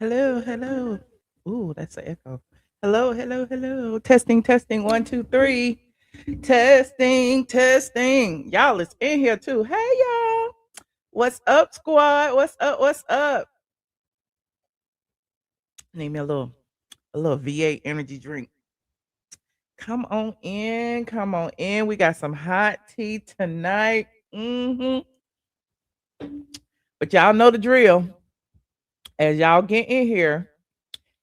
Hello, hello. Ooh, that's an echo. Hello, hello, hello. Testing, testing. One, two, three. Testing, testing. Y'all is in here too. Hey, y'all. What's up, squad? What's up? What's up? Need me a little V8 energy drink. Come on in. Come on in. We got some hot tea tonight. hmm But y'all know the drill. As y'all get in here,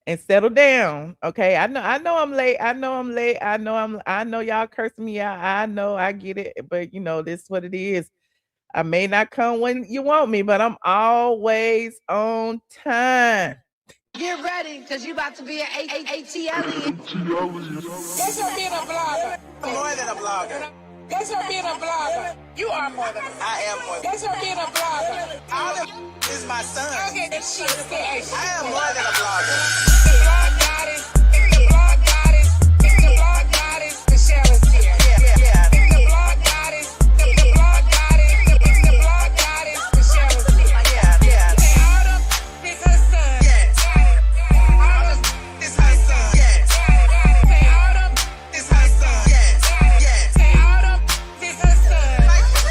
and settle down. Okay. I know I'm late. I know I'm late. I know y'all cursing me out. I know I get it. But this is what it is. I may not come when you want me, but I'm always on time. Get ready, because you about to be an ATLien. Guess her being a blogger. More than a blogger. Guess her being a blogger. You are more than a blogger. I am more than Guess her being a blogger. all of is my son. Okay, that shit scares you. I am more than a blogger. The blog goddess. The blog goddess. The blog goddess. Michelle is here. Yeah. The blog goddess. The blog goddess. The blog goddess. Michelle is here. Yeah. Say Autumn is her son. Yes. Autumn It's her son. Yes. Say Autumn It's her son. Yes. Say Autumn is her son. Like for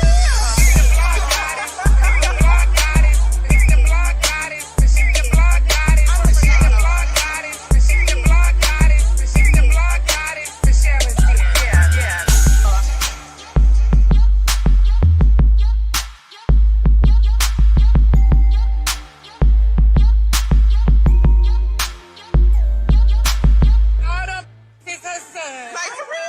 The blog goddess. The blog goddess. The blog goddess. The blog goddess. The blog goddess. The blog goddess. The blog goddess. Michelle is here. Yeah. Autumn is her son. Like for real.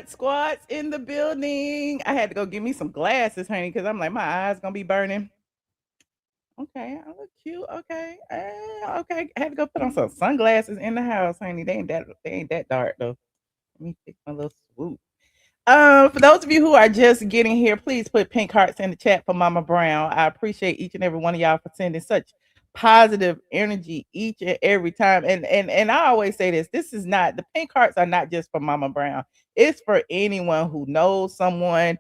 Squads in the building. I had to go get me some glasses, honey, because I'm like, my eyes gonna be burning. Okay, I look cute. Okay, okay. I had to go put on some sunglasses in the house, honey. They ain't that dark though. Let me fix my little swoop. For those of you who are just getting here, please put pink hearts in the chat for Mama Brown. I appreciate each and every one of y'all for sending such positive energy each and every time. And I always say this: this is not the pink hearts are not just for Mama Brown. It's for anyone who knows someone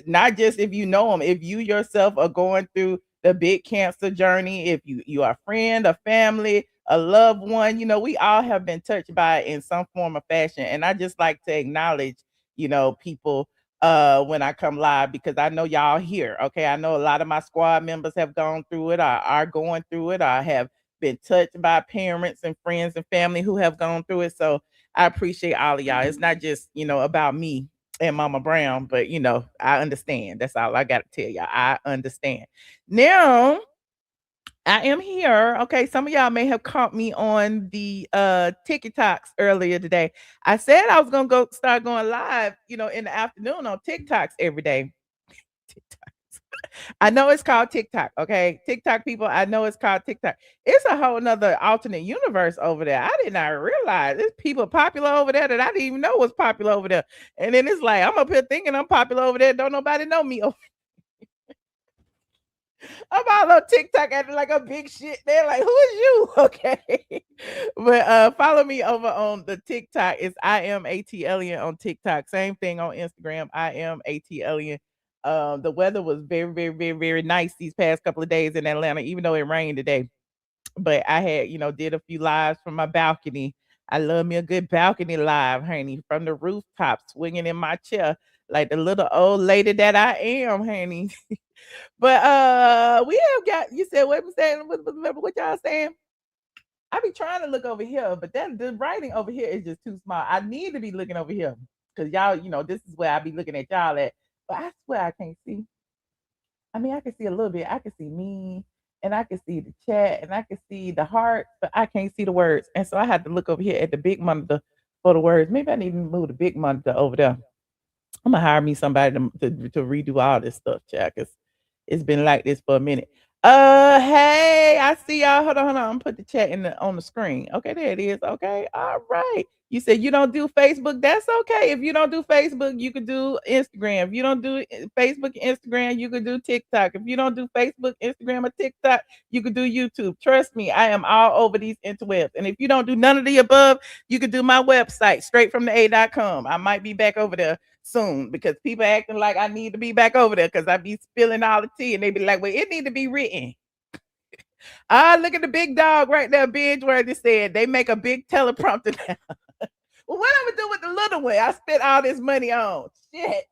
not just if you know them, if you yourself are going through the big cancer journey, if you are a friend, a family, a loved one, we all have been touched by it in some form or fashion. And I just like to acknowledge, people when I come live because I know y'all here. Okay. I know a lot of my squad members have gone through it, or are going through it, or have been touched by parents and friends and family who have gone through it. So I appreciate all of y'all. It's not just, about me and Mama Brown, but I understand. That's all I gotta tell y'all. I understand. Now, I am here. Okay, some of y'all may have caught me on the TikToks earlier today. I said I was gonna go start going live, in the afternoon on TikToks every day. TikToks. I know it's called TikTok. Okay, TikTok people. I know it's called TikTok. It's a whole nother alternate universe over there. I did not realize there's people popular over there that I didn't even know was popular over there. And then it's like I'm up here thinking I'm popular over there. Don't nobody know me. I'm all on TikTok acting like a big shit. They're like, who is you? Okay. But follow me over on the TikTok. It's I am ATLien on TikTok. Same thing on Instagram. I am ATLien. The weather was very, very, very, very nice these past couple of days in Atlanta, even though it rained today. But I had, did a few lives from my balcony. I love me a good balcony live, honey, from the rooftop, swinging in my chair like the little old lady that I am, honey. But we have got you said what was saying what y'all saying? I be trying to look over here, but then the writing over here is just too small. I need to be looking over here because y'all, this is where I be looking at y'all at. But I swear I can't see. I mean, I can see a little bit. I can see me, and I can see the chat, and I can see the heart, but I can't see the words. And so I had to look over here at the big monitor for the words. Maybe I need to move the big monitor over there. I'm gonna hire me somebody to redo all this stuff, chat, because it's been like this for a minute. Hey, I see y'all. Hold on. I'm gonna put the chat on the screen. Okay, there it is. Okay, all right. You said you don't do Facebook. That's okay. If you don't do Facebook, you could do Instagram. If you don't do Facebook, Instagram, you could do TikTok. If you don't do Facebook, Instagram, or TikTok, you could do YouTube. Trust me, I am all over these interwebs. And if you don't do none of the above, you could do my website, straightfromtheA.com. I might be back over there soon because people acting like I need to be back over there because I be spilling all the tea and they be like, well, it need to be written. Look at the big dog right there, binge worthy said they make a big teleprompter now. Well, what I'm gonna do with the little one? I spent all this money on. Shit.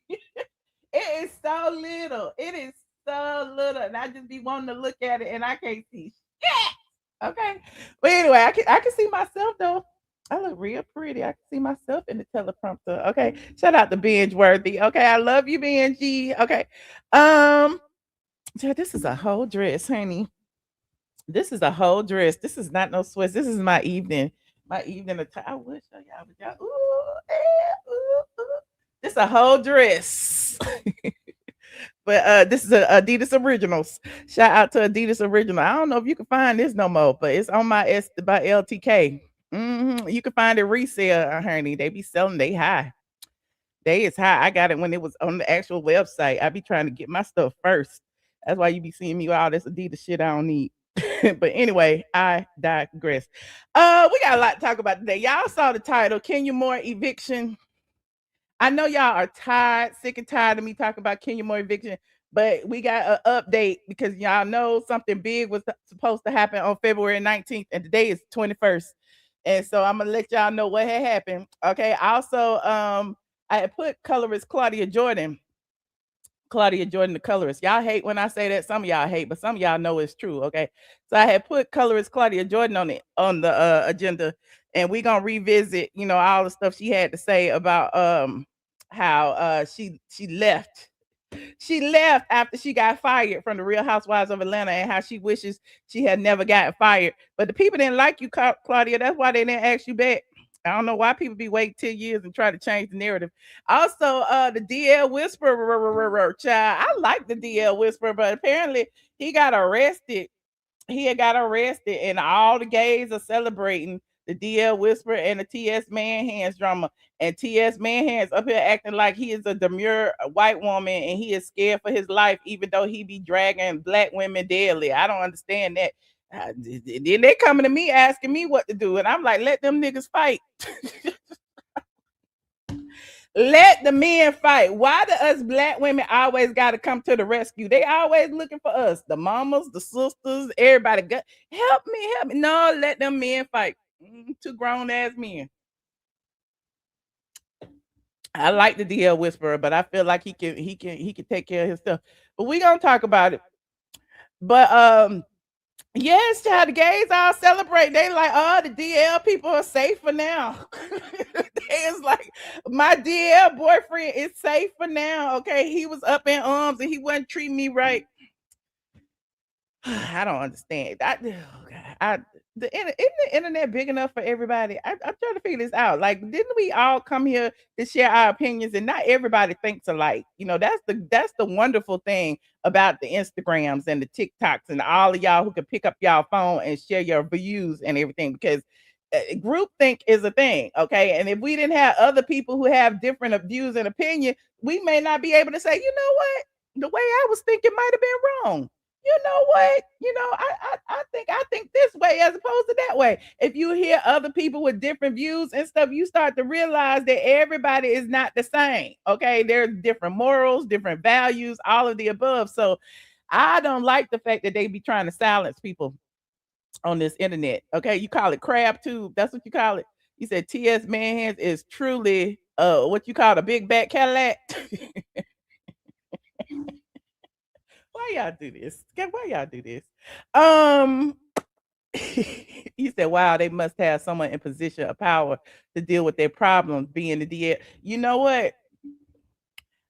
It is so little. It is so little. And I just be wanting to look at it and I can't see shit. Okay. But anyway, I can see myself though. I look real pretty. I can see myself in the teleprompter. Okay. Shout out to Binge Worthy. Okay. I love you, Benji. Okay. This is a whole dress, honey. This is a whole dress. This is not no Swiss. This is my evening. My evening attire. I wish I y'all would y'all. Ooh, ooh. This a whole dress. But this is a Adidas Originals. Shout out to Adidas Original. I don't know if you can find this no more, but it's on my S by LTK. You can find it resale, honey. They be selling they high. They is high. I got it when it was on the actual website. I be trying to get my stuff first. That's why you be seeing me with all this Adidas shit I don't need. But anyway, I digress. We got a lot to talk about today. Y'all saw the title, Kenya Moore Eviction. I know y'all are tired, sick and tired of me talking about Kenya Moore Eviction, but we got an update because y'all know something big was supposed to happen on February 19th, and today is 21st. And so I'm gonna let y'all know what had happened. Okay. Also, I had put colorist Claudia Jordan, the colorist. Y'all hate when I say that. Some of y'all hate, but some of y'all know it's true. Okay. So I had put colorist Claudia Jordan on the agenda, and we're gonna revisit, all the stuff she had to say about how she left. She left after she got fired from the Real Housewives of Atlanta and how she wishes she had never gotten fired. But the people didn't like you, Claudia. That's why they didn't ask you back. I don't know why people be waiting 10 years and try to change the narrative. Also, the DL Whisperer child. I like the DL Whisperer, but apparently he got arrested. He had got arrested, and all the gays are celebrating the DL Whisperer and the TS Manhands drama. And TS Manhands up here acting like he is a demure white woman and he is scared for his life, even though he be dragging black women deadly. I don't understand that. Then they coming to me asking me what to do, and I'm like, let them niggas fight. Let the men fight. Why do us black women always got to come to the rescue? They always looking for us, the mamas, the sisters, everybody. Help me. No, let them men fight. Two grown ass men. I like the DL Whisperer, but I feel like he can take care of his stuff. But we gonna talk about it. But yes, child, the gays all celebrate. They like, oh, the DL people are safer now. It's like, my DL boyfriend is safe for now. Okay, he was up in arms and he wasn't treating me right. I don't understand. Isn't the internet big enough for everybody? I'm trying to figure this out. Like, didn't we all come here to share our opinions, and not everybody thinks alike? That's the wonderful thing about the Instagrams and the TikToks and all of y'all who can pick up y'all phone and share your views and everything, because groupthink is a thing. Okay, and if we didn't have other people who have different views and opinion, we may not be able to say, you know what, the way I was thinking might have been wrong. You know what? I think this way as opposed to that way. If you hear other people with different views and stuff, you start to realize that everybody is not the same. Okay, there's different morals, different values, all of the above. So I don't like the fact that they be trying to silence people on this internet. Okay, you call it crab tube. That's what you call it. You said TS Manhands is truly what you call a big back Cadillac. Why y'all do this? Why y'all do this? You said, wow, they must have someone in position of power to deal with their problems being the DL. You know what?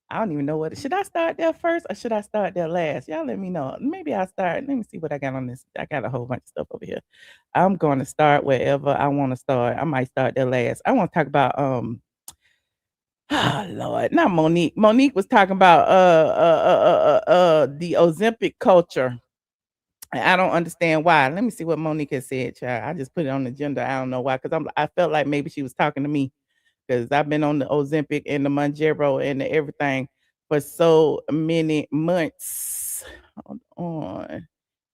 I don't even know what. Should I start there first or should I start there last? Y'all let me know. Maybe I'll start. Let me see what I got on this. I got a whole bunch of stuff over here. I'm going to start wherever I want to start. I might start there last. I want to talk about oh Lord, not Monique. Monique was talking about the Ozempic culture. I don't understand why. Let me see what Monique has said, child. I just put it on the agenda. I don't know why, because I felt like maybe she was talking to me, because I've been on the Ozempic and the Mounjaro and the everything for so many months. Hold on.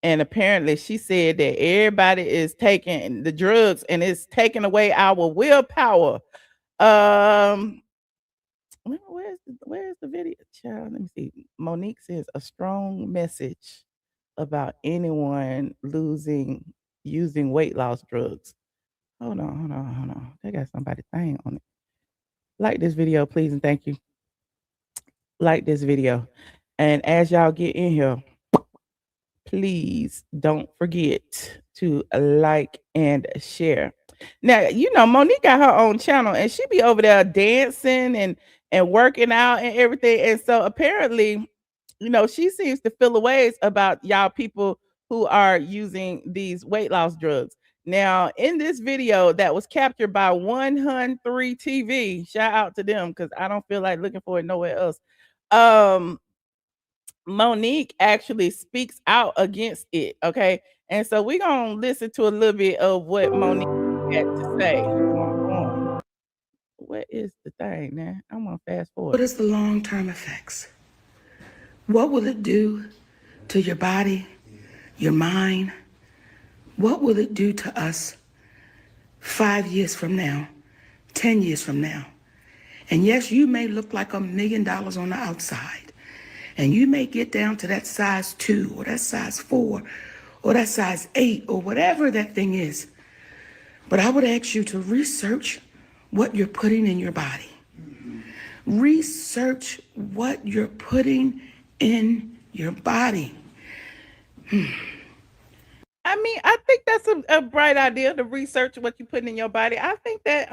And apparently she said that everybody is taking the drugs and it's taking away our willpower. Where's the video? Child, let me see. Monique says a strong message about anyone using weight loss drugs. Hold on. They got somebody thing on it. Like this video, please, and thank you. Like this video. And as y'all get in here, please don't forget to like and share. Now, Monique got her own channel and she be over there dancing and working out and everything. And so apparently, she seems to feel the ways about y'all people who are using these weight loss drugs. Now, in this video that was captured by 103 TV, shout out to them because I don't feel like looking for it nowhere else. Monique actually speaks out against it. Okay. And so we're going to listen to a little bit of what Monique had to say. Hold on. What is the thing now? I'm going to fast forward. What is the long-term effects? What will it do to your body, your mind? What will it do to us 5 years from now, 10 years from now? And yes, you may look like $1 million on the outside. And you may get down to that size 2 or that size 4 or that size 8 or whatever that thing is. But I would ask you to research what you're putting in your body. Research what you're putting in your body. I mean, I think that's a bright idea to research what you put in your body. I think that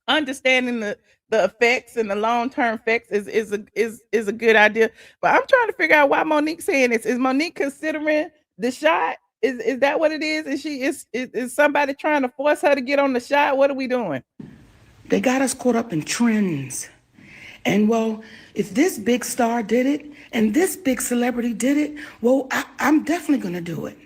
understanding the effects and the long-term effects is a good idea. But I'm trying to figure out why Monique's saying this. Is Monique considering the shot? Is that what it is? Is somebody trying to force her to get on the shot? What are we doing? They got us caught up in trends. And well, if this big star did it and this big celebrity did it, well, I'm definitely gonna do it.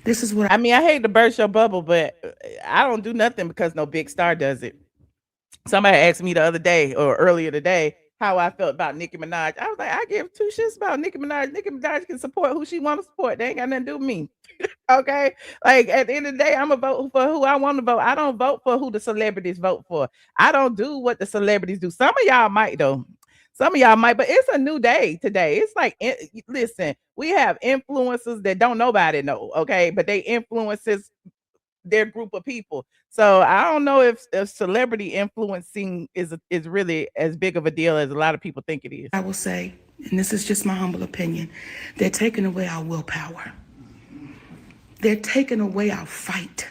This is what I mean, I hate to burst your bubble, but I don't do nothing because no big star does it. Somebody asked me the other day or earlier today how I felt about Nicki Minaj. I was like, I give 2 shits about Nicki Minaj. Nicki Minaj can support who she want to support. They ain't got nothing to do with me. Okay. Like at the end of the day, I'm a vote for who I want to vote. I don't vote for who the celebrities vote for. I don't do what the celebrities do. Some of y'all might though. Some of y'all might, but it's a new day today. It's like, listen, we have influencers that don't nobody know, okay? But they influences their group of people. So I don't know if celebrity influencing is really as big of a deal as a lot of people think it is. I will say, and this is just my humble opinion, they're taking away our willpower. They're taking away our fight.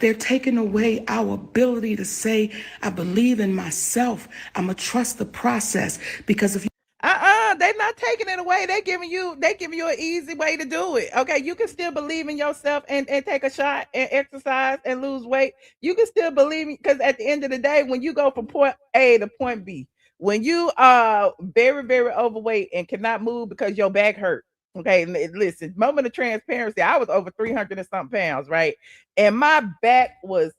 They're taking away our ability to say, I believe in myself. I'm going to trust the process. Because if you they're not taking it away. They're giving you an easy way to do it. Okay. You can still believe in yourself and take a shot and exercise and lose weight. You can still believe because at the end of the day, when you go from point A to point B, when you are very, very overweight and cannot move because your back hurt. Okay, listen, moment of transparency. I was over 300 and something pounds, right? And my back was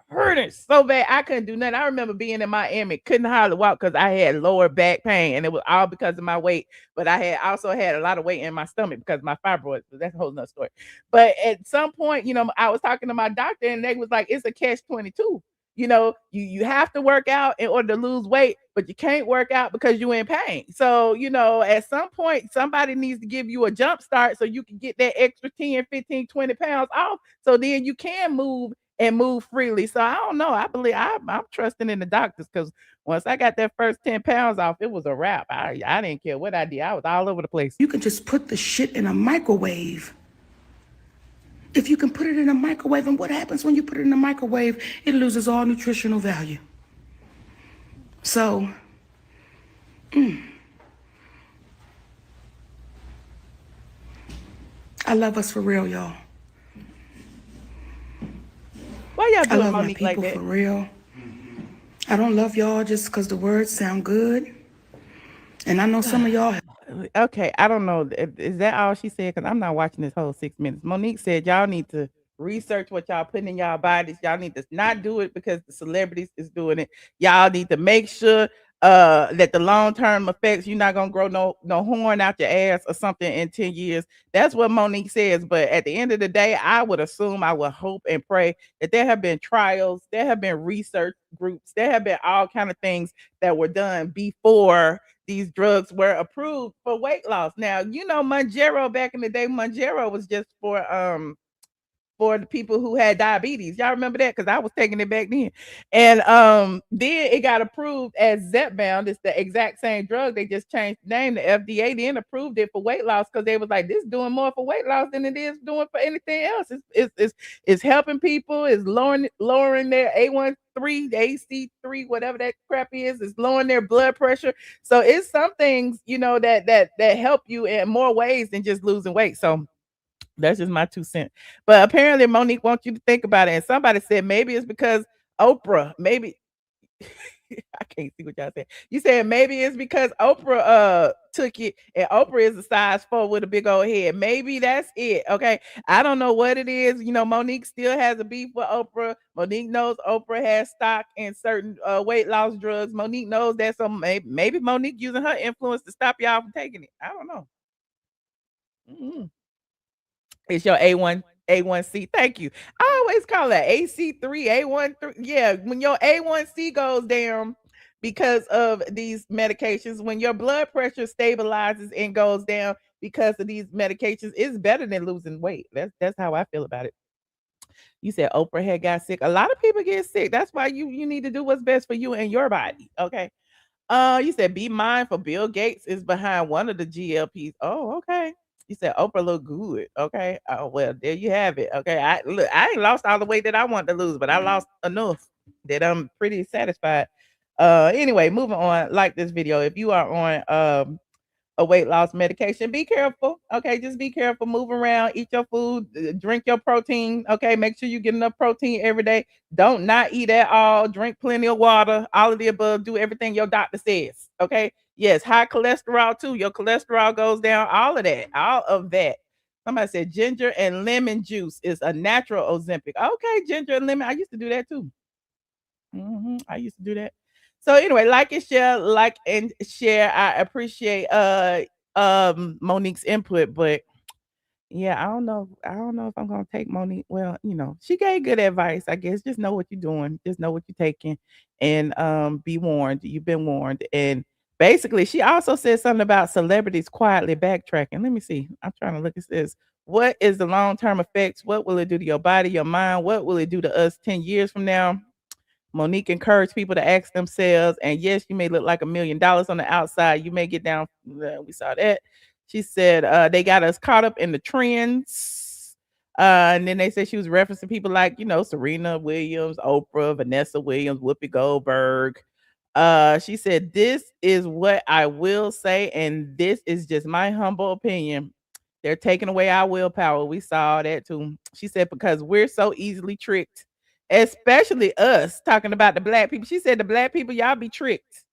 hurting so bad I couldn't do nothing. I remember being in Miami, couldn't hardly walk because I had lower back pain, and it was all because of my weight. But I had also had a lot of weight in my stomach because of my fibroids. But that's a whole nother story. But at some point, I was talking to my doctor, and they was like, "It's a catch-22." You have to work out in order to lose weight, but you can't work out because you're in pain. So, at some point, somebody needs to give you a jump start so you can get that extra 10, 15, 20 pounds off. So then you can move and move freely. So I don't know. I believe I'm trusting in the doctors because once I got that first 10 pounds off, it was a wrap. I didn't care what I did. I was all over the place. You can just put the shit in a microwave. If you can put it in a microwave, and what happens when you put it in a microwave? It loses all nutritional value. So, I love us for real, y'all. Why y'all I doing love my Monique like people that? for real. I don't love y'all just because the words sound good. And I know some of y'all Okay, I don't know. Is that all she said? Because I'm not watching this whole 6 minutes. Monique said y'all need to research what y'all putting in y'all bodies. Y'all need to not do it because the celebrities is doing it. Y'all need to make sure that the long-term effects, you're not gonna grow no horn out your ass or something in 10 years. That's what Monique says. But at the end of the day, I would assume, I would hope and pray that there have been trials, there have been research groups, there have been all kind of things that were done before these drugs were approved for weight loss. Now, Monjero back in the day, Monjero was just for the people who had diabetes. Y'all remember that? Because I was taking it back then. And then it got approved as Zepbound. It's the exact same drug. They just changed the name. The FDA then approved it for weight loss because they was like, this is doing more for weight loss than it is doing for anything else. It's helping people. It's lowering their A1 3, the AC3, whatever that crap is. It's lowering their blood pressure. So it's some things, that help you in more ways than just losing weight. So that's just my 2 cents. But apparently Monique wants you to think about it. And somebody said maybe it's because Oprah, maybe I can't see what y'all saying. You said maybe it's because Oprah took it, and Oprah is a size 4 with a big old head. Maybe that's it. Okay. I don't know what it is. Monique still has a beef with Oprah. Monique knows Oprah has stock in certain weight loss drugs. Monique knows that, so maybe Monique using her influence to stop y'all from taking it. I don't know. Mhm. It's your A1C. Thank you. I always call it AC3, A13. Yeah, when your A1C goes down because of these medications, when your blood pressure stabilizes and goes down because of these medications, it's better than losing weight. That's how I feel about it. You said Oprah had got sick. A lot of people get sick. That's why you need to do what's best for you and your body. Okay. You said be mindful. Bill Gates is behind one of the GLPs. Oh, okay. You said Oprah look good. Okay. Oh well, there you have it. Okay. I ain't lost all the weight that I want to lose, but I lost enough that I'm pretty satisfied. Anyway, moving on. Like this video. If you are on a weight loss medication, be careful. Okay, just be careful. Move around, eat your food, drink your protein. Okay, make sure you get enough protein every day. Don't not eat at all. Drink plenty of water. All of the above. Do everything your doctor says. Okay. Yes, high cholesterol too. Your cholesterol goes down. All of that. All of that. Somebody said ginger and lemon juice is a natural Ozempic. Okay, ginger and lemon. I used to do that too. I used to do that. So anyway, like and share. I appreciate Monique's input, but yeah, I don't know. I don't know if I'm gonna take Monique. Well, she gave good advice, I guess. Just know what you're doing, just know what you're taking, and be warned. You've been warned. And basically, she also said something about celebrities quietly backtracking. Let me see. I'm trying to look at this. What is the long-term effects? What will it do to your body, your mind? What will it do to us 10 years from now? Monique encouraged people to ask themselves, and yes, you may look like $1 million on the outside. You may get down. We saw that. She said they got us caught up in the trends. And then they said she was referencing people like, Serena Williams, Oprah, Vanessa Williams, Whoopi Goldberg. She said, this is what I will say, and this is just my humble opinion. They're taking away our willpower. We saw that too. She said, because we're so easily tricked, especially us talking about the black people. She said, the black people, y'all be tricked.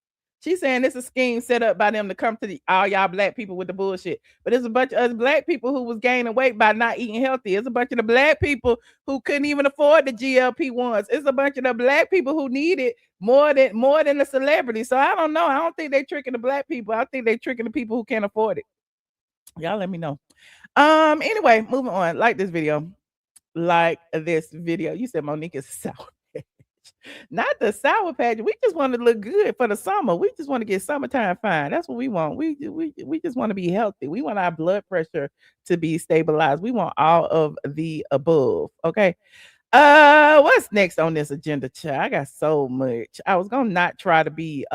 She's saying it's a scheme set up by them to come to all y'all black people with the bullshit. But it's a bunch of us black people who was gaining weight by not eating healthy. It's a bunch of the black people who couldn't even afford the GLP-1s. It's a bunch of the black people who need it more than the celebrity. So I don't know. I don't think they're tricking the black people. I think they're tricking the people who can't afford it. Y'all let me know. Anyway, moving on. Like this video. You said Monique is sour patch. Not the sour patch. We just want to look good for the summer. We just want to get summertime fine. That's what we want. We just want to be healthy. We want our blood pressure to be stabilized. We want all of the above. Okay. What's next on this agenda, child? I got so much. I was gonna not try to be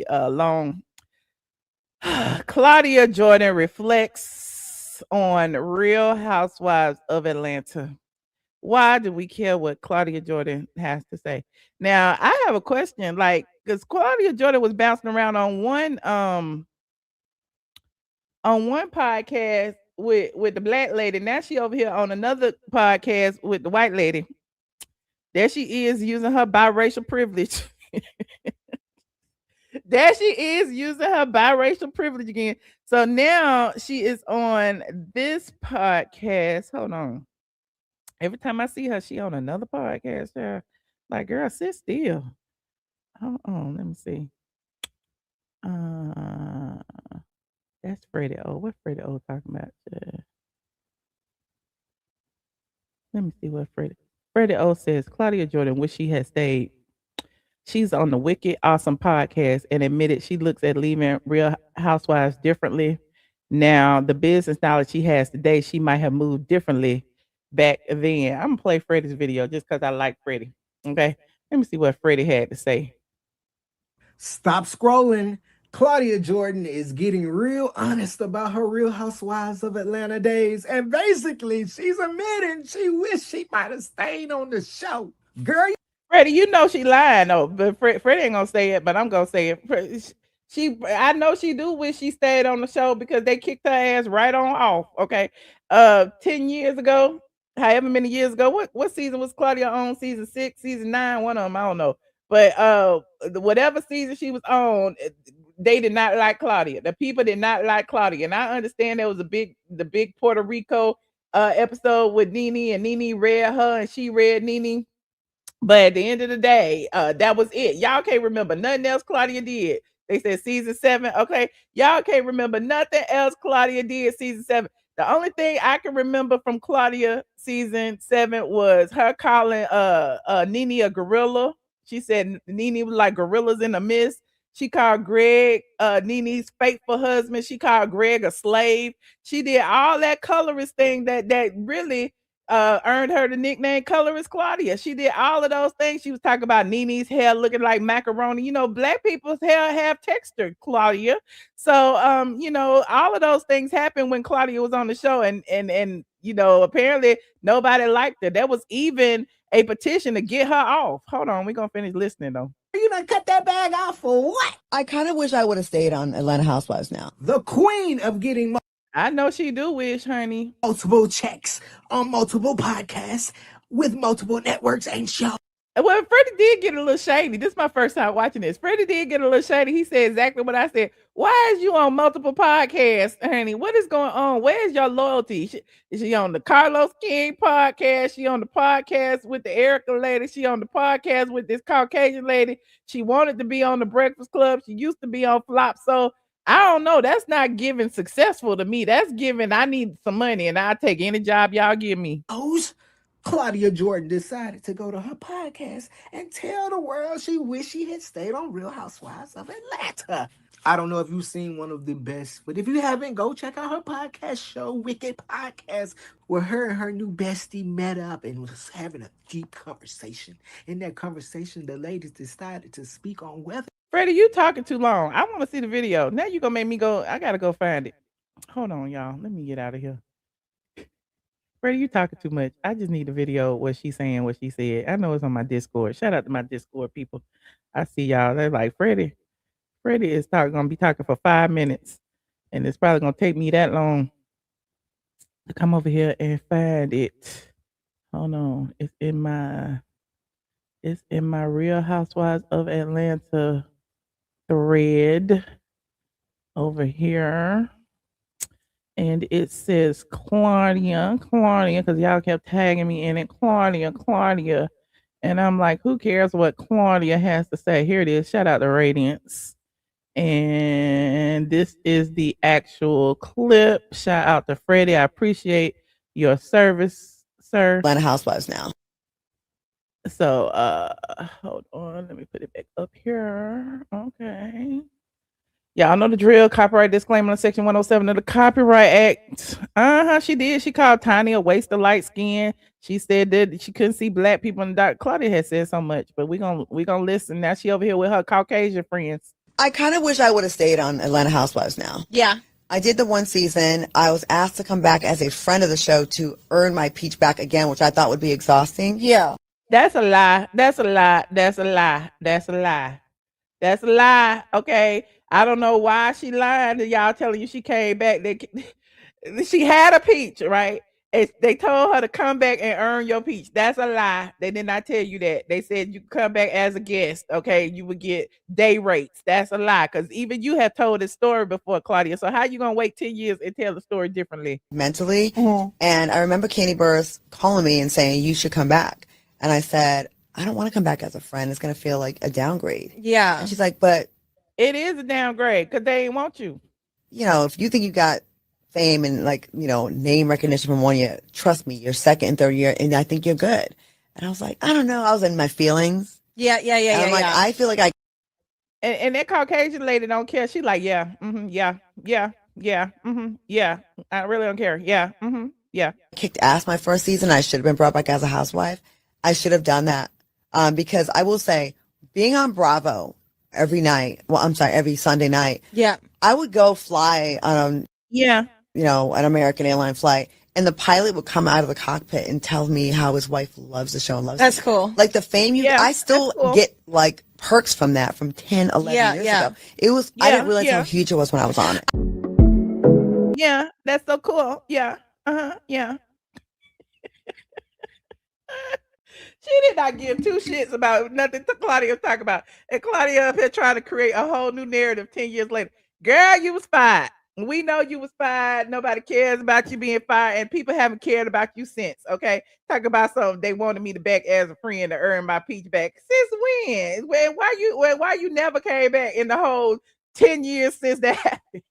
long. Claudia Jordan reflects on Real Housewives of Atlanta. Why do we care what Claudia Jordan has to say? Now, I have a question, like, because Claudia Jordan was bouncing around on one podcast with the black lady. Now she over here on another podcast with the white lady. There she is using her biracial privilege. There she is using her biracial privilege again. So now she is on this podcast. Hold on. Every time I see her, she on another podcast. Yeah. Like, girl, sit still. Hold on, let me see. That's Freddie O. What Freddie O talking about? Let me see what Freddie O says. Claudia Jordan wish she had stayed. She's on the Wicked Awesome podcast and admitted she looks at leaving Real Housewives differently. Now, the business knowledge she has today, she might have moved differently back then. I'm gonna play Freddie's video just because I like Freddie. Okay, let me see what Freddie had to say. Stop scrolling. Claudia Jordan is getting real honest about her Real Housewives of Atlanta days. And basically, she's admitting she wished she might have stayed on the show. Girl, Freddie, you know she lying though, but Freddie ain't gonna say it, but I'm gonna say it. I know she do wish she stayed on the show because they kicked her ass right on off. Okay, 10 years ago, however many years ago, what season was Claudia on? Season 6, season 9, one of them, I don't know. But whatever season she was on, they did not like Claudia. The people did not like Claudia, and I understand there was the big Puerto Rico episode with Nene, and Nene read her, and she read Nene. But at the end of the day, that was it. Y'all can't remember nothing else Claudia did. They said season 7. Okay. Y'all can't remember nothing else Claudia did season 7. The only thing I can remember from Claudia season 7 was her calling Nene a gorilla. She said Nene was like gorillas in the mist. She called Greg, Nene's faithful husband. She called Greg a slave. She did all that colorist thing that really earned her the nickname Colorist Claudia. She did all of those things. She was talking about Nene's hair looking like macaroni. You know, black people's hair have texture, Claudia. So, you know, all of those things happened when Claudia was on the show, and you know, apparently nobody liked her. There was even a petition to get her off. Hold on, we're gonna finish listening though. you done cut that bag off for what? I kind of wish I would have stayed on Atlanta Housewives now. The queen of getting I know she do wish, honey. multiple checks on multiple podcasts with multiple networks and shows. Well, Freddie did get a little shady. This is my first time watching this. Freddie did get a little shady. He said exactly what I said. Why is you on multiple podcasts, honey? What is going on? Where's your loyalty? Is she on the Carlos King podcast? She on the podcast with the Erica lady? She on the podcast with this Caucasian lady? She wanted to be on the Breakfast Club. She used to be on Flop. So I don't know. That's not giving successful to me. That's giving I need some money and I'll take any job y'all give me. Claudia Jordan decided to go to her podcast and tell the world she wished she had stayed on Real Housewives of Atlanta. I don't know if you've seen one of the best, but if you haven't, go check out her podcast show, Wicked Podcast, where her and her new bestie met up and was having a deep conversation. In that conversation, the ladies decided to speak on whether... Freddie, you talking too long. I want to see the video. Now you gonna make me go. I gotta go find it. Hold on, y'all. Let me get out of here. Freddie, you talking too much. I just need a video of what she's saying, what she said. I know it's on my Discord. Shout out to my Discord people. I see y'all. They're like, Freddie is gonna be talking for 5 minutes. And it's probably gonna take me that long to come over here and find it. Hold on. It's in my Real Housewives of Atlanta thread over here. And it says Claudia, because y'all kept tagging me in it. Claudia. And I'm like, who cares what Claudia has to say? Here it is. Shout out to Radiance. And this is the actual clip. Shout out to Freddie. I appreciate your service, sir. Atlanta Housewives now. So hold on. Let me put it back up here. Okay. Y'all know the drill. Copyright disclaimer in Section 107 of the Copyright Act. She did. She called Tiny a waste of light skin. She said that she couldn't see black people in the dark. Claudia had said so much, but we gonna listen. Now she over here with her Caucasian friends. I kind of wish I would have stayed on Atlanta Housewives now. Yeah. I did the one season. I was asked to come back as a friend of the show to earn my peach back again, which I thought would be exhausting. Yeah. That's a lie. That's a lie. That's a lie. That's a lie. That's a lie. Okay. I don't know why she lied to y'all telling you she came back. She had a peach, right? They told her to come back and earn your peach. That's a lie. They did not tell you that. They said you come back as a guest, okay? You would get day rates. That's a lie, because even you have told this story before, Claudia. So how you gonna wait 10 years and tell the story differently? Mentally. Mm-hmm. And I remember Candy Burris calling me and saying, you should come back. And I said, I don't want to come back as a friend. It's going to feel like a downgrade. Yeah. And she's like, but, It is a downgrade because they ain't want you. if you think you got fame and like, name recognition from 1 year, trust me, your second and third year, and I think you're good. And I was like, I don't know. I was in my feelings. Yeah. And I'm like, I feel like And that Caucasian lady don't care. She like, yeah, yeah, yeah. I really don't care. Yeah, yeah. kicked ass my first season. I should have been brought back as a housewife. I should have done that. Because I will say, being on Bravo every Sunday night, Yeah. I would go fly on, Yeah. an American airline flight, and the pilot would come out of the cockpit and tell me how his wife loves the show and loves That's it. cool. Like the fame Yeah, I still that's cool. get like perks from that from 10, 11 Yeah, years yeah. ago. It was, I didn't Yeah, realize yeah. how huge it was when I was on it. Yeah, that's so cool. Yeah. Yeah. She did not give two shits about nothing to Claudia was talking about. And Claudia up here trying to create a whole new narrative 10 years later. Girl, you was fired. We know you was fired. Nobody cares about you being fired, and people haven't cared about you since. Okay, talk about something they wanted me to back as a friend to earn my peach back. Since when? Why you never came back in the whole 10 years since that happened?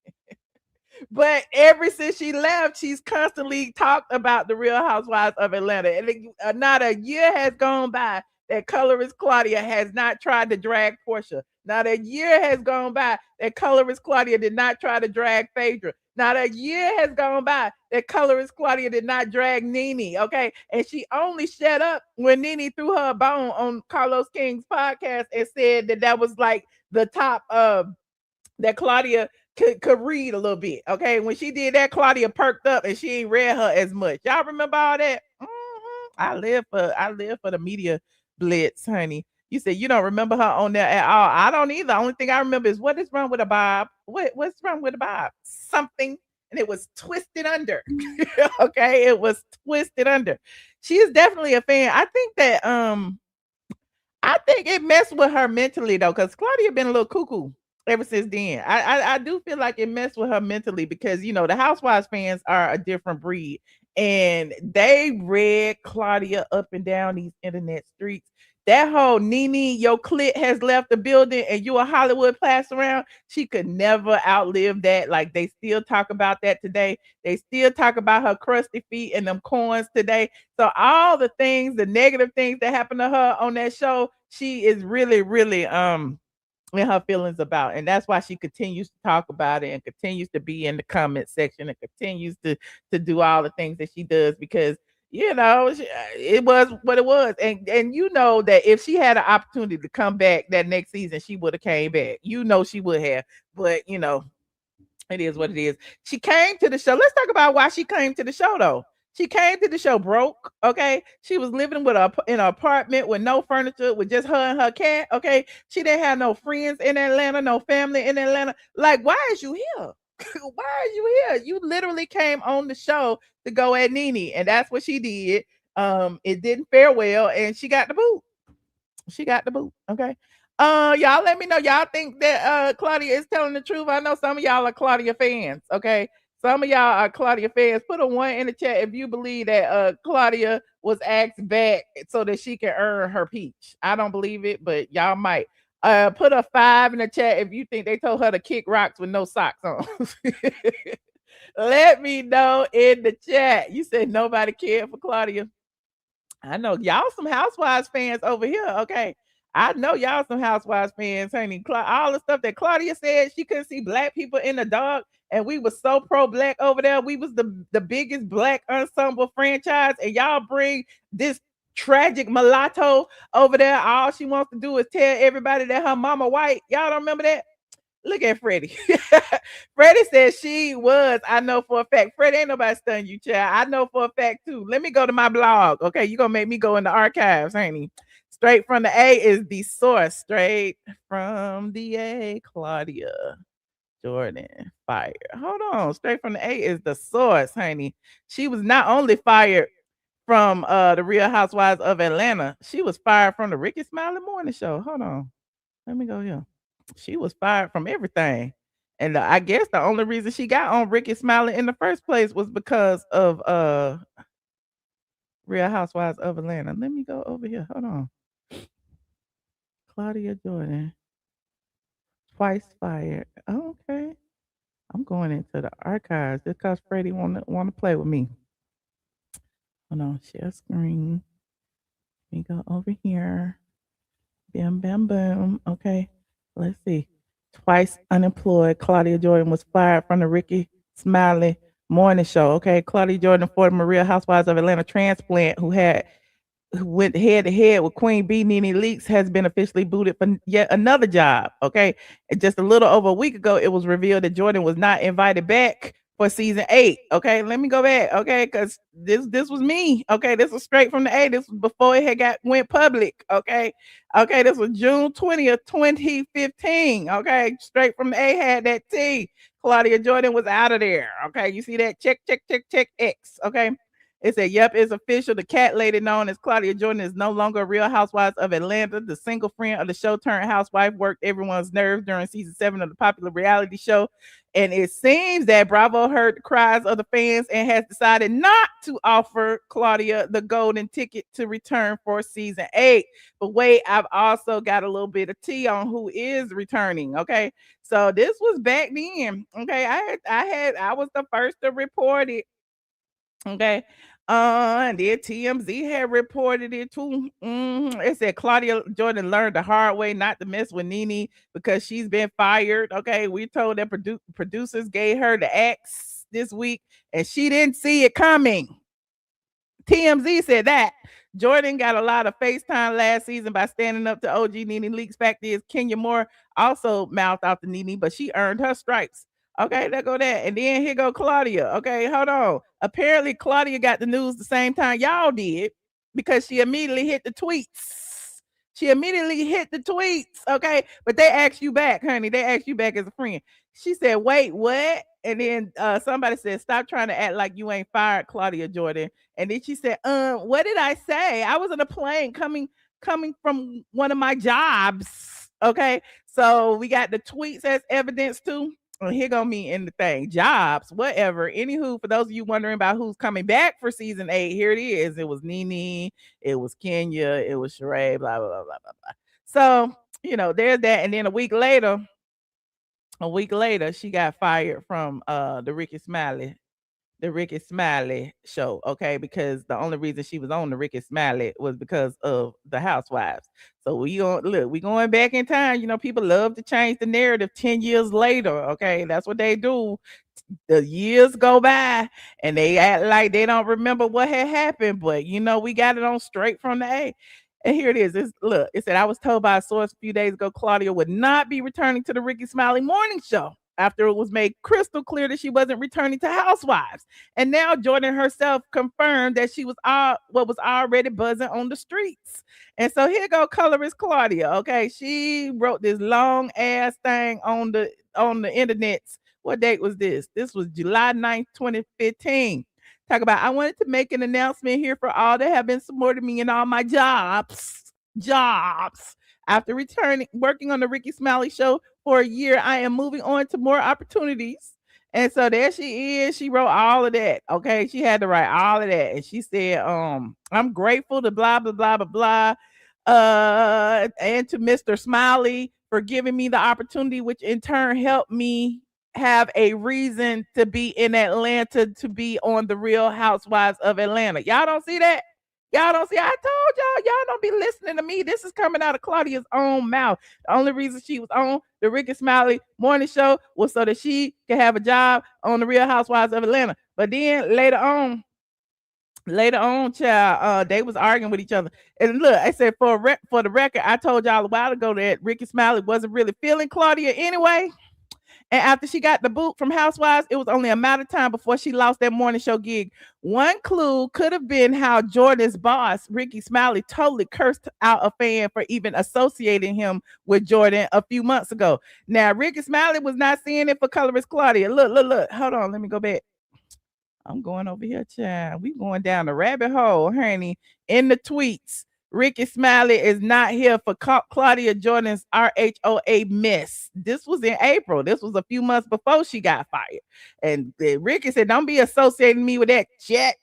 But ever since she left, she's constantly talked about the Real Housewives of Atlanta. And not a year has gone by that colorist Claudia has not tried to drag Portia. Not a year has gone by that colorist Claudia did not try to drag Phaedra. Not a year has gone by that colorist Claudia did not drag Nene. Okay. And she only shut up when Nene threw her a bone on Carlos King's podcast and said that was like the top of that Claudia could read a little bit. Okay. When she did that, Claudia perked up and she ain't read her as much. Y'all remember all that? I live for the media blitz, honey. You said you don't remember her on there at all. I don't either. The only thing I remember is what is wrong with a bob? What's wrong with a bob? Something, and it was twisted under. Okay, it was twisted under. She is definitely a fan. I think it messed with her mentally though, because Claudia been a little cuckoo ever since then. I do feel like it messed with her mentally because the Housewives fans are a different breed, and they read Claudia up and down these internet streets. That whole Nene, your clit has left the building and you a Hollywood pass around. She could never outlive that. Like they still talk about that today. They still talk about her crusty feet and them corns today. So all the things, the negative things that happened to her on that show, she is really, really in her feelings about, and that's why she continues to talk about it and continues to be in the comment section and continues to do all the things that she does because it was what it was, and that if she had an opportunity to come back that next season, she would have came back. She would have, but it is what it is. She came to the show. Let's talk about why she came to the show, though. She came to the show broke. Okay, she was living in an apartment with no furniture, with just her and her cat. Okay, she didn't have no friends in Atlanta, no family in Atlanta. Like, why is you here? Why are you here? You literally came on the show to go at Nene, and that's what she did. It didn't fare well, and she got the boot. She got the boot. Okay. Y'all let me know. Y'all think that Claudia is telling the truth. I know some of y'all are Claudia fans. Okay. Some of y'all are Claudia fans. Put a 1 in the chat if you believe that Claudia was asked back so that she can earn her peach. I don't believe it, but y'all might. Put a 5 in the chat if you think they told her to kick rocks with no socks on. Let me know in the chat. You said nobody cared for Claudia. I know y'all some Housewives fans over here. Okay. I know y'all some Housewives fans, honey. All the stuff that Claudia said, she couldn't see black people in the dark, and we were so pro-black over there. We was the biggest black ensemble franchise, and y'all bring this tragic mulatto over there. All she wants to do is tell everybody that her mama white. Y'all don't remember that? Look at Freddie. Freddie said she was. I know for a fact. Freddie, ain't nobody stunned you, child. I know for a fact too. Let me go to my blog. Okay, you gonna make me go in the archives, ain't he? Straight from the A is the source. Straight from the A, Claudia Jordan fired. Hold on. Straight from the A is the source, honey. She was not only fired from the Real Housewives of Atlanta, she was fired from the Ricky Smiley Morning Show. Hold on. Let me go here. She was fired from everything. And I guess the only reason she got on Ricky Smiley in the first place was because of Real Housewives of Atlanta. Let me go over here. Hold on. Claudia Jordan, twice fired. Oh, okay. I'm going into the archives just because Freddie want to play with me. Hold on, share screen. We go over here. Bam, bam, boom. Okay, let's see. Twice unemployed, Claudia Jordan was fired from the Ricky Smiley morning show. Okay, Claudia Jordan, former Real Housewives of Atlanta transplant, who went head to head with Queen B, Nene Leakes, has been officially booted for yet another job. Okay. And just a little over a week ago, it was revealed that Jordan was not invited back for season 8. Okay. Let me go back. Okay. Because this was me. Okay. This was straight from the A. This was before it had went public. Okay. Okay. This was June 20th, 2015. Okay. Straight from the A, had that T. Claudia Jordan was out of there. Okay. You see that? Check, check, check, check X. Okay. It said, yep, it's official. The cat lady known as Claudia Jordan is no longer a Real Housewives of Atlanta. The single friend of the show turned housewife worked everyone's nerves during season 7 of the popular reality show. And it seems that Bravo heard the cries of the fans and has decided not to offer Claudia the golden ticket to return for season 8. But wait, I've also got a little bit of tea on who is returning. Okay. So this was back then. Okay. I was the first to report it. Okay. And then TMZ had reported it too. It said Claudia Jordan learned the hard way not to mess with Nene because she's been fired. Okay. We told that producers gave her the axe this week and she didn't see it coming. TMZ said that Jordan got a lot of FaceTime last season by standing up to OG Nene Leakes. Fact is, Kenya Moore also mouthed out to Nene, but she earned her stripes. Okay, there go that. And then here go Claudia. Okay, hold on. Apparently, Claudia got the news the same time y'all did because she immediately hit the tweets. She immediately hit the tweets. Okay, but they asked you back, honey. They asked you back as a friend. She said, wait, what? And then somebody said, stop trying to act like you ain't fired, Claudia Jordan. And then she said, what did I say? I was on a plane coming from one of my jobs. Okay. So we got the tweets as evidence too. And here go me in the thing. Jobs, whatever. Anywho, for those of you wondering about who's coming back for season 8, here it is. It was Nene, it was Kenya, it was Sheree, blah, blah, blah, blah, blah, blah. So, there's that. And then a week later, she got fired from the Ricky Smiley show, okay? Because the only reason she was on the Ricky Smiley was because of the Housewives. So we going back in time. People love to change the narrative 10 years later, okay? That's what they do. The years go by and they act like they don't remember what had happened, but we got it on straight from the A. And here it is. It said, I was told by a source a few days ago Claudia would not be returning to the Ricky Smiley morning show after it was made crystal clear that she wasn't returning to Housewives. And now Jordan herself confirmed that she was what was already buzzing on the streets. And so here go colorist Claudia. Okay, she wrote this long ass thing on the internet. What date was this? This was July 9th, 2015. Talk about, I wanted to make an announcement here for all that have been supporting me in all my jobs. After working on the Ricky Smiley show for a year, I am moving on to more opportunities. And so there she is. She wrote all of that. Okay. She had to write all of that. And she said, I'm grateful to blah, blah, blah, blah, blah. And to Mr. Smiley for giving me the opportunity, which in turn helped me have a reason to be in Atlanta, to be on the Real Housewives of Atlanta. Y'all don't see that? Y'all don't see? I told y'all don't be listening to me. This is coming out of Claudia's own mouth. The only reason she was on the Ricky Smiley morning show was so that she could have a job on the Real Housewives of Atlanta. But then later on, child, they was arguing with each other. And look, I said for the record, I told y'all a while ago that Ricky Smiley wasn't really feeling Claudia anyway. And after she got the boot from Housewives, it was only a matter of time before she lost that morning show gig. One clue could have been how Jordan's boss, Ricky Smiley, totally cursed out a fan for even associating him with Jordan a few months ago. Now, Ricky Smiley was not seeing it for colorist Claudia. Look. Hold on. Let me go back. I'm going over here, child. We going down the rabbit hole, honey, in the tweets. Ricky Smiley is not here for Claudia Jordan's RHOA mess. This was in April. This was a few months before she got fired. And Ricky said, don't be associating me with that chat.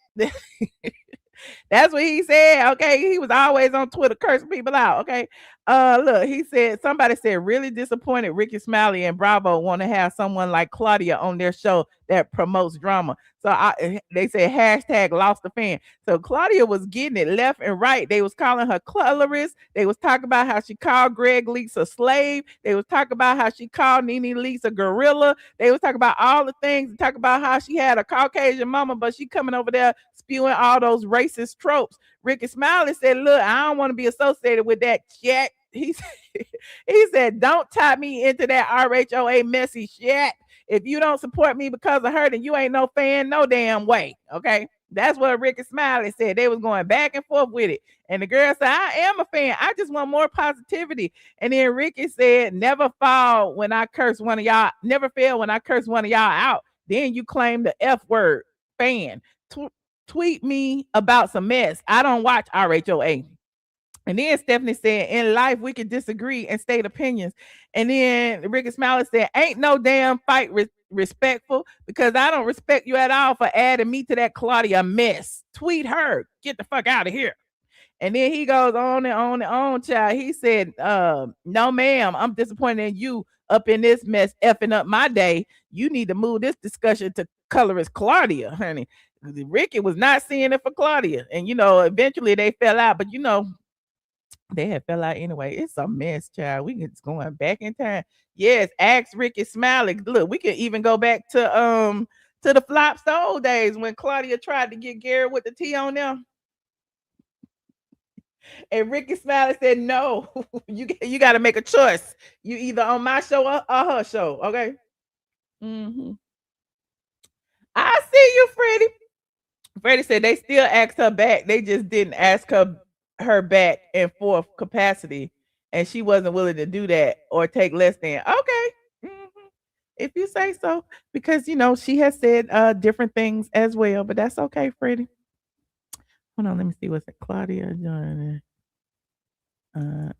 That's what he said. Okay, he was always on Twitter cursing people out. Okay, look, he said somebody said really disappointed. Ricky Smiley and Bravo want to have someone like Claudia on their show that promotes drama. So they said hashtag lost the fan. So Claudia was getting it left and right. They was calling her colorist. They was talking about how she called Greg Leaks a slave. They was talking about how she called Nene Leaks a gorilla. They was talking about all the things. Talk about how she had a Caucasian mama, but she coming over there spewing all those racist tropes. Ricky Smiley said, "Look, I don't want to be associated with that shit." He said, "Don't tie me into that RHOA messy shit. If you don't support me because of her, then you ain't no fan, no damn way." Okay. That's what Ricky Smiley said. They was going back and forth with it. And the girl said, "I am a fan. I just want more positivity." And then Ricky said, "Never fall when I curse one of y'all, never fail when I curse one of y'all out. Then you claim the F word, fan. Tweet me about some mess. I don't watch RHOA." And then Stephanie said, "In life, we can disagree and state opinions." And then Ricky Smiley said, "Ain't no damn fight respectful because I don't respect you at all for adding me to that Claudia mess. Tweet her. Get the fuck out of here." And then he goes on and on and on, child. He said, "No, ma'am, I'm disappointed in you up in this mess, effing up my day. You need to move this discussion to colorist Claudia, honey." Ricky was not seeing it for Claudia. And, eventually they fell out. But, they had fell out anyway. It's a mess, child. We just going back in time. Yes, ask Ricky Smiley. Look, we can even go back to the flop soul days when Claudia tried to get Gary with the T on them. And Ricky Smiley said, "No, you got to make a choice. You either on my show or her show." Okay. I see you, Freddie. Freddie said they still asked her back. They just didn't ask her back in fourth capacity, and she wasn't willing to do that or take less than. Okay. If you say so, because she has said different things as well, but that's okay, Freddie. Hold on, let me see what's it. Claudia Jordan. Hold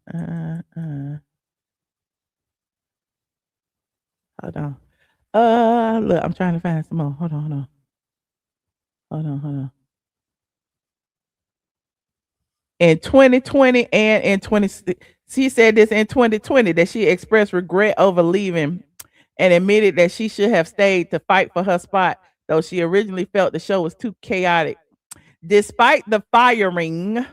on. Look, I'm trying to find some more. Hold on. In 2020 and in 20, she said this in 2020 that she expressed regret over leaving and admitted that she should have stayed to fight for her spot, though she originally felt the show was too chaotic. Despite the firing,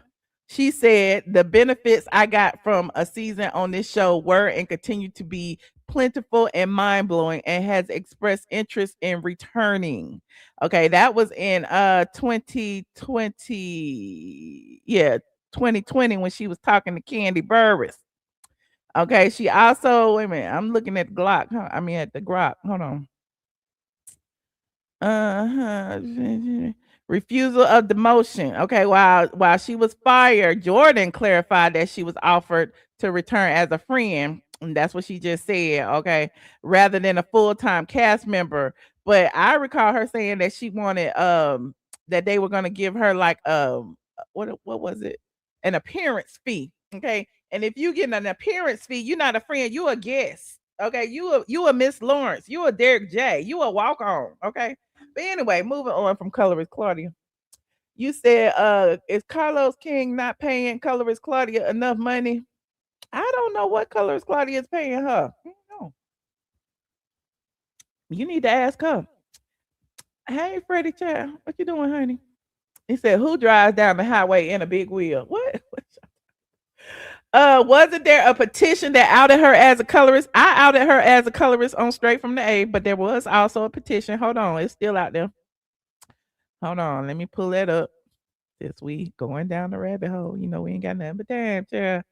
she said, "The benefits I got from a season on this show were and continue to be plentiful and mind blowing, and has expressed interest in returning." Okay, that was in 2020. Yeah, 2020 when she was talking to Candy Burris. Okay, she also, wait a minute, I'm looking at the Glock. I mean at the Grok. Hold on. Refusal of demotion. Okay, while she was fired, Jordan clarified that she was offered to return as a friend. And that's what she just said, okay, rather than a full-time cast member. But I recall her saying that she wanted that they were gonna give her like what was it? An appearance fee. Okay. And if you get an appearance fee, you're not a friend, you a guest. Okay, you a Miss Lawrence, you a Derek J, you a walk on. Okay. But anyway, moving on from colorist Claudia. You said, is Carlos King not paying colorist Claudia enough money? I don't know what colorist Claudia is paying her. I don't know. You need to ask her. Hey, Freddie Child, what you doing, honey? He said, "Who drives down the highway in a big wheel?" What? Wasn't there a petition that outed her as a colorist? I outed her as a colorist on Straight from the A, but there was also a petition. Hold on, it's still out there. Hold on, let me pull that up. This week going down the rabbit hole. We ain't got nothing but time, child.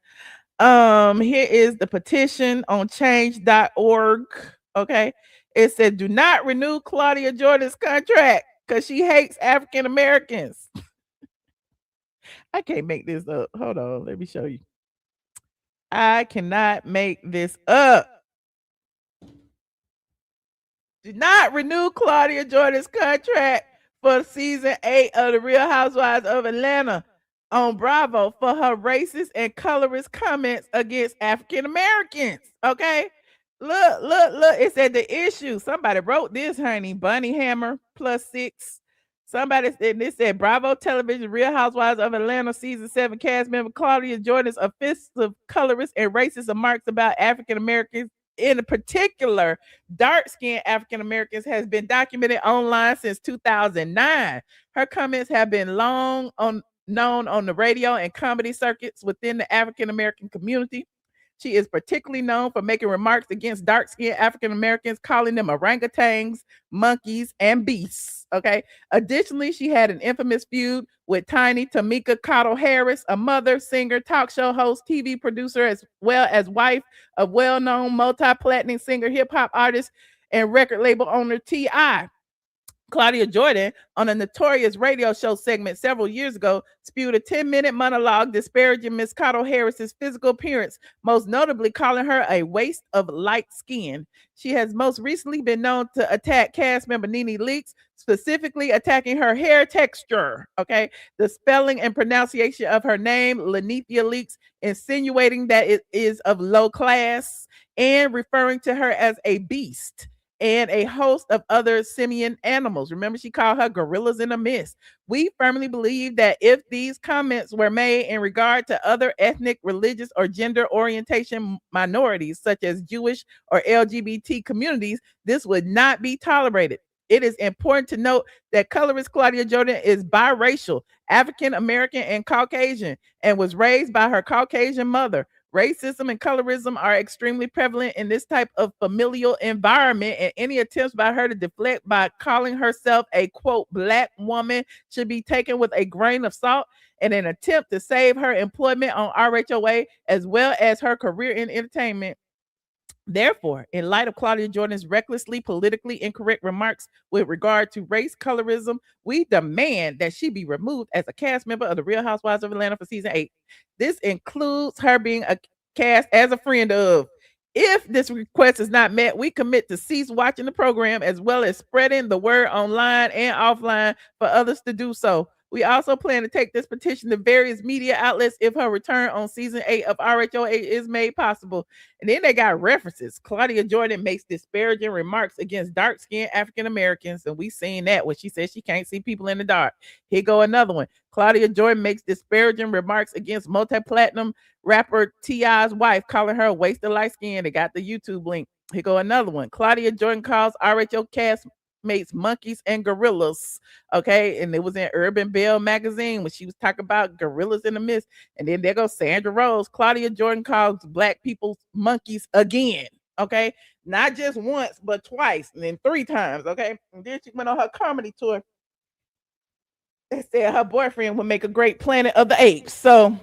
Here is the petition on change.org. Okay. It said, "Do not renew Claudia Jordan's contract because she hates African Americans." I can't make this up. Hold on, let me show you. I cannot make this up. Do not renew Claudia Jordan's contract for season 8 of the Real Housewives of Atlanta on Bravo for her racist and colorist comments against African Americans. Okay. Look. It said the issue. Somebody wrote this, honey. Bunny Hammer +6 Somebody said this said Bravo Television Real Housewives of Atlanta season 7 cast member Claudia Jordan's offensive, colorist, and racist remarks about African Americans, in particular dark skinned African Americans, has been documented online since 2009. Her comments have been long on known on the radio and comedy circuits within the African American community. She is particularly known for making remarks against dark skinned African Americans, calling them orangutans, monkeys, and beasts. Okay. Additionally, she had an infamous feud with Tiny Tamika Cottle Harris, a mother, singer, talk show host, TV producer, as well as wife of well known multi platinum singer, hip hop artist, and record label owner T.I. Claudia Jordan, on a notorious radio show segment several years ago, spewed a 10-minute monologue disparaging Miss Cottle Harris's physical appearance, most notably calling her a waste of light skin. She has most recently been known to attack cast member Nene Leakes, specifically attacking her hair texture, okay, the spelling and pronunciation of her name, Lenethia Leakes, insinuating that it is of low class, and referring to her as a beast and a host of other simian animals. Remember, she called her gorillas in a mist. We firmly believe that if these comments were made in regard to other ethnic, religious, or gender orientation minorities, such as Jewish or LGBT communities, this would not be tolerated. It is important to note that colorist Claudia Jordan is biracial, African American, and Caucasian, and was raised by her Caucasian mother. Racism and colorism are extremely prevalent in this type of familial environment, and any attempts by her to deflect by calling herself a quote black woman should be taken with a grain of salt, and an attempt to save her employment on RHOA as well as her career in entertainment. Therefore, in light of Claudia Jordan's recklessly politically incorrect remarks with regard to race colorism, we demand that she be removed as a cast member of the Real Housewives of Atlanta for season 8. This includes her being a cast as a friend of. If this request is not met, we commit to cease watching the program as well as spreading the word online and offline for others to do so. We also plan to take this petition to various media outlets if her return on season 8 of RHOA is made possible. And then they got references. Claudia Jordan makes disparaging remarks against dark-skinned African Americans, and we seen that when she says she can't see people in the dark. Here go another one. Claudia Jordan makes disparaging remarks against multi-platinum rapper T.I.'s wife, calling her a waste of light skin. They got the YouTube link. Here go another one. Claudia Jordan calls RHO castmates monkeys and gorillas. Okay, and it was in Urban Belle magazine when she was talking about gorillas in the mist. And then there goes Sandra Rose. Claudia Jordan calls black people monkeys again. Okay, not just once, but twice, and then 3 times. Okay, and then she went on her comedy tour. They said her boyfriend would make a great Planet of the Apes. So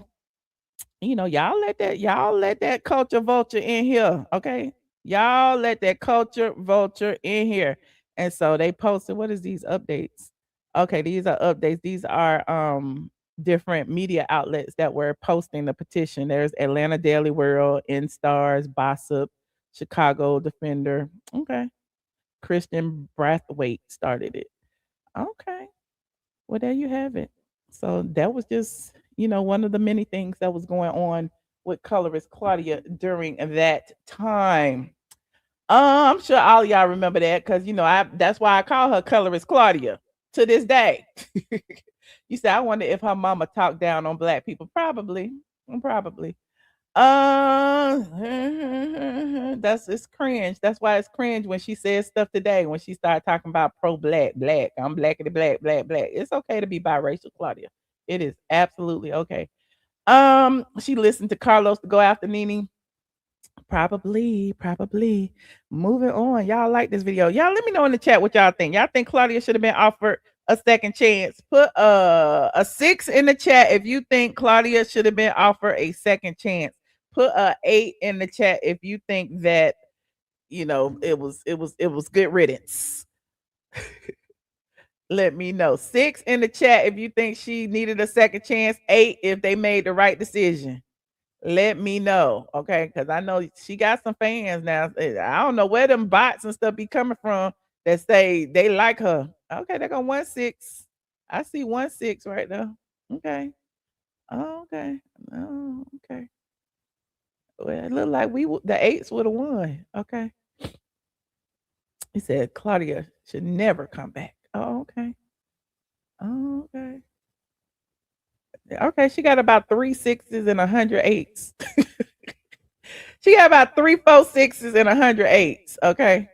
y'all let that culture vulture in here, okay? Y'all let that culture vulture in here. And so they posted, what is these updates? Okay, these are updates. These are different media outlets that were posting the petition. There's Atlanta Daily World, In Stars, Gossip, Chicago Defender. Okay. Christian Brathwaite started it. Okay. Well, there you have it. So that was just, one of the many things that was going on with colorist Claudia during that time. I'm sure all of y'all remember that because that's why I call her colorist Claudia to this day. You say, I wonder if her mama talked down on black people. Probably. Probably. That's it's cringe. That's why it's cringe when she says stuff today. When she started talking about pro black, black, I'm blackity black, black, black. It's okay to be biracial, Claudia. It is absolutely okay. She listened to Carlos to go after Nene. Probably. Moving on. Y'all like this video. Y'all let me know in the chat what y'all think. Y'all think Claudia should have been offered a second chance? Put a 6 in the chat if you think Claudia should have been offered a second chance. Put a 8 in the chat if you think that it was good riddance. Let me know. 6 in the chat if you think she needed a second chance. 8 if they made the right decision. Let me know, okay? Because I know she got some fans now. I don't know where them bots and stuff be coming from that say they like her. Okay, they go 1-6. I see 1-6 right there. Okay. Oh, okay. Oh, okay. Well, it looked like the 8s would have won. Okay. He said Claudia should never come back. Oh, okay. Oh, okay. Okay, she got about 3 6s and 100 8s. She got about 3 4 6s and 100 8s. Okay.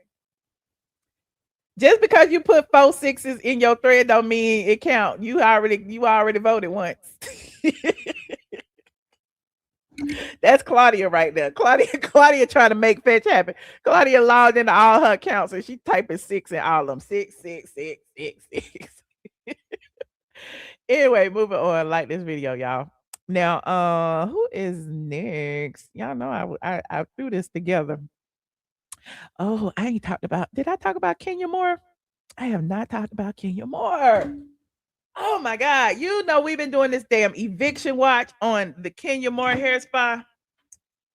Just because you put 4 6s in your thread don't mean it count. You already voted once. That's Claudia right there. Claudia trying to make fetch happen. Claudia logged into all her accounts and she typing six in all of them. Six, six, six, six, six. Anyway, moving on. Like this video, y'all. Now, who is next? Y'all know I threw this together. Oh, I ain't talked about. Did I talk about Kenya Moore? I have not talked about Kenya Moore. Oh my God. You know we've been doing this damn eviction watch on the Kenya Moore hair spa.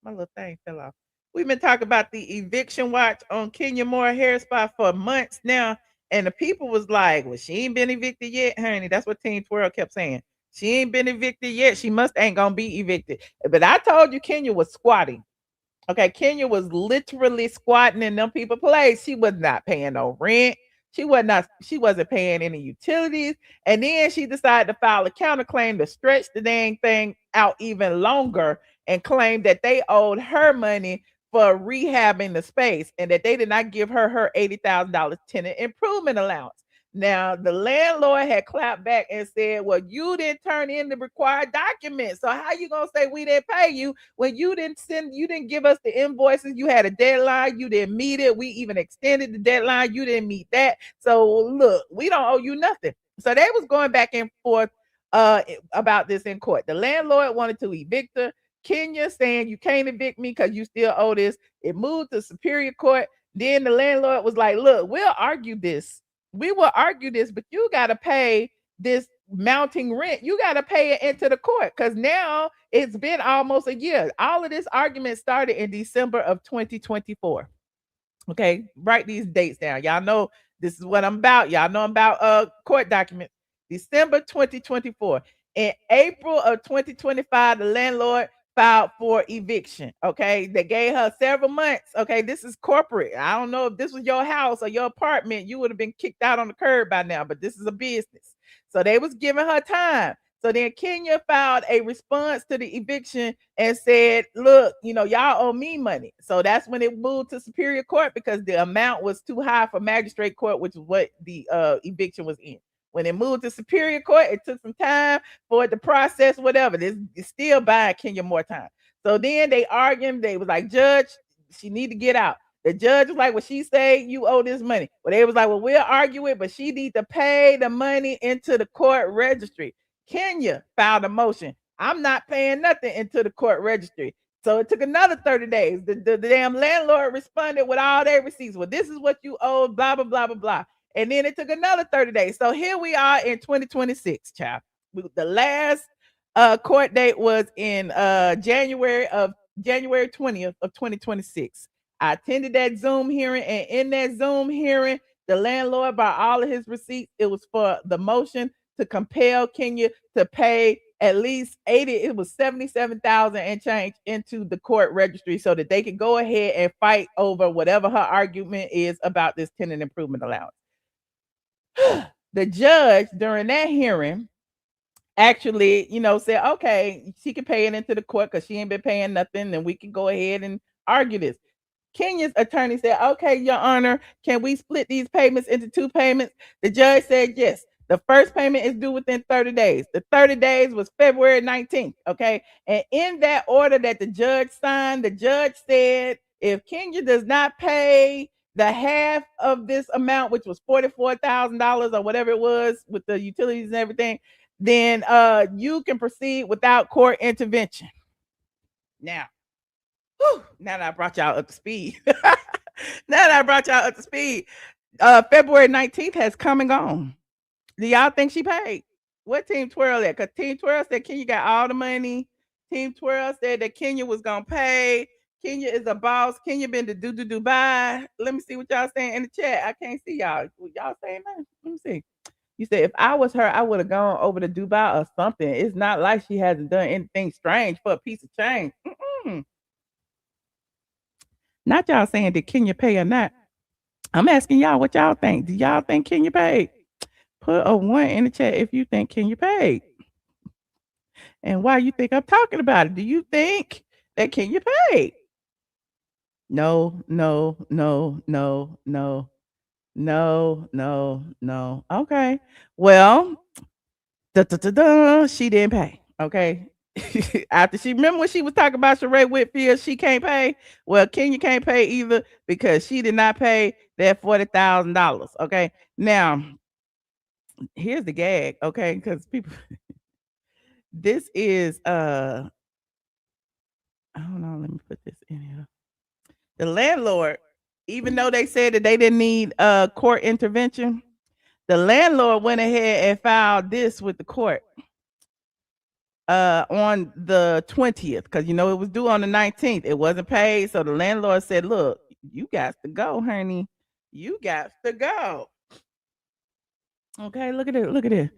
My little thing fell off. We've been talking about the eviction watch on Kenya Moore hair spa for months now. And the people was like, well, she ain't been evicted yet, honey. That's what Team Twirl kept saying. She ain't been evicted yet. She must ain't gonna be evicted. But I told you Kenya was squatting. Okay, Kenya was literally squatting in them people place. She was not paying no rent. She wasn't paying any utilities. And then she decided to file a counterclaim to stretch the dang thing out even longer and claim that they owed her money for rehabbing the space and that they did not give her her $80,000 tenant improvement allowance. Now, the landlord had clapped back and said, well, you didn't turn in the required documents. So how you going to say we didn't pay you when you didn't give us the invoices? You had a deadline. You didn't meet it. We even extended the deadline. You didn't meet that. So look, we don't owe you nothing. So they was going back and forth about this in court. The landlord wanted to evict her. Kenya saying you can't evict me because you still owe this. It moved to Superior Court. Then the landlord was like, look, we'll argue this. We will argue this, but you got to pay this mounting rent. You got to pay it into the court because now it's been almost a year. All of this argument started in December of 2024. Okay, write these dates down. Y'all know this is what I'm about. Y'all know I'm about court documents. December 2024. In April of 2025, the landlord filed for eviction. Okay, they gave her several months. Okay, this is corporate. I don't know if this was your house or your apartment, you would have been kicked out on the curb by now, but this is a business. So they was giving her time. So then Kenya filed a response to the eviction and said, look, y'all owe me money. So that's when it moved to Superior Court because the amount was too high for Magistrate Court, which is what the eviction was in. When it moved to Superior Court, it took some time for it to process whatever. This is still buying Kenya more time. So then they argued. They was like, Judge, she need to get out. The judge was like, well, she say you owe this money. Well, they was like, well, we'll argue it, but she need to pay the money into the court registry. Kenya filed a motion. I'm not paying nothing into the court registry. So it took another 30 days. The damn landlord responded with all their receipts. Well, this is what you owe, blah, blah, blah, blah, blah. And then it took another 30 days. So here we are in 2026, child. The last court date was in January 20th of 2026. I attended that Zoom hearing, and in that Zoom hearing, the landlord brought all of his receipts. It was for the motion to compel Kenya to pay at least 80, it was 77,000 and change into the court registry so that they could go ahead and fight over whatever her argument is about this tenant improvement allowance. The judge during that hearing actually, said, okay, she can pay it into the court because she ain't been paying nothing, and we can go ahead and argue this. Kenya's attorney said, okay, Your Honor, can we split these payments into two payments? The judge said yes. The first payment is due within 30 days. The 30 days was February 19th, okay? And in that order that the judge signed, the judge said if Kenya does not pay the half of this amount, which was $44,000 or whatever it was with the utilities and everything, then you can proceed without court intervention. Now that I brought y'all up to speed. February 19th has come and gone. Do y'all think she paid? What Team Twirl at? Because Team Twirl said Kenya got all the money. Team Twirl said that Kenya was going to pay. Kenya is a boss. Kenya been to Dubai. Let me see what y'all saying in the chat. I can't see y'all. Y'all saying that? Let me see. You said, if I was her, I would have gone over to Dubai or something. It's not like she hasn't done anything strange for a piece of change. Not y'all saying did Kenya pay or not. I'm asking y'all what y'all think. Do y'all think Kenya paid? Put a 1 in the chat if you think Kenya paid. And why you think I'm talking about it? Do you think that Kenya paid? No, no, no, no, no, no, no, no. Okay. Well, she didn't pay. Okay. After she remember when she was talking about Sheree Whitfield, she can't pay. Well, Kenya can't pay either because she did not pay that $40,000. Okay. Now, here's the gag. Okay, because people, this is hold on, let me put this in here. The landlord, even though they said that they didn't need court intervention, the landlord went ahead and filed this with the court on the 20th, because you know it was due on the 19th. It wasn't paid. So the landlord said, look, you got to go, honey. You got to go. Okay, look at it. Look at it.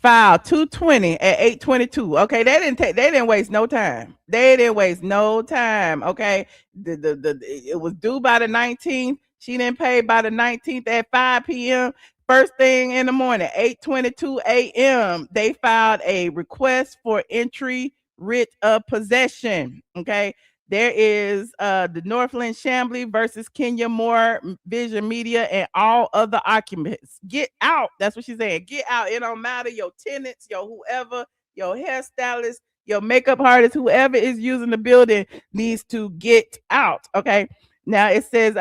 File 220 at 8:22. Okay, they didn't waste no time. They didn't waste no time. Okay. It was due by the 19th. She didn't pay by the 19th at 5 p.m. First thing in the morning, 8:22 a.m. They filed a request for entry writ of possession. Okay. There is the Northland Shambly versus Kenya Moore Vision Media and all other occupants. Get out. That's what she's saying. Get out. It don't matter your tenants, your whoever, your hairstylist, your makeup artist, whoever is using the building needs to get out. Okay. Now it says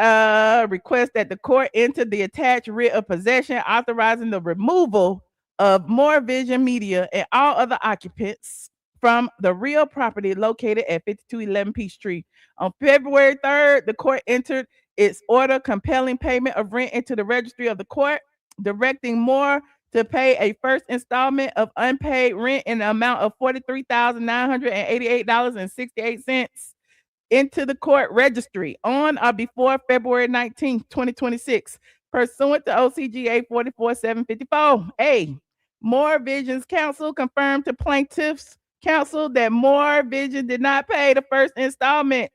request that the court enter the attached writ of possession authorizing the removal of More Vision Media and all other occupants from the real property located at 5211 Peachtree. On February 3rd, the court entered its order compelling payment of rent into the registry of the court, directing Moore to pay a first installment of unpaid rent in the amount of $43,988.68 into the court registry on or before February 19th, 2026, pursuant to OCGA 44754. A. More Vision's counsel confirmed to plaintiffs' counsel that More Vision did not pay the first installment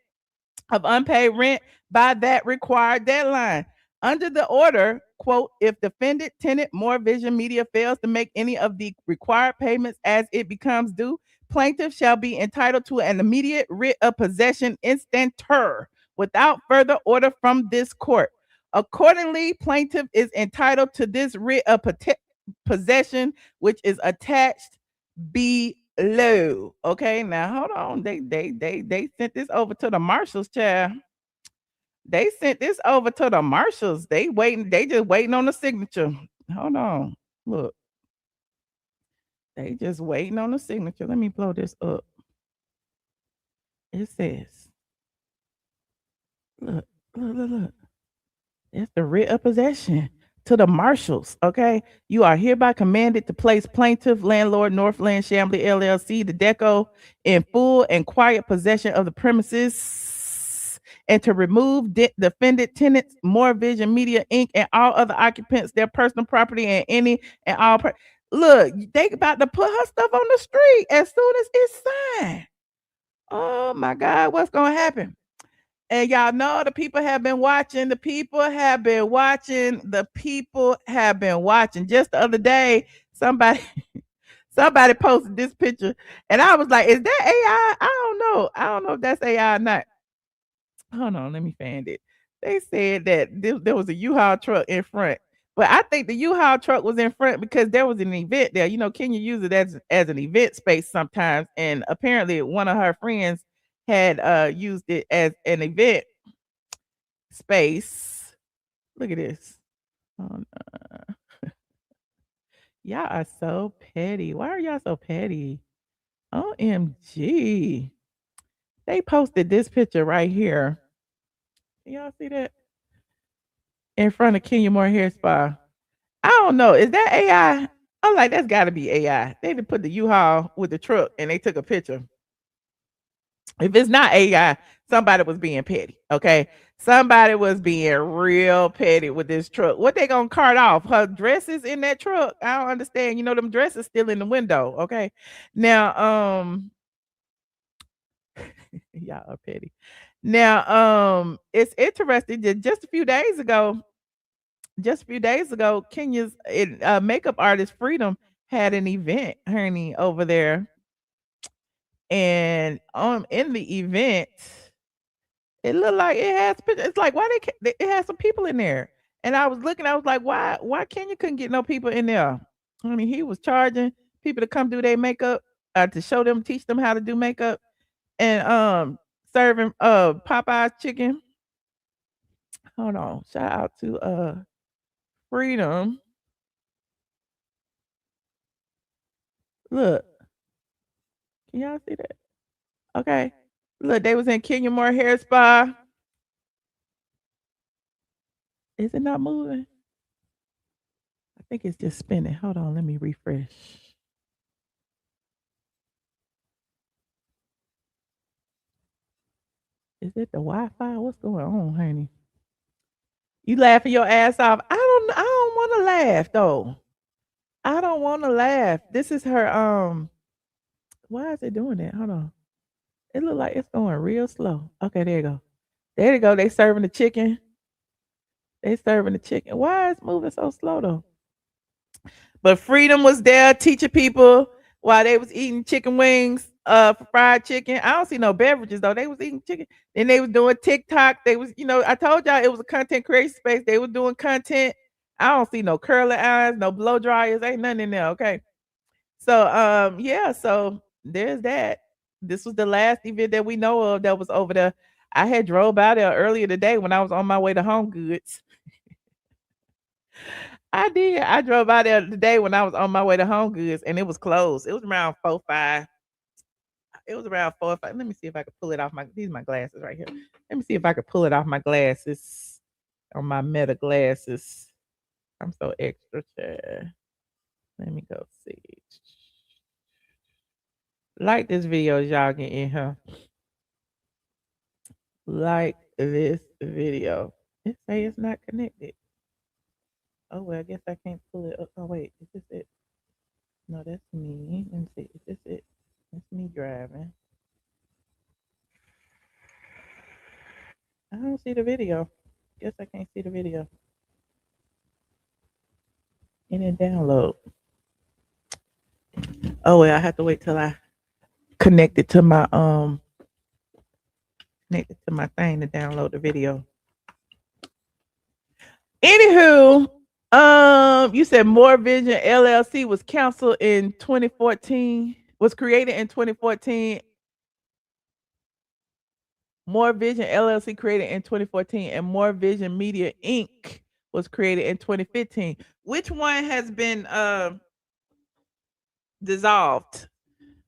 of unpaid rent by that required deadline. Under the order, quote, if defendant tenant More Vision Media fails to make any of the required payments as it becomes due, plaintiff shall be entitled to an immediate writ of possession instanter without further order from this court. Accordingly, plaintiff is entitled to this writ of possession, which is attached below. Okay, now hold on. They sent this over to the marshals, child. They sent this over to the marshals. They just waiting on the signature. Hold on. Look. They just waiting on the signature. Let me blow this up. It says, look, look. It's the writ of possession to the marshals. Okay. You are hereby commanded to place plaintiff, landlord, Northland Shambly LLC, the DECO, in full and quiet possession of the premises and to remove defendant tenants, More Vision Media Inc., and all other occupants, their personal property, and any and all. Look, they about to put her stuff on the street as soon as it's signed. Oh my God, what's going to happen? And y'all know the people have been watching. The people have been watching. The people have been watching. Just the other day, somebody somebody posted this picture, and I was like, "Is that AI?" I don't know. I don't know if that's AI or not. Hold on, let me find it. They said that there was a U-Haul truck in front, but I think the U-Haul truck was in front because there was an event there. You know, Kenya use it as an event space sometimes, and apparently one of her friends had used it as an event space. Look at this. Oh, no. Y'all are so petty. Why are y'all so petty? OMG. They posted this picture right here. Y'all see that? In front of Kenya Moore Hair Spa. I don't know. Is that AI? I'm like, that's got to be AI. They did put the U-Haul with the truck and they took a picture. If it's not AI, somebody was being petty. Okay. Somebody was being real petty with this truck. What they gonna cart off? Her dresses in that truck? I don't understand. You know, them dresses still in the window. Okay. Now, y'all are petty. Now, it's interesting that just a few days ago, just a few days ago, Kenya's makeup artist Freedom had an event, honey, over there, and in the event, it looked like it has. It's like why it has some people in there, and I was looking, I was like, why Kenya couldn't get no people in there? I mean, he was charging people to come do their makeup, to show them, teach them how to do makeup, and serving Popeye's chicken. Hold on, shout out to Freedom. Look, can y'all see that? Okay. Look, they was in Kenya Moore Hair Spa. Is it not moving? I think it's just spinning. Hold on, let me refresh. Is it the Wi-Fi? What's going on, honey? You laughing your ass off. I don't wanna laugh though. I don't wanna laugh. This is her why is it doing that? Hold on. It look like it's going real slow. Okay, there you go. There you go. They serving the chicken. They serving the chicken. Why is it moving so slow though? But Freedom was there teaching people while they was eating chicken wings, for fried chicken. I don't see no beverages though. They was eating chicken. Then they was doing TikTok. They was, I told y'all it was a content creation space. They was doing content. I don't see no curling irons, no blow dryers, ain't nothing in there. Okay. So yeah, so there's that. This was the last event that we know of that was over there. I had drove by there earlier today when I was on my way to Home Goods. I did. I drove by there today when I was on my way to Home Goods, and it was closed. It was around 4, 5. It was around 4 or 5. Let me see if I could pull it off my. These are my glasses right here. Let me see if I could pull it off my glasses on my Meta glasses. I'm so extra. Child. Let me go see. Like this video, as y'all get in here. Like this video. It say it's not connected. Oh well, I guess I can't pull it up. Oh wait, is this it? No, that's me. Let me see. Is this it? That's me driving. I don't see the video. Guess I can't see the video. And then download. Oh well, I have to wait till I connect it to my thing to download the video. Anywho, you said More Vision LLC was canceled in 2014, was created in 2014. More Vision LLC created in 2014, and More Vision Media Inc. was created in 2015. Which one has been dissolved?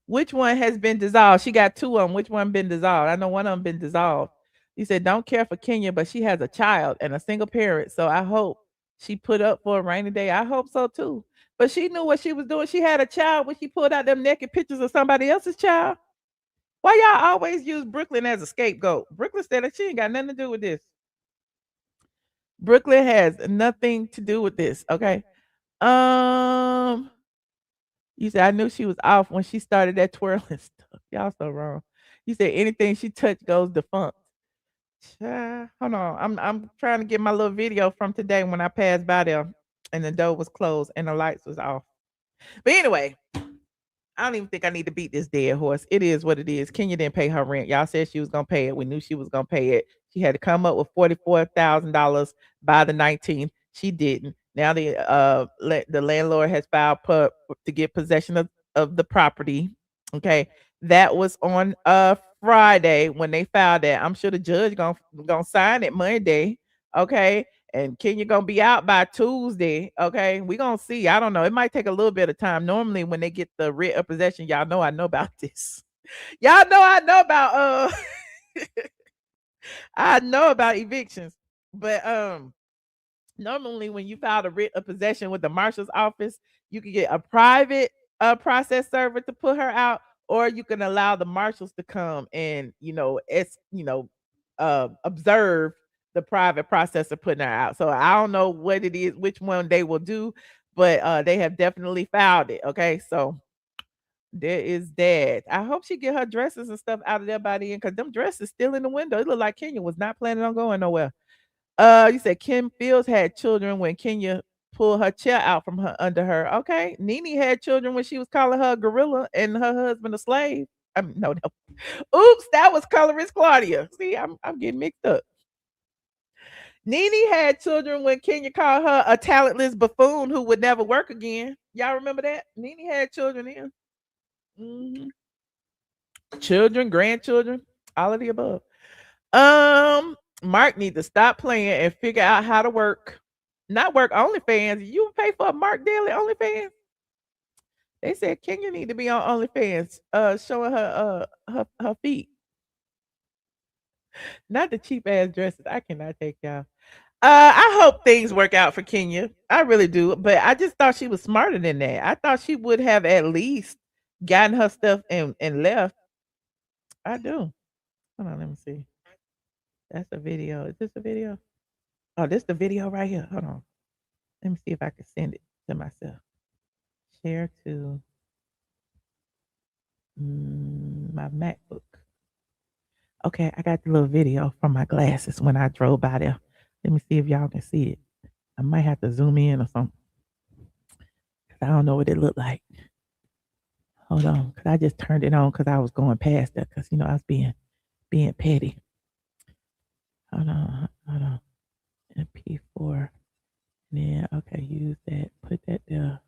Which one has been dissolved? She got two of them. Which one been dissolved? I know one of them been dissolved. He said, "Don't care for Kenya, but she has a child and a single parent. So I hope she put up for a rainy day. I hope so too. But she knew what she was doing. She had a child when she pulled out them naked pictures of somebody else's child. Why y'all always use Brooklyn as a scapegoat? Brooklyn said that she ain't got nothing to do with this. Brooklyn has nothing to do with this. Okay. Um, you said I knew she was off when she started that twirling stuff. Y'all so wrong. You said anything she touched goes defunct. Child, hold on. I'm trying to get my little video from today when I passed by there and the door was closed and the lights was off. But anyway, I don't even think I need to beat this dead horse. It is what it is. Kenya didn't pay her rent. Y'all said she was gonna pay it. We knew she was gonna pay it. She had to come up with $44,000 by the 19th. She didn't. Now the landlord has filed to get possession of the property. Okay. That was on Friday when they filed that. I'm sure the judge gonna sign it Monday. Okay. And Kenya gonna be out by Tuesday. Okay, we gonna see. I don't know. It might take a little bit of time. Normally, when they get the writ of possession, y'all know I know about this. Y'all know I know about I know about evictions, but normally when you file a writ of possession with the marshal's office, you can get a private process server to put her out, or you can allow the marshals to come and observe the private processor putting her out. So I don't know what it is, which one they will do, but they have definitely filed it. Okay, so there is that. I hope she get her dresses and stuff out of there by the end, because them dresses still in the window. It look like Kenya was not planning on going nowhere. You said Kim Fields had children when Kenya pulled her chair out from her under her. Okay. Nene had children when she was calling her a gorilla and her husband a slave. I mean, no, no. Oops, that was colorist Claudia. See, I'm getting mixed up. Nene had children when Kenya called her a talentless buffoon who would never work again. Y'all remember that? Nene had children then. Mhm. Children, grandchildren, all of the above. Mark need to stop playing and figure out how to work. Not work OnlyFans. You pay for a Mark Daily OnlyFans? They said Kenya need to be on OnlyFans, showing her her feet. Not the cheap ass dresses. I cannot take y'all. I hope things work out for Kenya. I really do. But I just thought she was smarter than that. I thought she would have at least gotten her stuff and left. I do. Hold on, let me see. That's a video. Is this a video? Oh, this the video right here. Hold on. Let me see if I can send it to myself. Share to my MacBook. Okay, I got the little video from my glasses when I drove by there. Let me see if y'all can see it. I might have to zoom in or something. Cause I don't know what it looked like. Hold on, cause I just turned it on because I was going past that. Cause I was being petty. Hold on. MP4. Yeah, okay, use that. Put that there.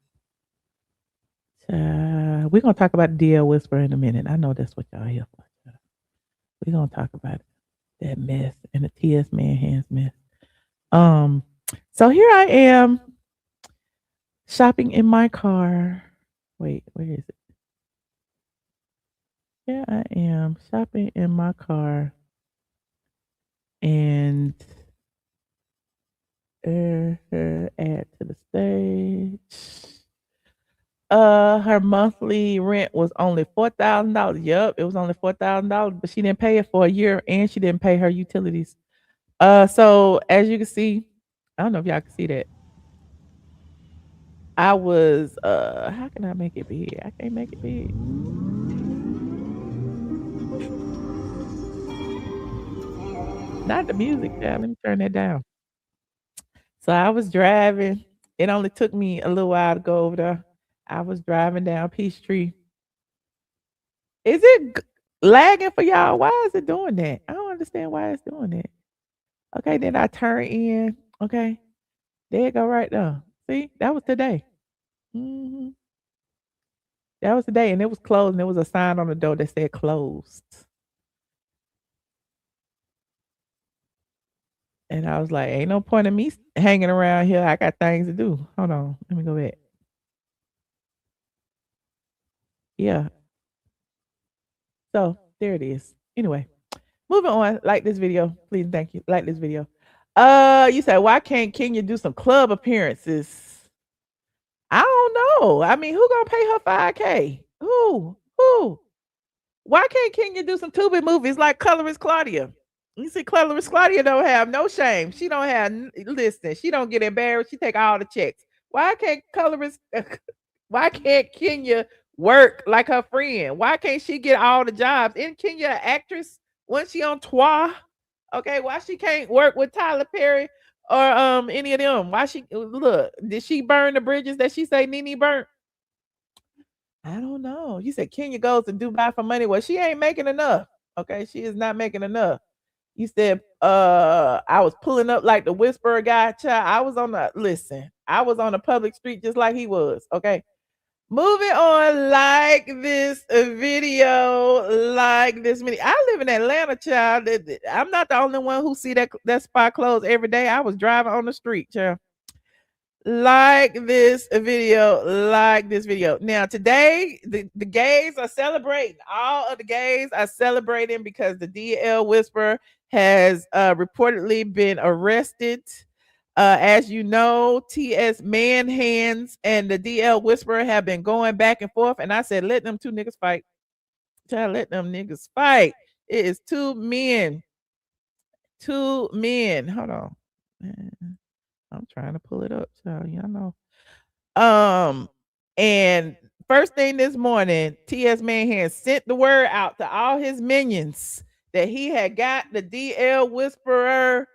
We're gonna talk about the DL Whisper in a minute. I know that's what y'all here for. We're gonna talk about that mess and the TS Manhands mess. So here I am shopping in my car. Wait, where is it? Here I am shopping in my car and add to the stage. Her monthly rent was only $4,000. Yup, it was only $4,000, but she didn't pay it for a year and she didn't pay her utilities. So as you can see, I don't know if y'all can see that. I was how can I make it big? I can't make it big. Not the music, child. Let me turn that down. So I was driving. It only took me a little while to go over there. I was driving down Peachtree. Is it lagging for y'all? Why is it doing that? I don't understand why it's doing that. Okay, then I turn in. Okay, there you go right there. See, that was today. hmm That was today, and it was closed, and there was a sign on the door that said closed. And I was like, ain't no point in me hanging around here. I got things to do. Hold on. Let me go back. Yeah. So there it is. Anyway, moving on. Like this video. Please, thank you. Like this video. You said, why can't Kenya do some club appearances? I don't know. I mean, who gonna pay her 5K? Who? Who? Why can't Kenya do some Tubi movies like Colorist Claudia? You see, Colorist Claudia don't have no shame. She don't have listen. She don't get embarrassed. She take all the checks. Why can't Colorist? Why can't Kenya work like her friend? Why can't she get all the jobs? Isn't Kenya an actress? Wasn't she on Twa? Okay, why she can't work with Tyler Perry or any of them? Why she look? Did she burn the bridges that she say Nene burnt? I don't know. You said Kenya goes to Dubai for money. Well, she ain't making enough. Okay, she is not making enough. You said I was pulling up like the whisperer guy. Child, I was on the listen. I was on the public street just like he was. Okay. Moving on, like this video, like this many. I live in Atlanta, child. I'm not the only one who see that spot closed every day. I was driving on the street, child. Like this video, like this video. Now, today, the gays are celebrating. All of the gays are celebrating because the DL Whisperer has reportedly been arrested. As you know, TS Manhands and the DL Whisperer have been going back and forth. And I said, let them two niggas fight. Try to let them niggas fight. It is two men. Two men. Hold on. I'm trying to pull it up, so y'all know. And first thing this morning, TS Manhan sent the word out to all his minions that he had got the DL Whisperer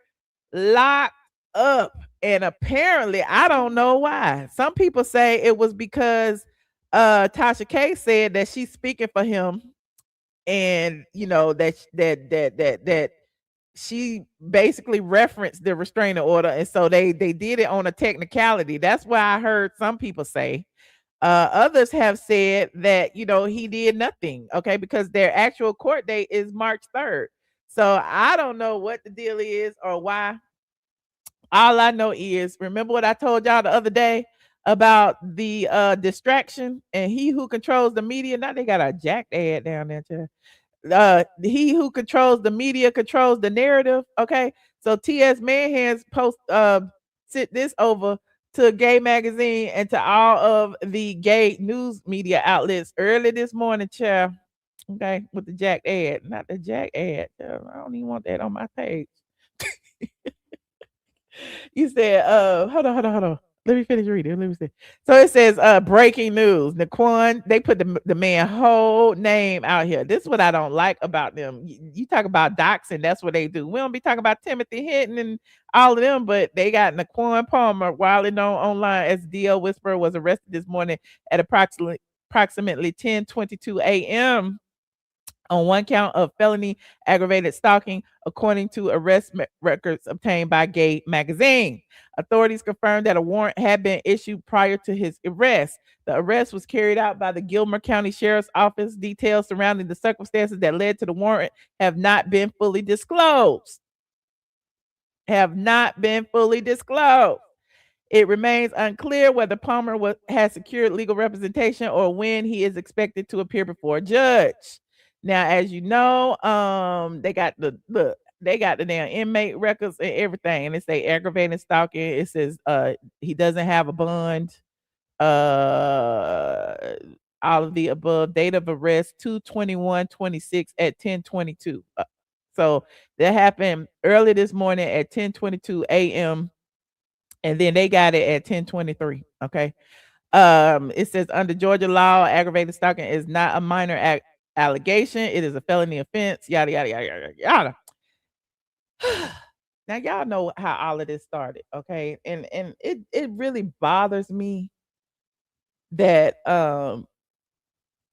locked up. And apparently, I don't know why. Some people say it was because Tasha K said that she's speaking for him, and that she basically referenced the restraining order, and so they did it on a technicality. That's why I heard some people say. Others have said that he did nothing, okay, because their actual court date is March 3rd. So I don't know what the deal is or why. All I know is, remember what I told y'all the other day about the distraction and he who controls the media. Now they got a jacked ad down there too. He who controls the media controls the narrative. Okay. So TS Manhands post sent this over to Gay Magazine and to all of the gay news media outlets early this morning, chair. Okay, with the jacked ad. Not the jack ad. I don't even want that on my page. You said, hold on. Let me finish reading. Let me see. So it says, breaking news. Naquan, they put the man whole name out here. This is what I don't like about them. You talk about doxing, that's what they do. We don't be talking about Timothy Hinton and all of them, but they got Naquan Palmer, widely known online as DL Whisperer, was arrested this morning at approximately 10:22 a.m. on one count of felony aggravated stalking, according to arrest records obtained by Gay Magazine. Authorities confirmed that a warrant had been issued prior to his arrest. The arrest was carried out by the Gilmer County Sheriff's Office. Details surrounding the circumstances that led to the warrant have not been fully disclosed. It remains unclear whether Palmer has secured legal representation or when he is expected to appear before a judge. Now, as you know, they got the damn inmate records and everything, and it say aggravated stalking. It says he doesn't have a bond. All of the above. Date of arrest 2/21/26 at 10:22. So that happened early this morning at 10:22 a.m. and then they got it at 10:23. Okay. It says under Georgia law, aggravated stalking is not a minor allegation. It is a felony offense. Yada yada yada yada yada. Now y'all know how all of this started, okay? And it really bothers me that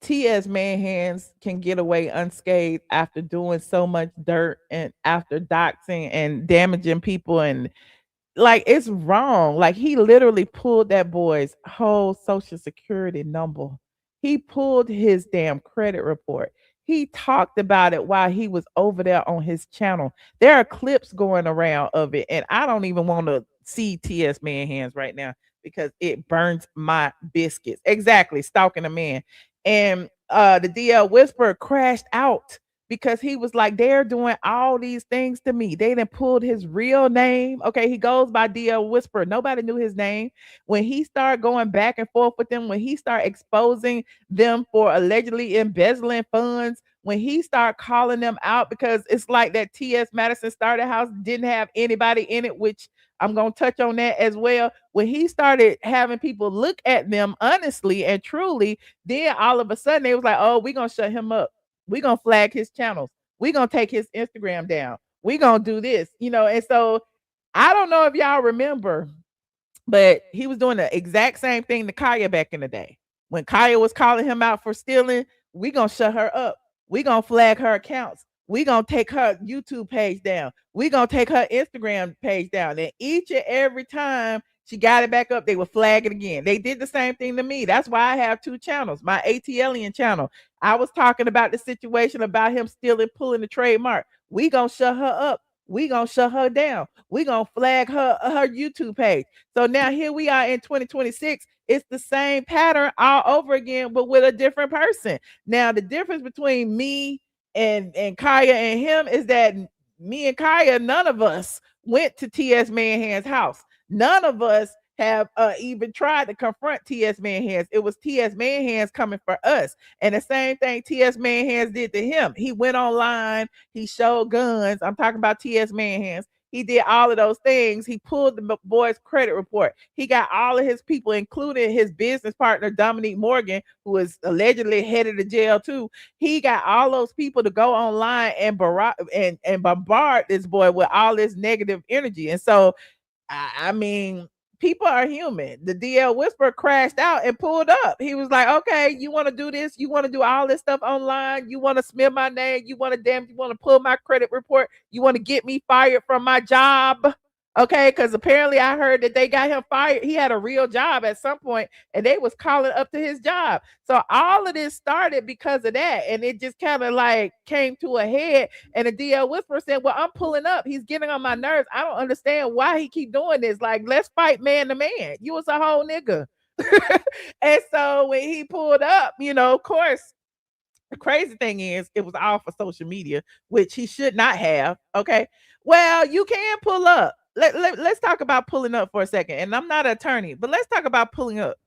TS Manhands can get away unscathed after doing so much dirt and after doxing and damaging people, and like it's wrong. Like he literally pulled that boy's whole social security number. He pulled his damn credit report. He talked about it while he was over there on his channel. There are clips going around of it, and I don't even want to see TS Manhands right now because it burns my biscuits. Exactly, stalking a man. And the DL Whisperer crashed out because he was like, they're doing all these things to me. They done pulled his real name. Okay, he goes by DL Whisperer. Nobody knew his name. When he started going back and forth with them, when he started exposing them for allegedly embezzling funds, when he started calling them out, because it's like that TS Madison Starter House didn't have anybody in it, which I'm going to touch on that as well. When he started having people look at them honestly and truly, then all of a sudden they was like, oh, we're going to shut him up. We're going to flag his channels. We're going to take his Instagram down. We're going to do this, and so I don't know if y'all remember, but he was doing the exact same thing to Kaya back in the day. When Kaya was calling him out for stealing, we going to shut her up. We going to flag her accounts. We going to take her YouTube page down. We going to take her Instagram page down. And each and every time she got it back up, they would flag it again. They did the same thing to me. That's why I have two channels. My ATLien channel, I was talking about the situation about him stealing, pulling the trademark. We going to shut her up. We going to shut her down. We going to flag her YouTube page. So now here we are in 2026. It's the same pattern all over again, but with a different person. Now, the difference between me and Kaya and him is that me and Kaya, none of us went to TS Manhand's house. None of us have even tried to confront TS Manhands. It was TS Manhands coming for us. And the same thing TS Manhands did to him. He went online, he showed guns. I'm talking about TS Manhands. He did all of those things. He pulled the boy's credit report. He got all of his people, including his business partner, Dominique Morgan, who is allegedly headed to jail too. He got all those people to go online and bombard this boy with all this negative energy. And so I mean, people are human. The DL Whisperer crashed out and pulled up. He was like, okay, you want to do this? You want to do all this stuff online? You want to smear my name? You want to pull my credit report? You want to get me fired from my job? Okay, because apparently I heard that they got him fired. He had a real job at some point, and they was calling up to his job. So all of this started because of that, and it just kind of like came to a head. And the DL Whisperer said, well, I'm pulling up. He's getting on my nerves. I don't understand why he keep doing this. Like, let's fight man to man. You was a whole nigga. And so when he pulled up, of course, the crazy thing is it was all for social media, which he should not have. Okay. Well, you can pull up. Let's talk about pulling up for a second. And I'm not an attorney, but let's talk about pulling up.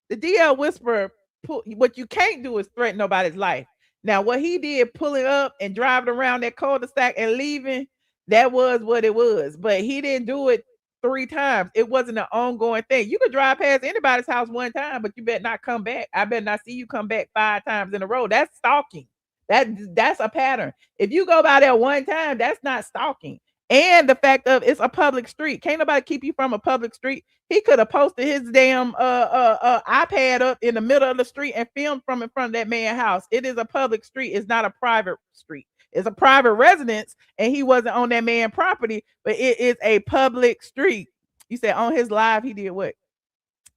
The DL Whisperer, what you can't do is threaten nobody's life. Now, what he did, pulling up and driving around that cul-de-sac and leaving, that was what it was. But he didn't do it 3 times. It wasn't an ongoing thing. You could drive past anybody's house one time, but you better not come back. I better not see you come back 5 times in a row. That's stalking. That's a pattern. If you go by there one time, that's not stalking. And the fact of it's a public street. Can't nobody keep you from a public street. He could have posted his damn iPad up in the middle of the street and filmed from in front of that man's house. It is a public street. It's not a private street. It's a private residence, and he wasn't on that man's property, but it is a public street. You said on his live, he did what?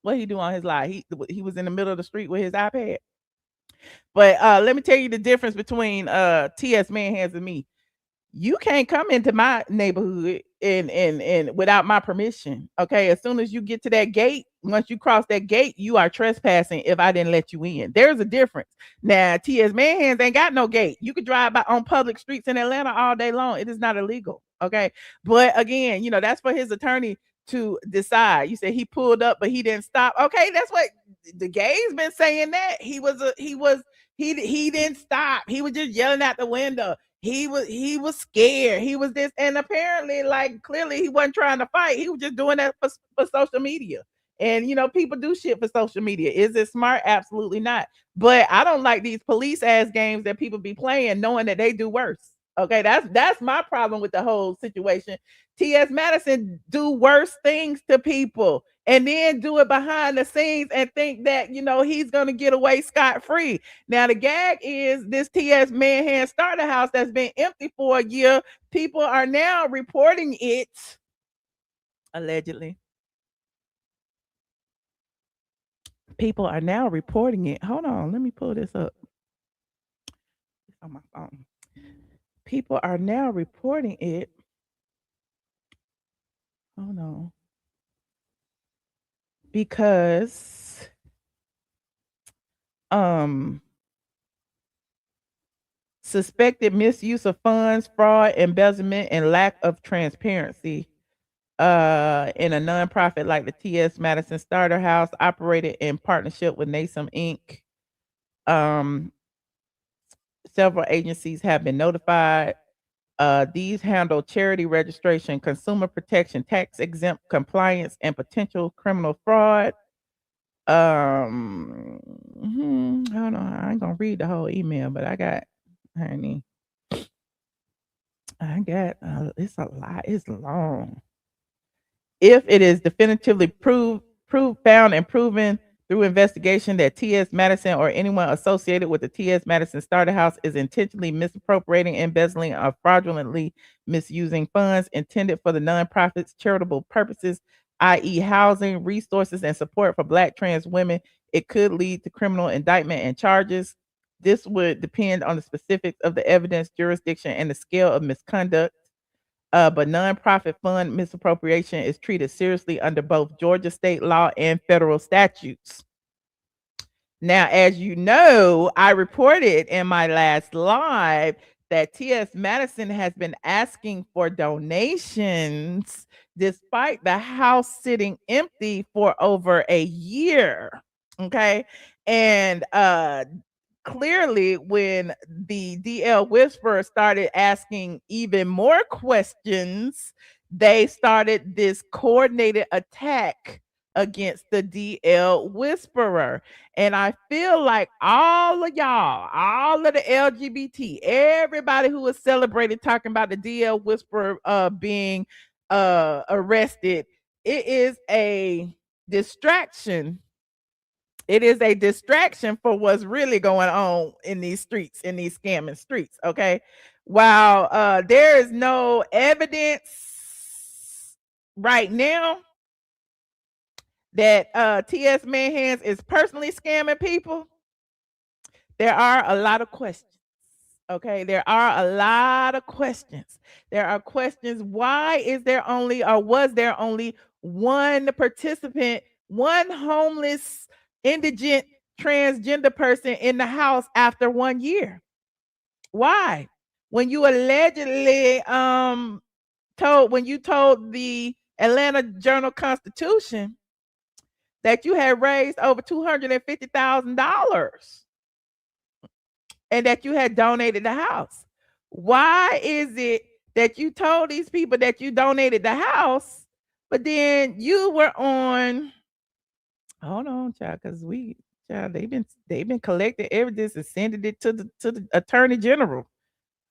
What he do on his live? He was in the middle of the street with his iPad. But let me tell you the difference between TS Manhands and me. You can't come into my neighborhood and without my permission. Okay. As soon as you get to that gate, once you cross that gate, you are trespassing if I didn't let you in. There's a difference. Now, TS Manhands ain't got no gate. You could drive by on public streets in Atlanta all day long. It is not illegal. Okay. But again, that's for his attorney to decide. You said he pulled up, but he didn't stop. Okay, that's what the gay's been saying, that he didn't stop. He was just yelling out the window. He was scared. He was this, and apparently, like, clearly he wasn't trying to fight. He was just doing that for social media. And people do shit for social media. Is it smart? Absolutely not. But I don't like these police ass games that people be playing, knowing that they do worse. Okay, that's my problem with the whole situation. TS Madison do worse things to people and then do it behind the scenes and think that he's gonna get away scot-free. Now the gag is this TS Madison Starter House that's been empty for a year. People are now reporting it allegedly. People are now reporting it. Hold on, let me pull this up. It's on my phone. People are now reporting it. Hold on. Because suspected misuse of funds, fraud, embezzlement, and lack of transparency in a nonprofit like the TS Madison Starter House, operated in partnership with NASM Inc. Several agencies have been notified. These handle charity registration, consumer protection, tax exempt compliance, and potential criminal fraud. Hold on, I ain't gonna read the whole email, but I got, honey, it's a lot. It's long. If it is definitively proved, found, and proven through investigation that TS Madison or anyone associated with the TS Madison Starter House is intentionally misappropriating, embezzling, or fraudulently misusing funds intended for the nonprofit's charitable purposes, i.e., housing, resources, and support for Black trans women, it could lead to criminal indictment and charges. This would depend on the specifics of the evidence, jurisdiction, and the scale of misconduct. But nonprofit fund misappropriation is treated seriously under both Georgia state law and federal statutes. Now, as you know, I reported in my last live that TS Madison has been asking for donations despite the house sitting empty for over a year. Okay. And clearly, when the DL Whisperer started asking even more questions, they started this coordinated attack against the DL Whisperer. And I feel like all of y'all, all of the LGBT, everybody who was celebrating talking about the DL Whisperer being arrested, it is a distraction. It is a distraction for what's really going on in these streets, in these scamming streets. Okay. While there is no evidence right now that TS Manhands is personally scamming people, there are a lot of questions. Okay, there are a lot of questions. There are questions. Why is there only, or was there only one participant, one homeless, indigent, transgender person in the house after 1 year? Why? When you allegedly when you told the Atlanta Journal Constitution that you had raised over $250,000 and that you had donated the house. Why is it that you told these people that you donated the house, but then you were on? Hold on, child, because they've been collecting evidence and sending it to the attorney general.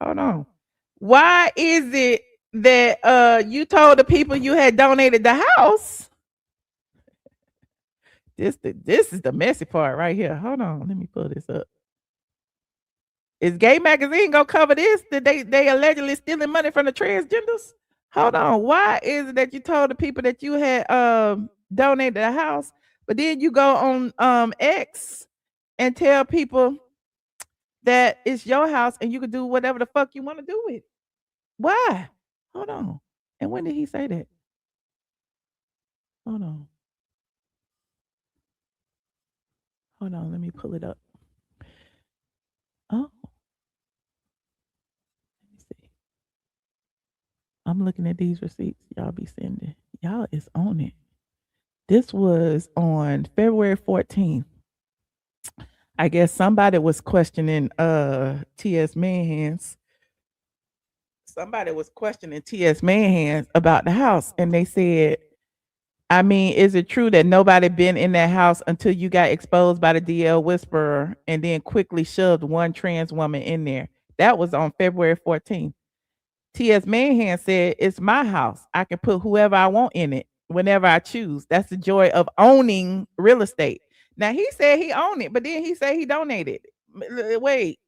Hold on. Why is it that you told the people you had donated the house? This is the messy part right here. Hold on, let me pull this up. Is Gay Magazine gonna cover this? That they allegedly stealing money from the transgenders? Hold on. Why is it that you told the people that you had donated a house, but then you go on X and tell people that it's your house and you can do whatever the fuck you want to do with it? Why? Hold on. And when did he say that? Hold on. Hold on. Let me pull it up. Oh, let me see. I'm looking at these receipts y'all be sending. Y'all is on it. This was on February 14th. I guess somebody was questioning TS Manhands. Somebody was questioning TS Manhands about the house, and they said, I mean, is it true that nobody been in that house until you got exposed by the DL Whisperer and then quickly shoved one trans woman in there? That was on February 14th. T.S. Manhan said, it's my house. I can put whoever I want in it whenever I choose. That's the joy of owning real estate. Now, he said he owned it, but then he said he donated. Wait.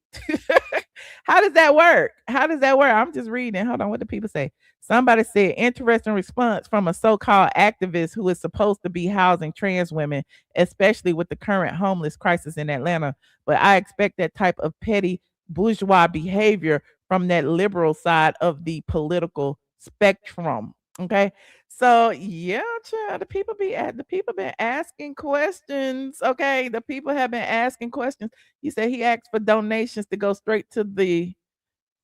How does that work? How does that work? I'm just reading. Hold on. What do people say? Somebody said, interesting response from a so-called activist who is supposed to be housing trans women, especially with the current homeless crisis in Atlanta. But I expect that type of petty bourgeois behavior from that liberal side of the political spectrum. Okay. So yeah, child, the people been asking questions. Okay. The people have been asking questions. He said he asked for donations to go straight to the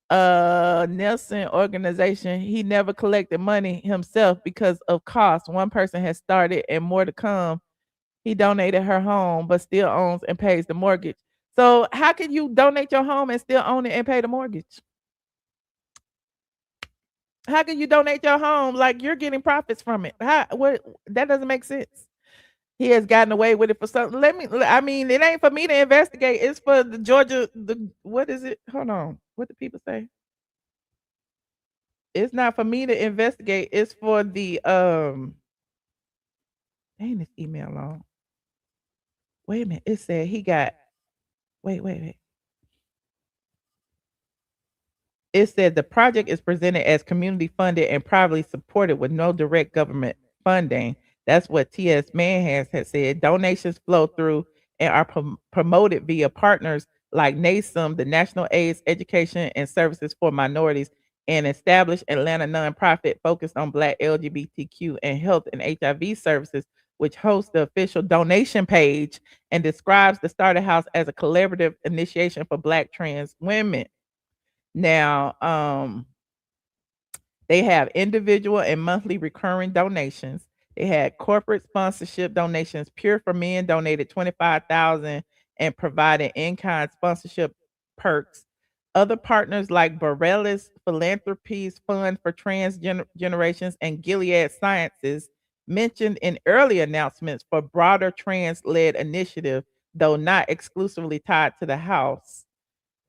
Nelson organization. He never collected money himself because of cost. One person has started and more to come. He donated her home, but still owns and pays the mortgage. So how can you donate your home and still own it and pay the mortgage? How can you donate your home like you're getting profits from it? How what that doesn't make sense. He has gotten away with it for something. I mean, it ain't for me to investigate. It's for the Georgia, what is it? Hold on. What do people say? It's not for me to investigate. It's for the dang this email long. Wait a minute. It said he got wait. It said the project is presented as community funded and privately supported with no direct government funding. That's what TS Manhans had said. Donations flow through and are promoted via partners like NASEM, the National AIDS Education and Services for Minorities, an established Atlanta nonprofit focused on Black LGBTQ and health and HIV services, which hosts the official donation page and describes the Starter House as a collaborative initiation for Black trans women. Now, they have individual and monthly recurring donations. They had corporate sponsorship donations. Pure for Men donated 25,000 and providing in-kind sponsorship perks. Other partners like Borealis Philanthropies Fund for Trans Generations and Gilead Sciences mentioned in early announcements for broader trans-led initiative, though not exclusively tied to the House.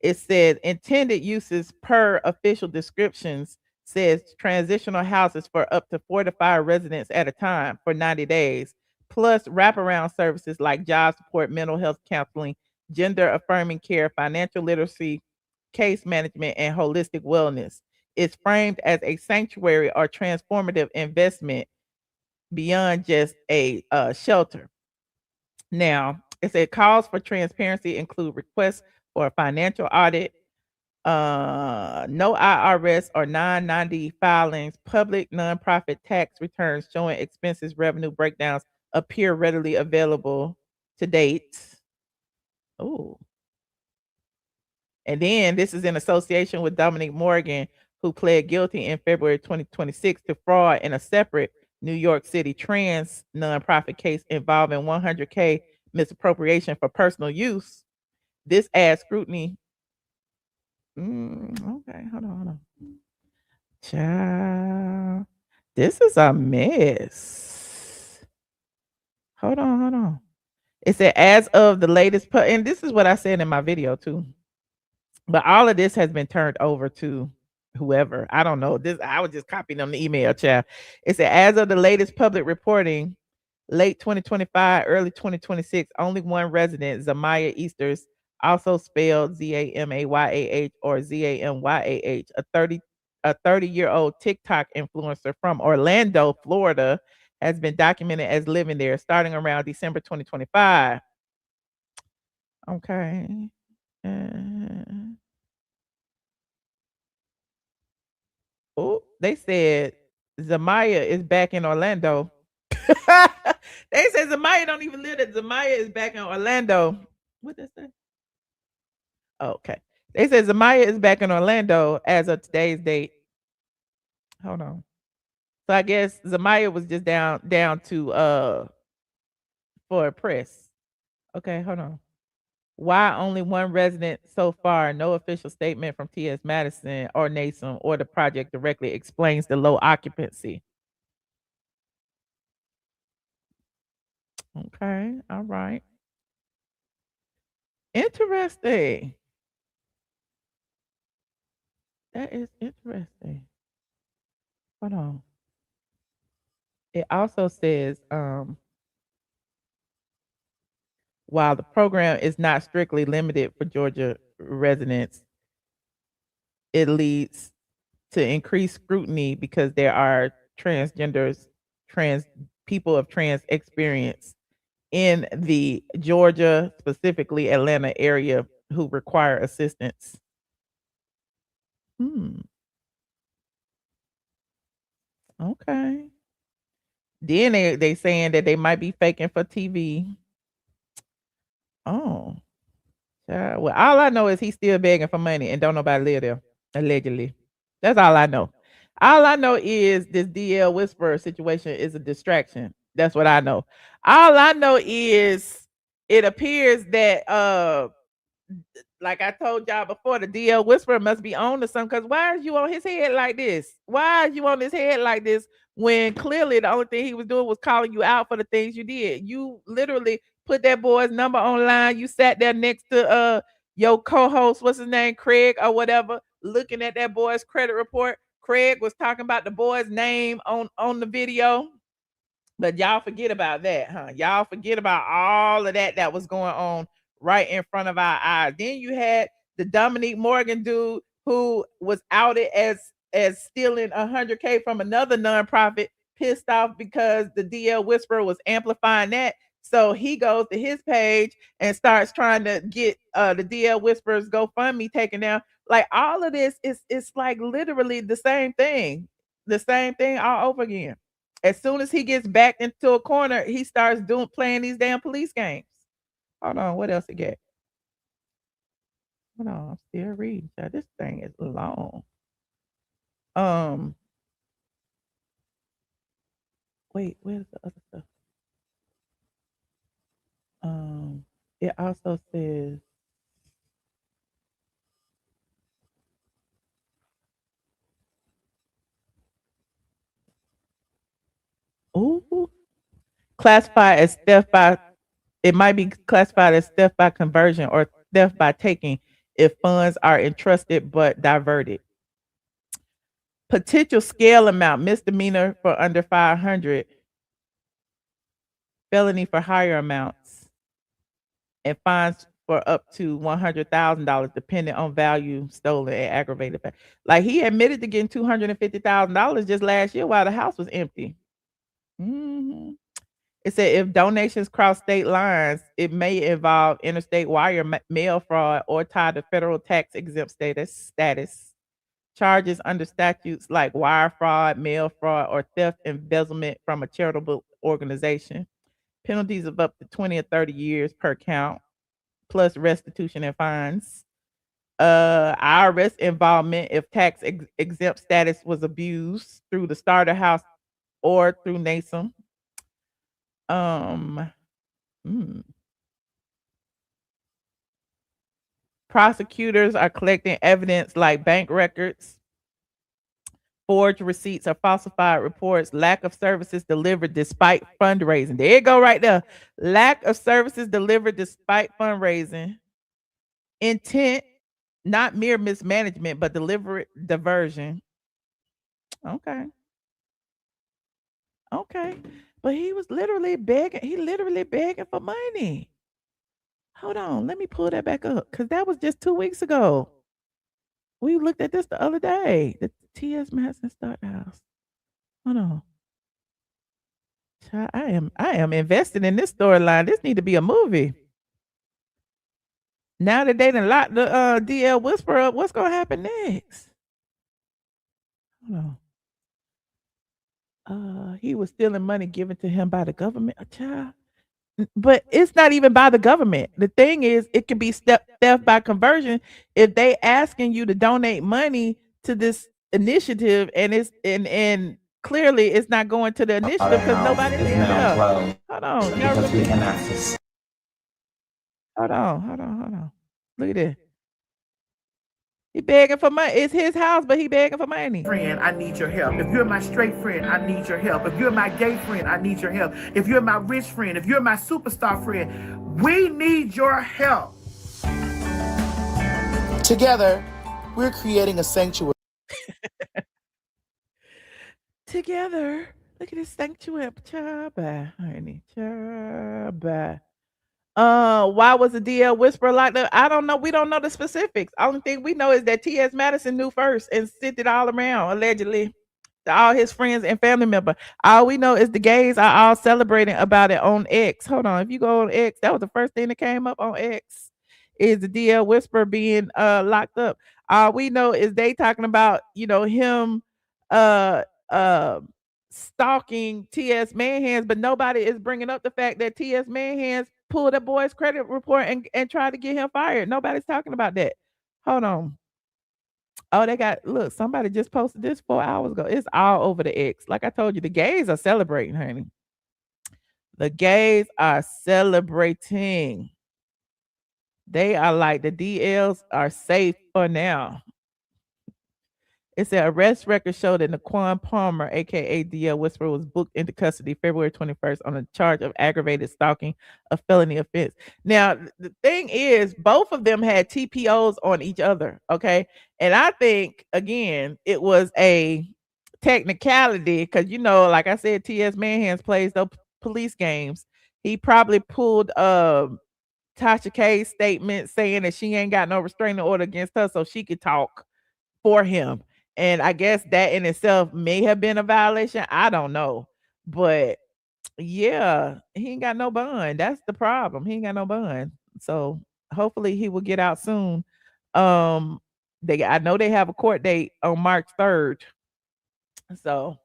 It said intended uses per official descriptions says transitional houses for up to 4 to 5 residents at a time for 90 days, plus wraparound services like job support, mental health counseling, gender affirming care, financial literacy, case management, and holistic wellness. It's framed as a sanctuary or transformative investment beyond just a shelter. Now, it said calls for transparency include requests for a financial audit, no IRS or 990 filings, public nonprofit tax returns showing expenses, revenue breakdowns appear readily available to date. Oh, and then this is in association with Dominic Morgan, who pled guilty in February 2026 to fraud in a separate New York City trans nonprofit case involving 100K misappropriation for personal use. This adds scrutiny. Okay, hold on. Child, this is a mess. Hold on. It said as of the latest, and this is what I said in my video too. But all of this has been turned over to whoever. I don't know. This I was just copying them the email, child. It said as of the latest public reporting, late 2025, early 2026, only one resident, Zamaya Easters, also spelled Zamayah or Zamyah, a 30-year-old TikTok influencer from Orlando, Florida, has been documented as living there starting around December 2025. Okay. Oh, they said Zamaya is back in Orlando. They said Zamaya don't even live there. Zamaya is back in Orlando. What did they say? Oh, okay. They said Zamaya is back in Orlando as of today's date. Hold on. So I guess Zamaya was just down to for a press. Okay, hold on. Why only one resident so far? No official statement from TS Madison or Nason or the project directly explains the low occupancy. Okay, all right. Interesting. That is interesting. Hold on. It also says, while the program is not strictly limited for Georgia residents, it leads to increased scrutiny because there are transgenders, trans people of trans experience in the Georgia, specifically Atlanta area, who require assistance. Hmm. Okay. Then they saying that they might be faking for TV. Oh, well, all I know is he's still begging for money and don't nobody live there, allegedly. That's all I know. All I know is this DL Whisperer situation is a distraction. That's what I know. All I know is it appears that like I told y'all before, the DL Whisperer must be on to something. Cause why is you on his head like this? Why is you on his head like this when clearly the only thing he was doing was calling you out for the things you did? You literally put that boy's number online. You sat there next to your co-host, what's his name, Craig or whatever, looking at that boy's credit report. Craig was talking about the boy's name on the video. But y'all forget about that, huh? Y'all forget about all of that was going on right in front of our eyes. Then you had the Dominique Morgan dude who was outed as stealing 100K from another nonprofit, pissed off because the DL Whisperer was amplifying that. So he goes to his page and starts trying to get the DL Whisperer's GoFundMe taken down. Like all of this is it's like literally the same thing. The same thing all over again. As soon as he gets backed into a corner, he starts playing these damn police games. Hold on, what else it get? Hold on, I'm still reading. Child. This thing is long. Um, wait, where's the other stuff? Um, it also says, ooh, classified as theft by, it might be classified as theft by conversion or theft by taking if funds are entrusted but diverted. Potential scale amount, misdemeanor for under 500, felony for higher amounts, and fines for up to $100,000 depending on value stolen and aggravated. Like he admitted to getting $250,000 just last year while the house was empty. hmm It said if donations cross state lines, it may involve interstate wire mail fraud or tied to federal tax exempt status. Charges under statutes like wire fraud, mail fraud, or theft embezzlement from a charitable organization. Penalties of up to 20 or 30 years per count, plus restitution and fines. IRS involvement if tax exempt status was abused through the starter house or through NASM. Um, hmm. Prosecutors are collecting evidence like bank records, forged receipts or falsified reports, lack of services delivered despite fundraising. There you go, right there. Lack of services delivered despite fundraising. Intent, not mere mismanagement, but deliberate diversion. Okay. Okay. But he was literally begging, he literally begging for money. Hold on, let me pull that back up because that was just 2 weeks ago. We looked at this the other day. The TS Madison Starter House. Hold on. Child, I am invested in this storyline. This need to be a movie. Now that they done locked the DL Whisperer up, what's gonna happen next? Hold on. He was stealing money given to him by the government. A child. But it's not even by the government. The thing is, it can be theft by conversion if they asking you to donate money to this initiative, and and clearly it's not going to the initiative because nobody lives there. Hold on, y'all really, hold on. Look at this. He begging for money. It's his house, but he begging for money. Friend, I need your help. If you're my straight friend, I need your help. If you're my gay friend, I need your help. If you're my rich friend, if you're my superstar friend, we need your help. Together, we're creating a sanctuary. Together, look at this sanctuary. Chaba, honey. Chaba. Why was the DL Whisperer like that? I don't know. We don't know the specifics. Only thing we know is that TS Madison knew first and sent it all around, allegedly, to all his friends and family members. All we know is the gays are all celebrating about it on X. Hold on. If you go on X, that was the first thing that came up on X, is the DL Whisperer being locked up. All we know is they talking about, him uh uh stalking TS Manhands, but nobody is bringing up the fact that TS Manhands pulled a boy's credit report and tried to get him fired. Nobody's talking about that. Hold on. Oh, they got, look, somebody just posted this 4 hours ago. It's all over the X. Like I told you, the gays are celebrating, honey. The gays are celebrating. They are like, the DLs are safe for now. It said arrest records show that Naquan Palmer, aka DL Whisperer, was booked into custody February 21st on a charge of aggravated stalking, a felony offense. Now, the thing is, both of them had TPOs on each other, okay? And I think, again, it was a technicality because, like I said, T.S. Manhands plays those police games. He probably pulled Tasha K's statement saying that she ain't got no restraining order against her so she could talk for him. And I guess that in itself may have been a violation. I don't know. But yeah, he ain't got no bond. That's the problem. He ain't got no bond. So hopefully he will get out soon. I know they have a court date on March 3rd. So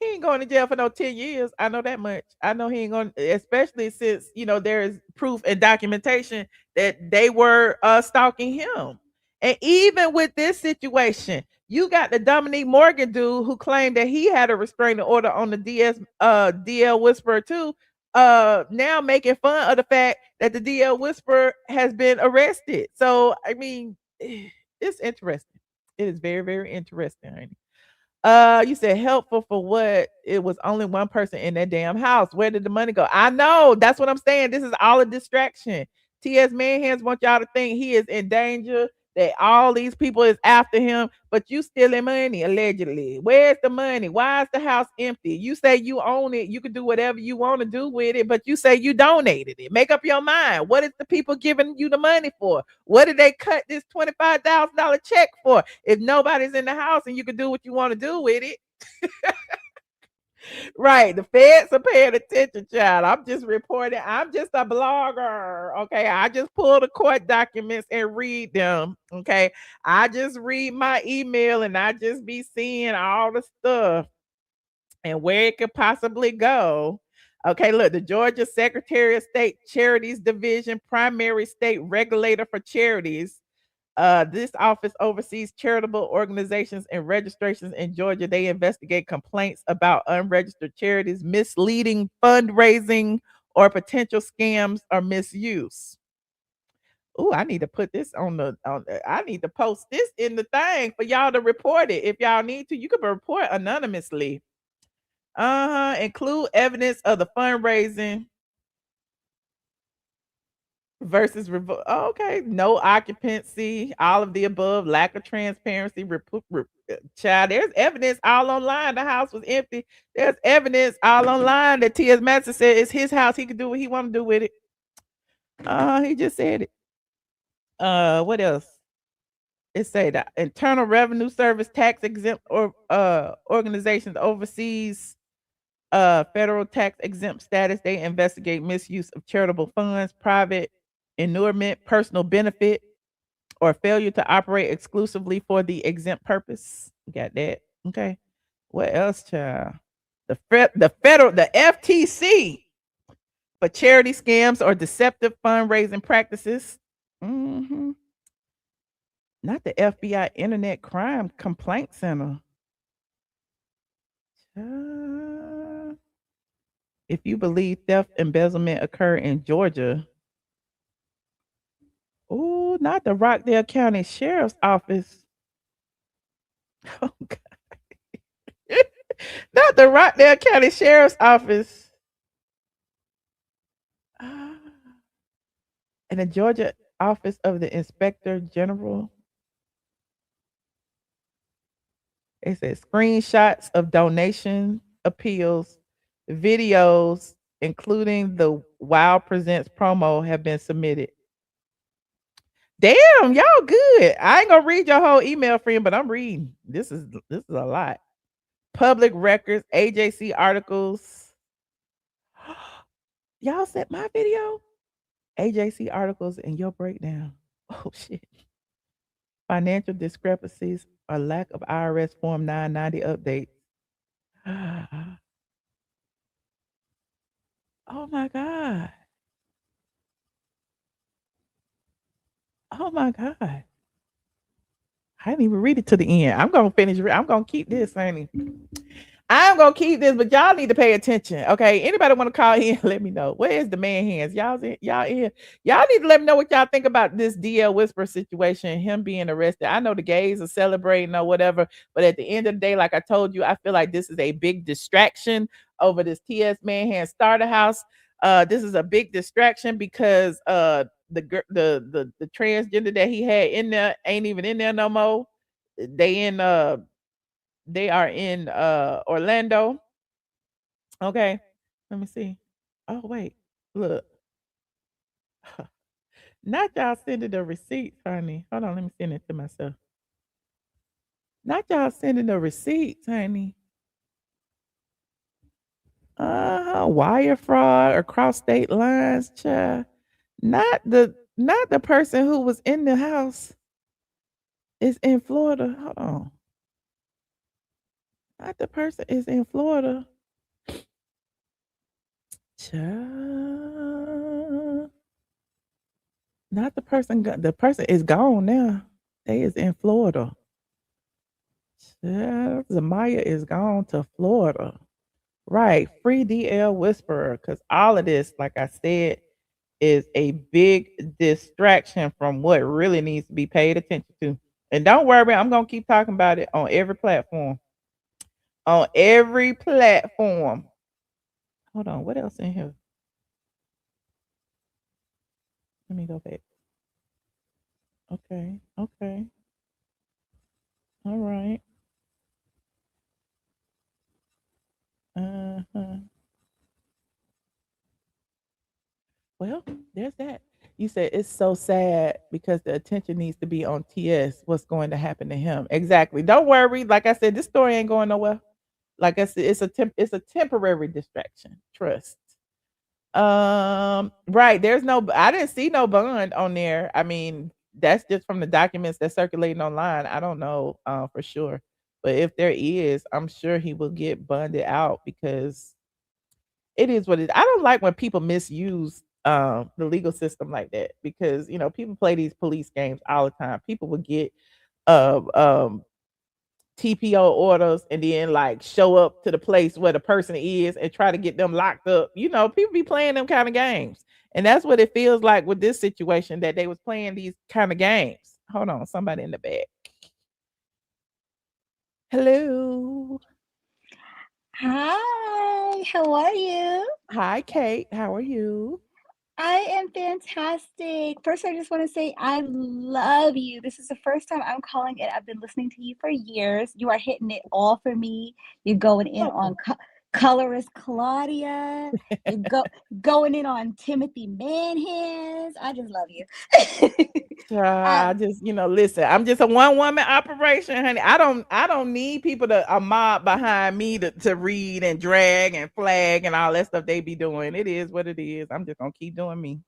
he ain't going to jail for no 10 years. I know that much. I know he ain't going, especially since, there is proof and documentation that they were stalking him. And even with this situation, you got the Dominique Morgan dude who claimed that he had a restraining order on the DL Whisperer too. now making fun of the fact that the DL Whisperer has been arrested. So I mean, it's interesting. It is very, very interesting, honey. You said helpful for what? It was only one person in that damn house. Where did the money go? I know. That's what I'm saying. This is all a distraction. TS Manhands want y'all to think he is in danger, that all these people is after him, but you stealing money, allegedly. Where's the money? Why is the house empty? You say you own it. You can do whatever you want to do with it, but you say you donated it. Make up your mind. What is the people giving you the money for? What did they cut this $25,000 check for? If nobody's in the house and you can do what you want to do with it. Right. The feds are paying attention, child. I'm just reporting. I'm just a blogger. Okay. I just pull the court documents and read them. Okay. I just read my email and I just be seeing all the stuff and where it could possibly go. Okay, look, the Georgia Secretary of State Charities Division, primary state regulator for charities. This office oversees charitable organizations and registrations in Georgia. They investigate complaints about unregistered charities, misleading fundraising, or potential scams or misuse. Oh, I need to put this I need to post this in the thing for y'all to report it. If y'all need to, you can report anonymously. Include evidence of the fundraising versus okay, no occupancy, all of the above, lack of transparency, child. There's evidence all online. The house was empty. There's evidence all online that TS Madison said it's his house. He can do what he want to do with it. He just said it. What else? It say that Internal Revenue Service tax exempt or organizations overseas federal tax exempt status. They investigate misuse of charitable funds, private inurement, personal benefit, or failure to operate exclusively for the exempt purpose. Got that? Okay. What else, child? The FTC for charity scams or deceptive fundraising practices. hmm Not the FBI Internet Crime Complaint Center. Child. If you believe theft embezzlement occurred in Georgia, oh, not the Rockdale County Sheriff's Office. Oh, God. Not the Rockdale County Sheriff's Office. Ah, and the Georgia Office of the Inspector General. It says screenshots of donation appeals, videos, including the Wow Presents promo, have been submitted. Damn, y'all good. I ain't gonna read your whole email, friend, but I'm reading. This is a lot. Public records, AJC articles. Y'all sent my video? AJC articles and your breakdown. Oh shit. Financial discrepancies or lack of IRS Form 990 updates. Oh my God. Oh my God. I didn't even read it to the end. I'm gonna finish. I'm gonna keep this, honey. I'm gonna keep this, but y'all need to pay attention. Okay. Anybody want to call in? Let me know. Where is the man hands? Y'all in here. Y'all need to let me know what y'all think about this DL Whisper situation, him being arrested. I know the gays are celebrating or whatever, but at the end of the day, like I told you, I feel like this is a big distraction over this TS Manhan Starter House. This is a big distraction because the transgender that he had in there ain't even in there no more. They in they are in Orlando. Okay. Let me see. Oh wait. Look. Not y'all sending the receipts, honey. Hold on, let me send it to myself. Not y'all sending the receipts, honey. Wire fraud across state lines, child. Not the person who was in the house is in Florida. Hold on. Not the person is in Florida. Child. Not the person. The person is gone now. They is in Florida. Child, Zamaya is gone to Florida. Right. Free DL Whisperer. Because all of this, like I said, is a big distraction from what really needs to be paid attention to. And don't worry, I'm going to keep talking about it on every platform. On every platform. Hold on. What else in here? Let me go back. Okay. Okay. All right. Uh-huh. Well, there's that. You said it's so sad because the attention needs to be on TS. What's going to happen to him? Exactly. Don't worry. Like I said, this story ain't going nowhere. Like I said, it's a temporary distraction. Trust. Right. There's no. I didn't see no bond on there. I mean, that's just from the documents that's circulating online. I don't know for sure, but if there is, I'm sure he will get bonded out because it is what it. I don't like when people misuse the legal system like that because people play these police games all the time. People will get uh um TPO orders and then like show up to the place where the person is and try to get them locked up. People be playing them kind of games. And that's what it feels like with this situation that they was playing these kind of games. Hold on, somebody in the back. Hello. Hi, how are you? Hi, Kate. How are you? I am fantastic. First, I just want to say I love you. This is the first time I'm calling it. I've been listening to you for years. You are hitting it all for me. You're going in on Welcome. colorist Claudia. You're going in on Timothy Manhands. I just love you. I um, just, listen, I'm just a one woman operation, honey. I don't need people to a mob behind me to read and drag and flag and all that stuff they be doing. It is what it is. I'm just gonna keep doing me.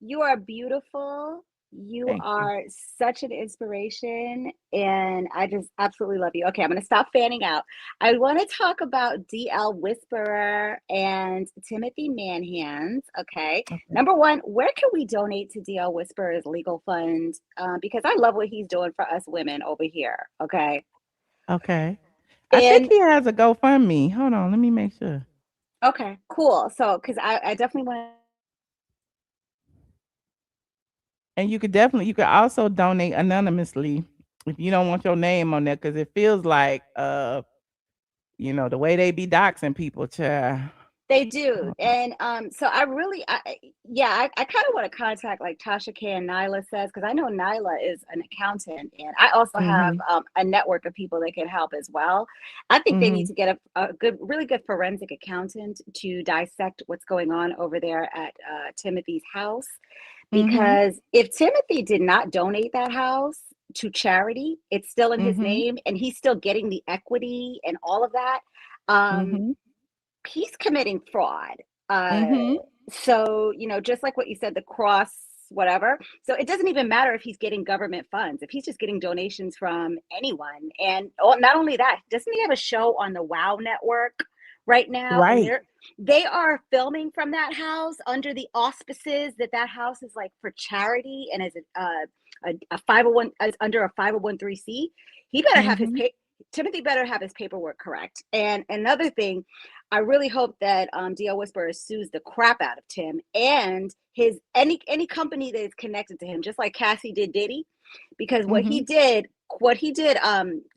You are beautiful. You Thank you. are such an inspiration, and I just absolutely love you. Okay, I'm going to stop fanning out. I want to talk about DL Whisperer and Timothy Manhands. Okay, Okay. number one, where can we donate to DL Whisperer's legal fund? Because I love what he's doing for us women over here. Okay, Okay. I think and he has a GoFundMe. Hold on, let me make sure. okay, cool. So, because I definitely want And you could also donate anonymously if you don't want your name on there, because it feels like the way they be doxing people, child. They do. And so I kind of want to contact like Tasha K and Nyla says, because I know Nyla is an accountant and I also have Mhm. a network of people that can help as well. I think they need Mhm. to get a good, really good forensic accountant to dissect what's going on over there at Timothy's house. Mhm. Because if Timothy did not donate that house to charity, it's still in his Mhm. name and he's still getting the equity and all of that. Um, Mhm. he's committing fraud. Uh, Mhm. so, just like what you said, the cross, whatever. So it doesn't even matter if he's getting government funds, if he's just getting donations from anyone. And not only that, doesn't he have a show on the Wow Network right now? And Right. they are filming from that house under the auspices that house is like for charity and as a 501 as under a 501c. He better have his Mhm. Timothy better have his paperwork correct. And another thing, I really hope that DL Whisperer sues the crap out of Tim and his any company that is connected to him, just like Cassie did Diddy, because Mhm. what he did,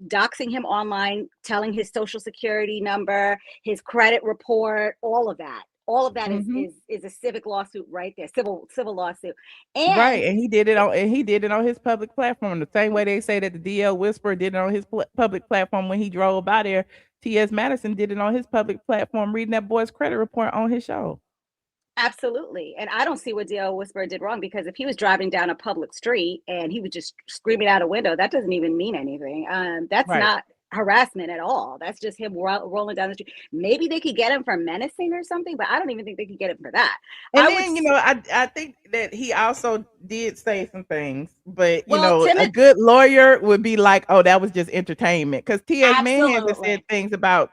doxing him online, telling his social security number, his credit report, all of that is Mhm. a civic lawsuit right there, civil lawsuit, Right, and and he did it on his public platform the same way they say that the DL Whisperer did it on his public platform when he drove by there. TS Madison did it on his public platform reading that boy's credit report on his show. absolutely. And I don't see what DL Whisperer did wrong because if he was driving down a public street and he was just screaming out a window, that doesn't even mean anything. That's Right. not harassment at all. That's just him rolling down the street. Maybe they could get him for menacing or something, but I don't even think they could get him for that. And I would, then, I think that he also did say some things, but well, a Timothy, good lawyer would be like, "Oh, that was just entertainment." Because T.S. Manhans has said absolutely. things about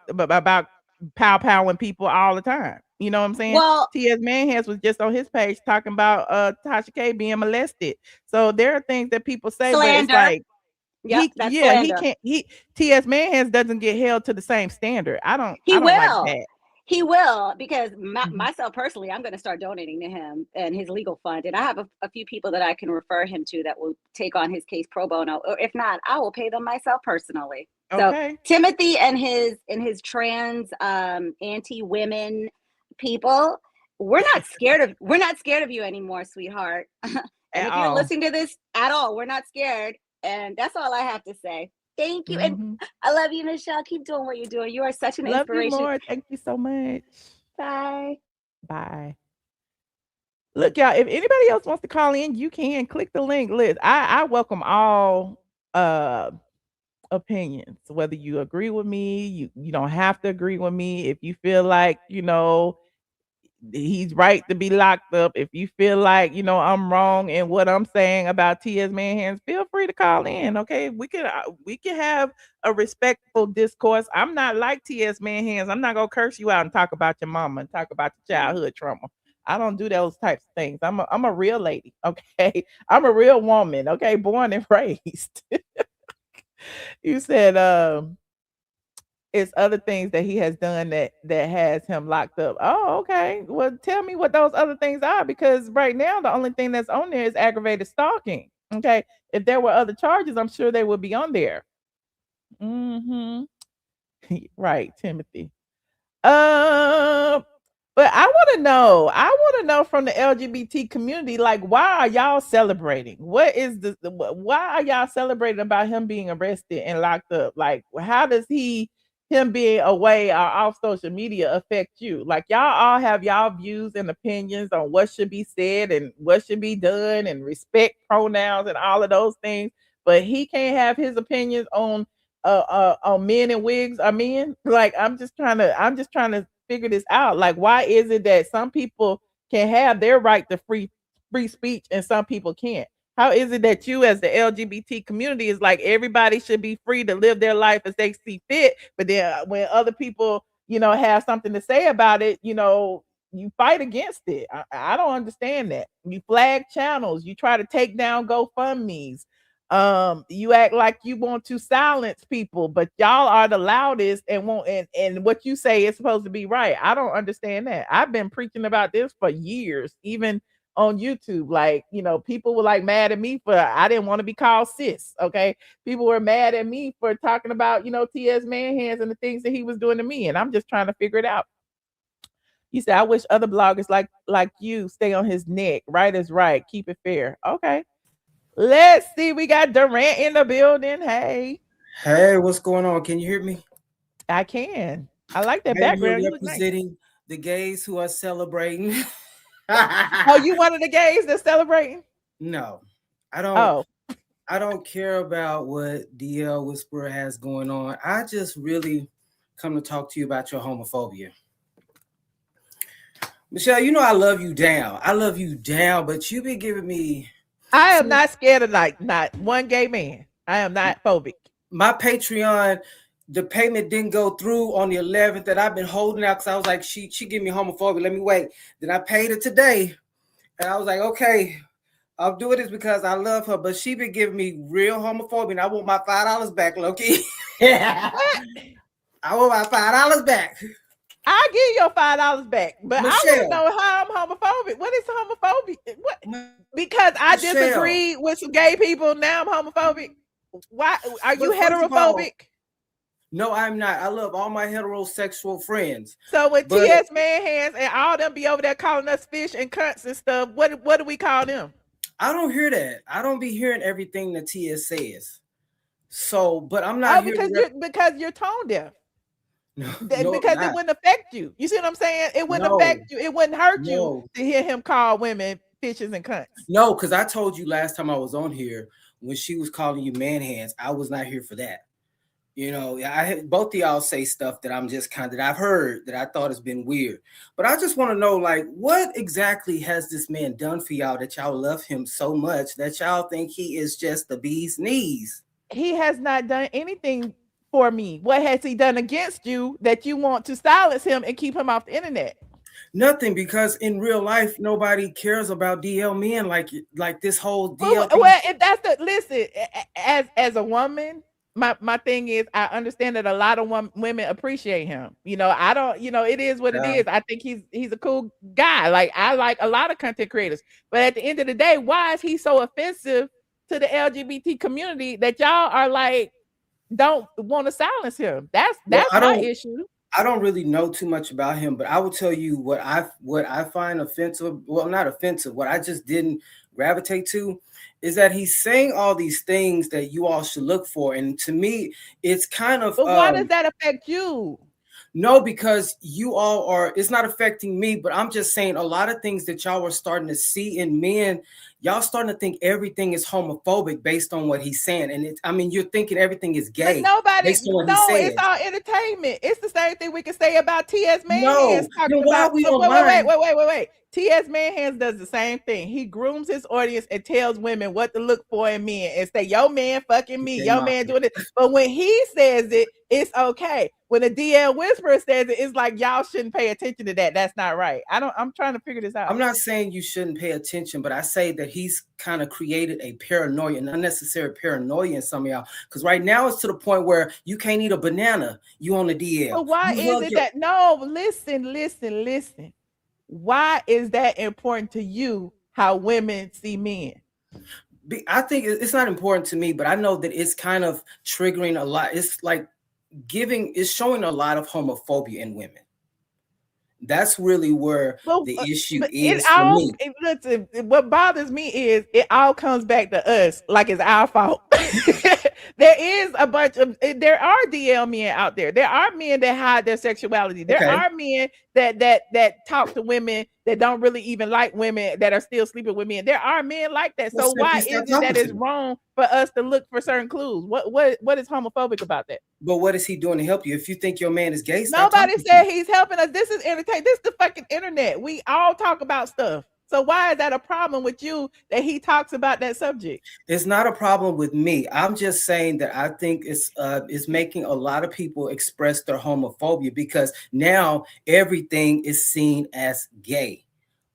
pow powing people all the time. You know what I'm saying? Well, T.S. Manhans was just on his page talking about Tasha K being molested. So there are things that people say, but it's slander. like, Yep, that's He slander. can't. TS Manhands doesn't get held to the same standard. He I don't like will. that. He will, because Mhm. myself personally, I'm going to start donating to him and his legal fund. And I have a few people that I can refer him to that will take on his case pro bono. Or if not, I will pay them myself personally. So Okay. Timothy and his trans anti-women people, we're not scared of you anymore, sweetheart. And At if you're all. listening to this at all, we're not scared. And that's all I have to say. Thank you. And Mhm. I love you, Michelle. Keep doing what you're doing. You are such an Love you inspiration. more. Thank you so much. Bye. Bye. Look, y'all, if anybody else wants to call in, you can click the link. Liz, I welcome all uh opinions. Whether you agree with me, you don't have to agree with me. If you feel like, he's right to be locked up. If you feel like, I'm wrong in what I'm saying about T.S. Manhands, feel free to call in. Okay. We can have a respectful discourse. I'm not like T.S. Manhands. I'm not gonna curse you out and talk about your mama and talk about your childhood trauma. I don't do those types of things. I'm a real lady. Okay. I'm a real woman. Okay, born and raised. You said it's other things that he has done that has him locked up. Oh, okay. Well, tell me what those other things are, because right now the only thing that's on there is aggravated stalking. Okay. If there were other charges, I'm sure they would be on there. Hmm. Right, Timothy. Um, but I want to know from the LGBT community, like, why are y'all celebrating? What is why are y'all celebrating about him being arrested and locked up? Like, how does him being away or off social media affect you? Like, y'all all have y'all views and opinions on what should be said and what should be done, and respect pronouns and all of those things. But he can't have his opinions on men in wigs are men. Like, I'm just trying to figure this out. Like, why is it that some people can have their right to free speech and some people can't? How is it that you, as the LGBT community, is like everybody should be free to live their life as they see fit, but then when other people, have something to say about it, you fight against it? I don't understand that. You flag channels, you try to take down GoFundMe's, you act like you want to silence people, but y'all are the loudest and won't, and what you say is supposed to be right. I don't understand that. I've been preaching about this for years, even on YouTube. Like, people were like mad at me for I didn't want to be called sis. Okay. People were mad at me for talking about, TS Manhands and the things that he was doing to me. And I'm just trying to figure it out. He said, I wish other bloggers like you stay on his neck. Right is right. Keep it fair. Okay. Let's see. We got Durant in the building. Hey, Hey, what's going on? Can you hear me? I can. I like that I'm here background. You look nice. representing the gays who are celebrating. Oh, you one of the gays that's celebrating? No, I don't. Oh, I don't care about what DL Whisperer has going on. I just really come to talk to you about your homophobia. Michelle, you know I love you down. I love you down, but you've been giving me I am not scared of like not one gay man. I am not phobic. my Patreon. The payment didn't go through on the 11th that I've been holding out because I was like, she give me homophobia. Let me wait. Then I paid it today, and I was like, okay, I'll do this because I love her. But she been giving me real homophobia, and I want my $5 back, Loki. I want my $5 back. I'll give your $5 back, but I want to Michelle, know how I'm homophobic. What is homophobia? What? Because I Michelle. disagreed with some gay people. Now I'm homophobic. Why are you But first of all, heterophobic? no, I'm not. I love all my heterosexual friends. So when But TS Manhands and all them be over there calling us fish and cunts and stuff, what do we call them? I don't hear that. I don't be hearing everything that TS says. So, but I'm not Oh, here because you're tone deaf. no, Because it wouldn't affect you. You see what I'm saying? It wouldn't affect you. It wouldn't hurt you to hear him call women fishes and cunts. No, because I told you last time I was on here when she was calling you man hands, I was not here for that. I both of y'all say stuff that I'm just that I've heard that I thought has been weird. But I just want to know, like, what exactly has this man done for y'all that y'all love him so much that y'all think he is just the bee's knees? He has not done anything for me. What has he done against you that you want to silence him and keep him off the internet? Nothing, because in real life nobody cares about DL men like this whole Well, DL thing. well, if that's the listen, as a woman, my thing is I understand that a lot of women appreciate him. You know, I don't. You know, it is what it Yeah. is. I think he's a cool guy. Like I like a lot of content creators, but at the end of the day, why is he so offensive to the LGBT community that y'all are like don't want to silence him? That's Well, my issue. I don't really know too much about him, but I will tell you what I find offensive. Well, not offensive. What I just didn't gravitate to is that he's saying all these things that you all should look for, and to me, it's kind of. But why does that affect you? No, because you all are, it's not affecting me, but I'm just saying a lot of things that y'all are starting to see in men, y'all starting to think everything is homophobic based on what he's saying. And I mean, you're thinking everything is gay. But nobody, based on what no, he it's all entertainment. It's the same thing we can say about TS Manhands then why are we wait. TS Manhands does the same thing. He grooms his audience and tells women what to look for in men and say, yo man fucking me, yo man doing it. But when he says it, it's okay. When a DL whisperer says it, it's like y'all shouldn't pay attention to that. That's not right. I'm trying to figure this out. I'm not saying you shouldn't pay attention, but I say that he's kind of created a paranoia, an unnecessary paranoia in some of y'all. Because right now it's to the point where you can't eat a banana, you on the DL. But why is it that no, listen. Why is that important to you how women see men? I think it's not important to me, but I know that it's kind of triggering a lot. It's like it's showing a lot of homophobia in women. That's really where the issue is for me. Listen, what bothers me is it all comes back to us like it's our fault. There are DL men out there. There are men that hide their sexuality. There are men that talk to women that don't really even like women that are still sleeping with men. There are men like that. So why is it that it's wrong for us to look for certain clues? What is homophobic about that? But what is he doing to help you? If you think your man is gay, nobody said he's helping us. This is entertainment. This is the fucking internet. We all talk about stuff. So why is that a problem with you that he talks about that subject? It's not a problem with me. I'm just saying that I think it's making a lot of people express their homophobia because now everything is seen as gay.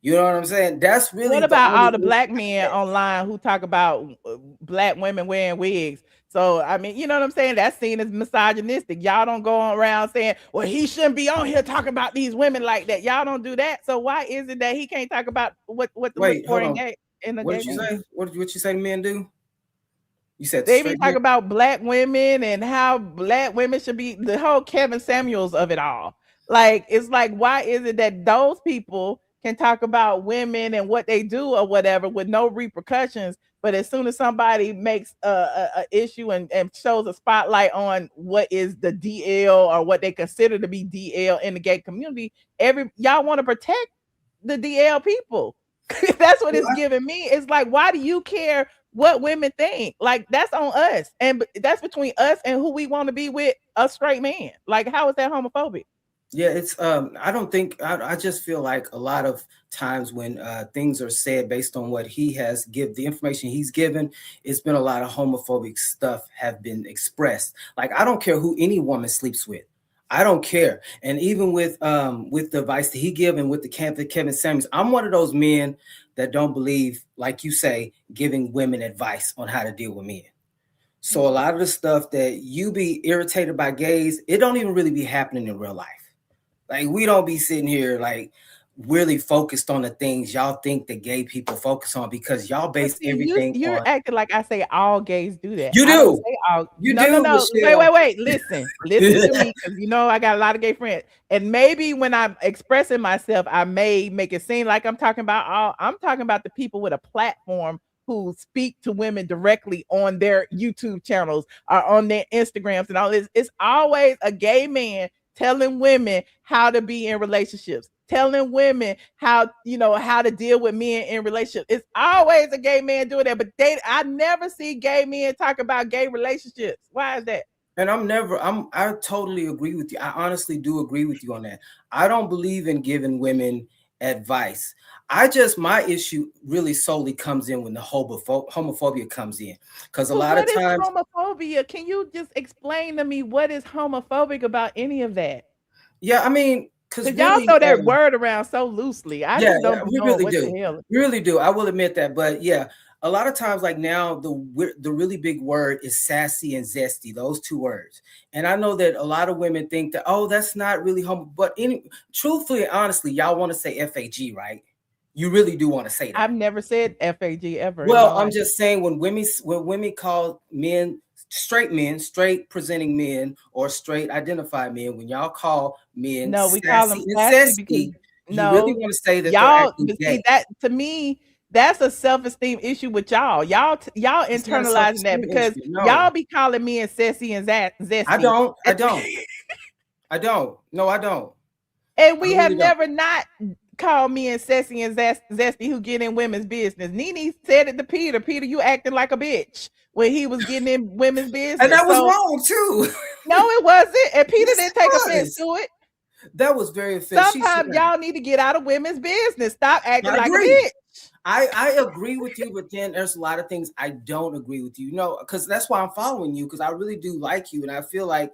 You know what I'm saying? That's really what about all the black men online who talk about black women wearing wigs? So, I mean, you know what I'm saying? That's seen as misogynistic. Y'all don't go around saying, well, he shouldn't be on here talking about these women like that. Y'all don't do that. So why is it that he can't talk about what the look for in gay? What did you say? What you say men do? You said they be talking about black women and how black women should be the whole Kevin Samuels of it all. Like, it's like, why is it that those people can talk about women and what they do or whatever with no repercussions? But as soon as somebody makes a issue and shows a spotlight on what is the DL or what they consider to be DL in the gay community, y'all want to protect the DL people. That's what it's giving me. It's like, why do you care what women think? Like, that's on us. And that's between us and who we want to be with a straight man. Like, how is that homophobic? Yeah, it's I just feel like a lot of times when things are said based on what he has the information he's given, it's been a lot of homophobic stuff have been expressed. Like, I don't care who any woman sleeps with. I don't care. And even with the advice that he give and with the Kevin Samuels, I'm one of those men that don't believe, like you say, giving women advice on how to deal with men. So a lot of the stuff that you be irritated by gays, it don't even really be happening in real life. Like, we don't be sitting here like really focused on the things y'all think that gay people focus on because y'all base everything. You're acting like I say all gays do that. You do. No. Wait. Listen to me, because you know I got a lot of gay friends, and maybe when I'm expressing myself, I may make it seem like I'm talking about the people with a platform who speak to women directly on their YouTube channels or on their Instagrams and all this. It's always a gay man telling women how to be in relationships, telling women how to deal with men in relationships. It's always a gay man doing that, but I never see gay men talk about gay relationships. Why is that? And I totally agree with you. I honestly do agree with you on that. I don't believe in giving women advice. My issue really solely comes in when the homophobia comes in, because a lot of times homophobia. Can you just explain to me what is homophobic about any of that? Yeah, I mean, Because y'all really, throw that word around so loosely. I just don't we know really what do. the hell. We really do. I will admit that. But yeah, a lot of times, like now, the really big word is sassy and zesty. Those two words. And I know that a lot of women think that, oh, that's not really homo. But truthfully, honestly, y'all want to say FAG, right? You really do want to say that. I've never said FAG ever. Well, I'm just saying when women call men, straight presenting men, or straight identified men, when y'all call men no, we call them sassy and sassy because zesty, you really want to say that they're y'all. acting But gay. see, that to me, that's a self-esteem issue with y'all. Y'all It's not a internalizing that self-esteem because issue, no. y'all be calling me and sassy and zesty. I don't. No, I don't. And we I have really don't. never not called me and sassy and zesty who get in women's business. Nene said it to Peter. Peter, you acting like a bitch when he was getting in women's business. And that was wrong too. No, it wasn't. And Peter Yes, didn't it take was. offense to it. That was very offensive. Sometimes y'all need to get out of women's business. Stop acting like a agree. bitch. I agree with you, but then there's a lot of things I don't agree with you. You know, because that's why I'm following you, because I really do like you, and I feel like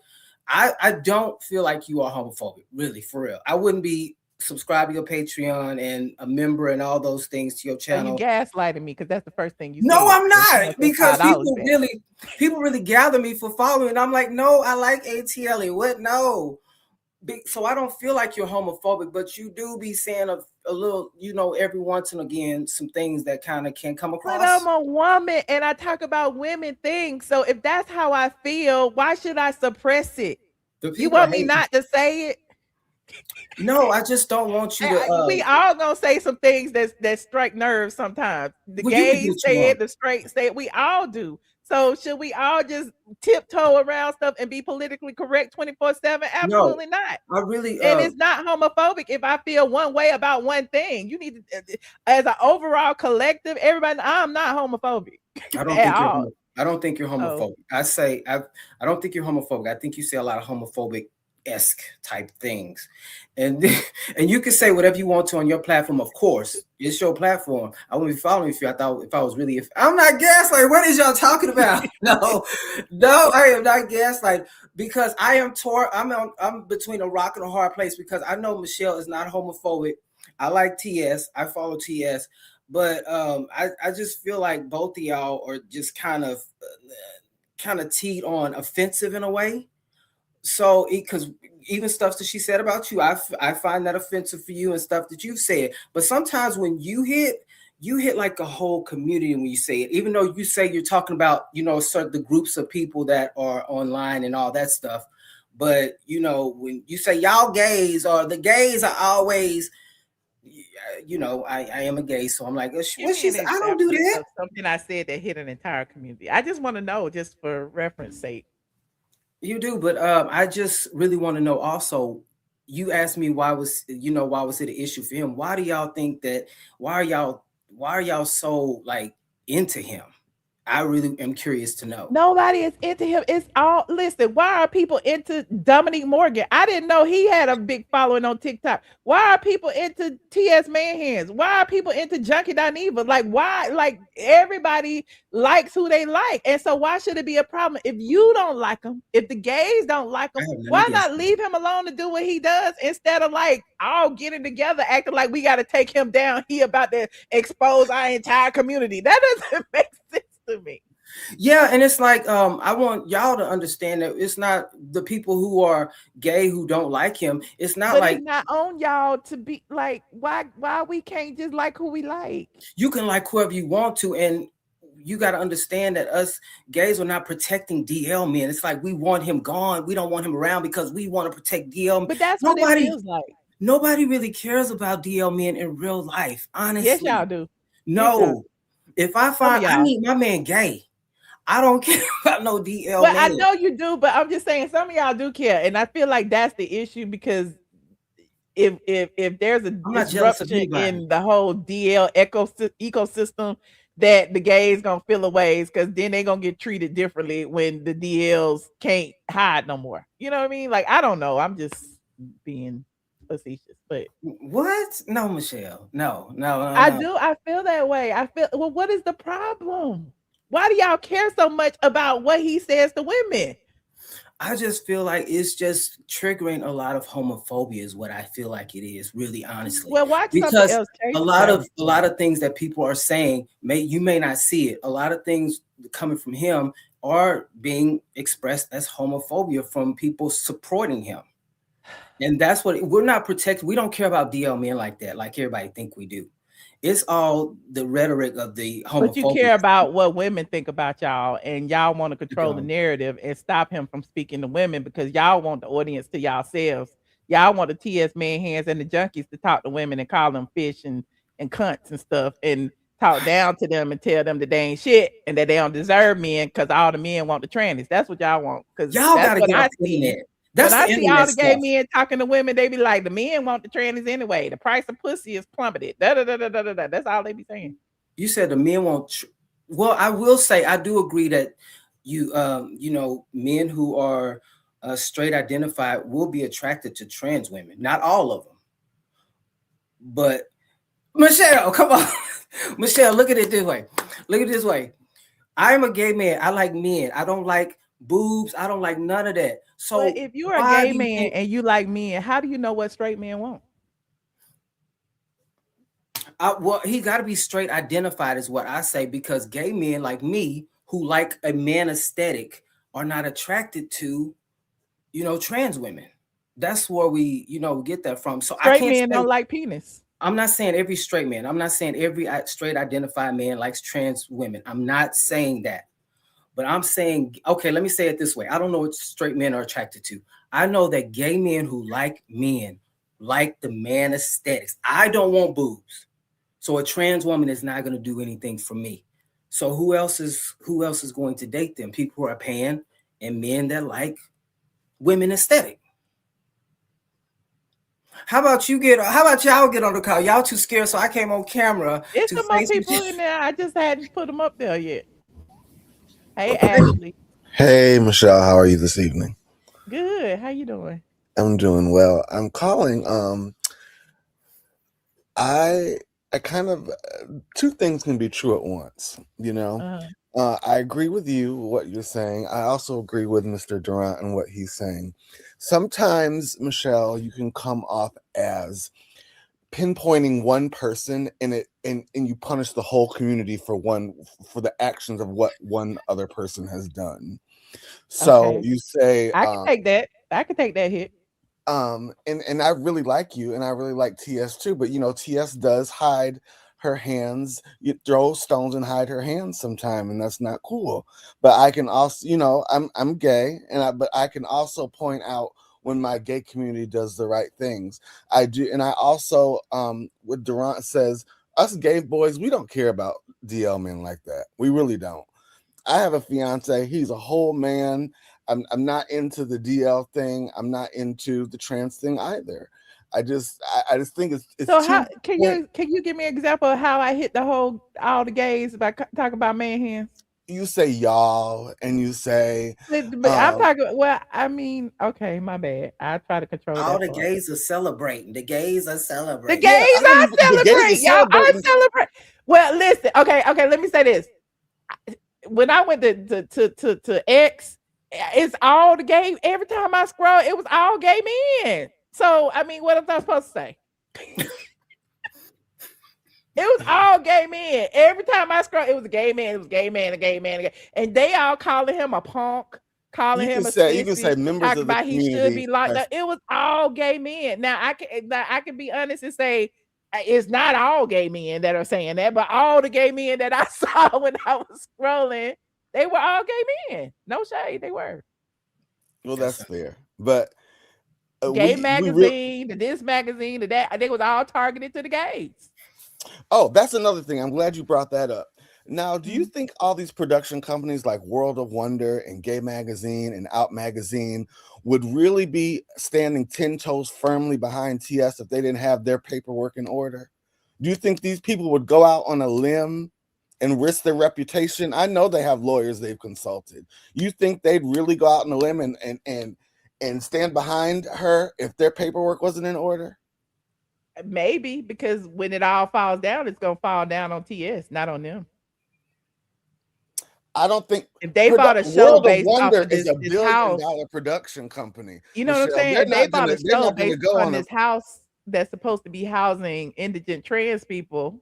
I don't feel like you are homophobic, really, for real. I wouldn't be subscribing to your Patreon and a member and all those things to your channel. You gaslighting me because that's the first thing you said. No, I'm not, because people really gather me for following. And I'm like, no, I like ATLien. What? No. So I don't feel like you're homophobic, but you do be saying a little, you know, every once and again, some things that kind of can come across. But I'm a woman and I talk about women things. So if that's how I feel, why should I suppress it? You want me not to say it? No, I just don't want you to. We all gonna say some things that strike nerves sometimes. The gays say it, the straight say it. We all do. So should we all just tiptoe around stuff and be politically correct 24/7? Absolutely not. I really, and it's not homophobic if I feel one way about one thing. You need to, as an overall collective, everybody. I'm not homophobic. I don't think you're homophobic. I don't think you're homophobic. I think you say a lot of homophobic-esque type things, and you can say whatever you want to on your platform. Of course, it's your platform. I wouldn't be following if I was really. I'm not gaslight. What is y'all talking about? No, I am not gaslight, because I am torn. I'm between a rock and a hard place, because I know Michelle is not homophobic. I like TS. I follow TS. But I just feel like both of y'all are just kind of teed on offensive in a way. So because even stuff that she said about you, I find that offensive for you, and stuff that you've said. But sometimes when you hit like a whole community when you say it, even though you say you're talking about, you know, certain groups of people that are online and all that stuff. But, you know, when you say y'all gays, or the gays are always, you know, I am a gay, so I'm like, what she said, I don't do that. Something I said that hit an entire community. I just want to know, just for reference sake. You do, but I just really want to know also. You asked me why was it an issue for him? Why do y'all think that? Why are y'all so like into him? I really am curious to know. Nobody is into him. It's all, listen, why are people into Dominique Morgan? I didn't know he had a big following on TikTok. Why are people into TS Manhands? Why are people into Junkie Dineva? Like, why? Like, everybody likes who they like. And so why should it be a problem if you don't like him? If the gays don't like him, why not leave him alone to do what he does, instead of like all getting together acting like we got to take him down? He about to expose our entire community. That doesn't make sense to me. Yeah, and it's like I want y'all to understand that it's not the people who are gay who don't like him. It's not but like it's not on y'all to be like, why we can't just like who we like. You can like whoever you want to, and you got to understand that us gays are not protecting DL men. It's like we want him gone. We don't want him around because we want to protect DL. But that's what it feels like. Nobody really cares about DL men in real life, honestly. Yes, y'all do. No. Yes, y'all. If I find I need my man gay, I don't care about no DL. But I know you do, but I'm just saying some of y'all do care, and I feel like that's the issue, because if there's a disruption in the whole DL ecosystem, that the gays gonna feel a ways, because then they're gonna get treated differently when the DLs can't hide no more. You know what I mean? Like, I don't know. I'm just being facetious, but what? No, Michelle. No. I do. I feel that way. I feel, well, what is the problem? Why do y'all care so much about what he says to women? I just feel like it's just triggering a lot of homophobia is what I feel like it is, really honestly. Well, watch something Because else a Tracy lot say. of a lot of things that people are saying, you may not see it. A lot of things coming from him are being expressed as homophobia from people supporting him. And that's what we're not protected. We don't care about DL men like that, like everybody think we do. It's all the rhetoric of the But you homophobia. care about what women think about y'all, and y'all want to control the Go. narrative and stop him from speaking to women because y'all want the audience to yourselves. Y'all want the TS man hands and the junkies to talk to women and call them fish and cunts and stuff and talk down to them and tell them that they ain't shit and that they don't deserve men because all the men want the trannies. That's what y'all want because Y'all that's got to what get I off the see. internet. When That's I the see all internet the gay stuff. men talking to women, they be like, the men want the trannies anyway. The price of pussy is plummeted. Da, da, da, da, da, da, da. That's all they be saying. You said the men won't. Well, I will say I do agree that men who are straight identified will be attracted to trans women. Not all of them, but Michelle, come on, Michelle, look at it this way. Look at it this way. I'm a gay man. I like men. I don't like boobs. I don't like none of that. But So if you're a why gay do you man think? and you like men, how do you know what straight men want? Well, he got to be straight identified, is what I say, because gay men like me who like a man aesthetic are not attracted to, trans women. That's where we, get that from. So I Straight can't men say, don't like penis. I'm not saying every straight man. I'm not saying every straight identified man likes trans women. I'm not saying that. But I'm saying, okay, let me say it this way. I don't know what straight men are attracted to. I know that gay men who like men like the man aesthetics. I don't want boobs. So a trans woman is not going to do anything for me. So who else is going to date them? People who are pan and men that like women aesthetic. How about y'all get on the call? Y'all too scared, so I came on camera It's to some more say some people shit. in there. I just hadn't put them up there yet. Hey, Ashley. Hey, Michelle, how are you this evening? Good. How you doing? I'm doing well. I'm calling. I kind of two things can be true at once. Uh, I agree with you what you're saying. I also agree with Mr. Durant and what he's saying. Sometimes, Michelle, you can come off as pinpointing one person and you punish the whole community for the actions of what one other person has done. So okay. you say, I can take that. I can take that hit. and I really like you and I really like TS too, but TS does hide her hands. You throw stones and hide her hands sometime, and that's not cool. But I can also, I'm gay, but I can also point out when my gay community does the right things. I do, and I also what Durant says, us gay boys, we don't care about DL men like that. We really don't. I have a fiance. He's a whole man. I'm not into the DL thing. I'm not into the trans thing either. I just think it's So too. how can you give me an example of how I hit all the gays by talking about man hands? You say y'all and you say But I'm talking. Well, I mean, okay, my bad. I try to control All that the part. gays are celebrating. The gays are The celebrating. gays yeah. I are mean the gays are celebrating, y'all. I celebrating. celebrate. Well, listen. Okay. Let me say this. When I went to X, it's all the gay. Every time I scroll, it was all gay men. So I mean, what am I supposed to say? It was all gay men. Every time I scroll, it was a gay man. It was a gay man, a gay man, and they all calling him a punk, calling him a You can say sissy, members talking of the about he should community be locked are. up. It was all gay men. Now I can be honest and say it's not all gay men that are saying that, but all the gay men that I saw when I was scrolling, they were all gay men. No shade, they were. Well, That's that's fair, but Gay we really. magazine, to this magazine, to that, they was all targeted to the gays. Oh, that's another thing. I'm glad you brought that up. Now, do you Mhm. think all these production companies like World of Wonder and Gay Magazine and Out Magazine would really be standing 10 toes firmly behind TS if they didn't have their paperwork in order? Do you think these people would go out on a limb and risk their reputation? I know they have lawyers they've consulted. You think they'd really go out on a limb and stand behind her if their paperwork wasn't in order? Maybe because when it all falls down, it's gonna fall down on TS, not on them. I don't think If they bought a show World of based off Wonder of is this a this $1 house, billion production company. you know what I'm Michelle, saying? they're If they not bought gonna a they're show not gonna based go on on a this house that's supposed to be housing indigent trans people,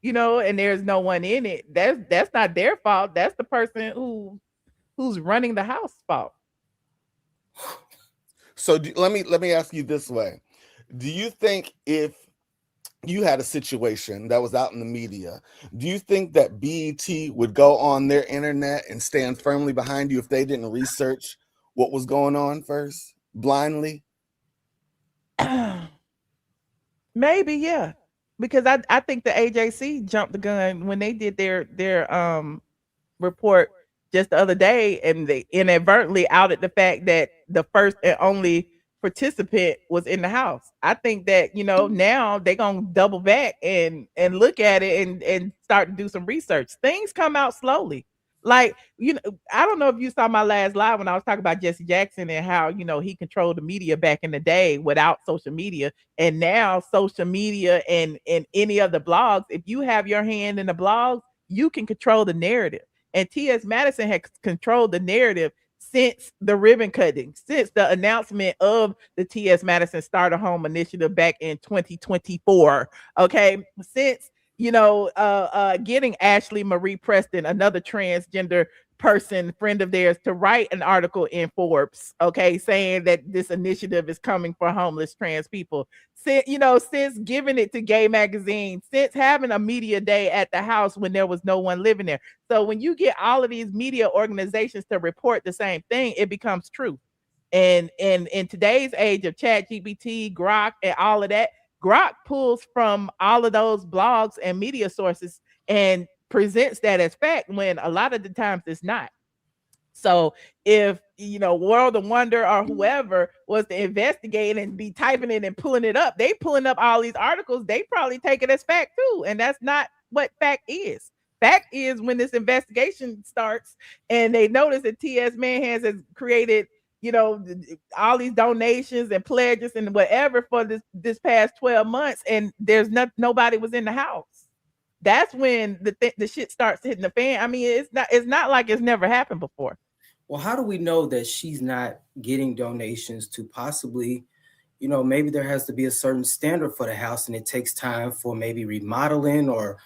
you know, and there's no one in it, that's not their fault. That's the person who's running the house fault. So let me ask you this way. Do you think if you had a situation that was out in the media, do you think that BET would go on their internet and stand firmly behind you if they didn't research what was going on first blindly? Maybe, yeah. Because I think the AJC jumped the gun when they did their report just the other day, and they inadvertently outed the fact that the first and only participant was in the house. I think that, you know, now they're gonna double back and look at it and start to do some research. Things come out slowly. Like, you know, I don't know if you saw my last live when I was talking about Jesse Jackson and how, you know, he controlled the media back in the day without social media. And now social media and any of the blogs, if you have your hand in the blogs, you can control the narrative. And TS Madison has controlled the narrative since the ribbon cutting, since the announcement of the TS Madison Starter Home Initiative back in 2024. Okay. Since, you know, getting Ashley Marie Preston, another transgender person, friend of theirs, to write an article in Forbes, okay, saying that this initiative is coming for homeless trans people. Since, you know, since giving it to Gay Magazine, since having a media day at the house when there was no one living there. So when you get all of these media organizations to report the same thing, it becomes true. And in today's age of Chat GPT, Grok, and all of that, Grok pulls from all of those blogs and media sources and presents that as fact when a lot of the times it's not. So if, you know, World of Wonder or whoever was to investigate and be typing it and pulling it up, they pulling up all these articles, they probably take it as fact too. And that's not what fact is. Fact is when this investigation starts and they notice that TS Manhans has created, you know, all these donations and pledges and whatever for this past 12 months, and there's nobody was in the house. That's when the shit starts hitting the fan. I mean, it's not like it's never happened before. Well, how do we know that she's not getting donations to possibly, you know, maybe there has to be a certain standard for the house and it takes time for maybe remodeling or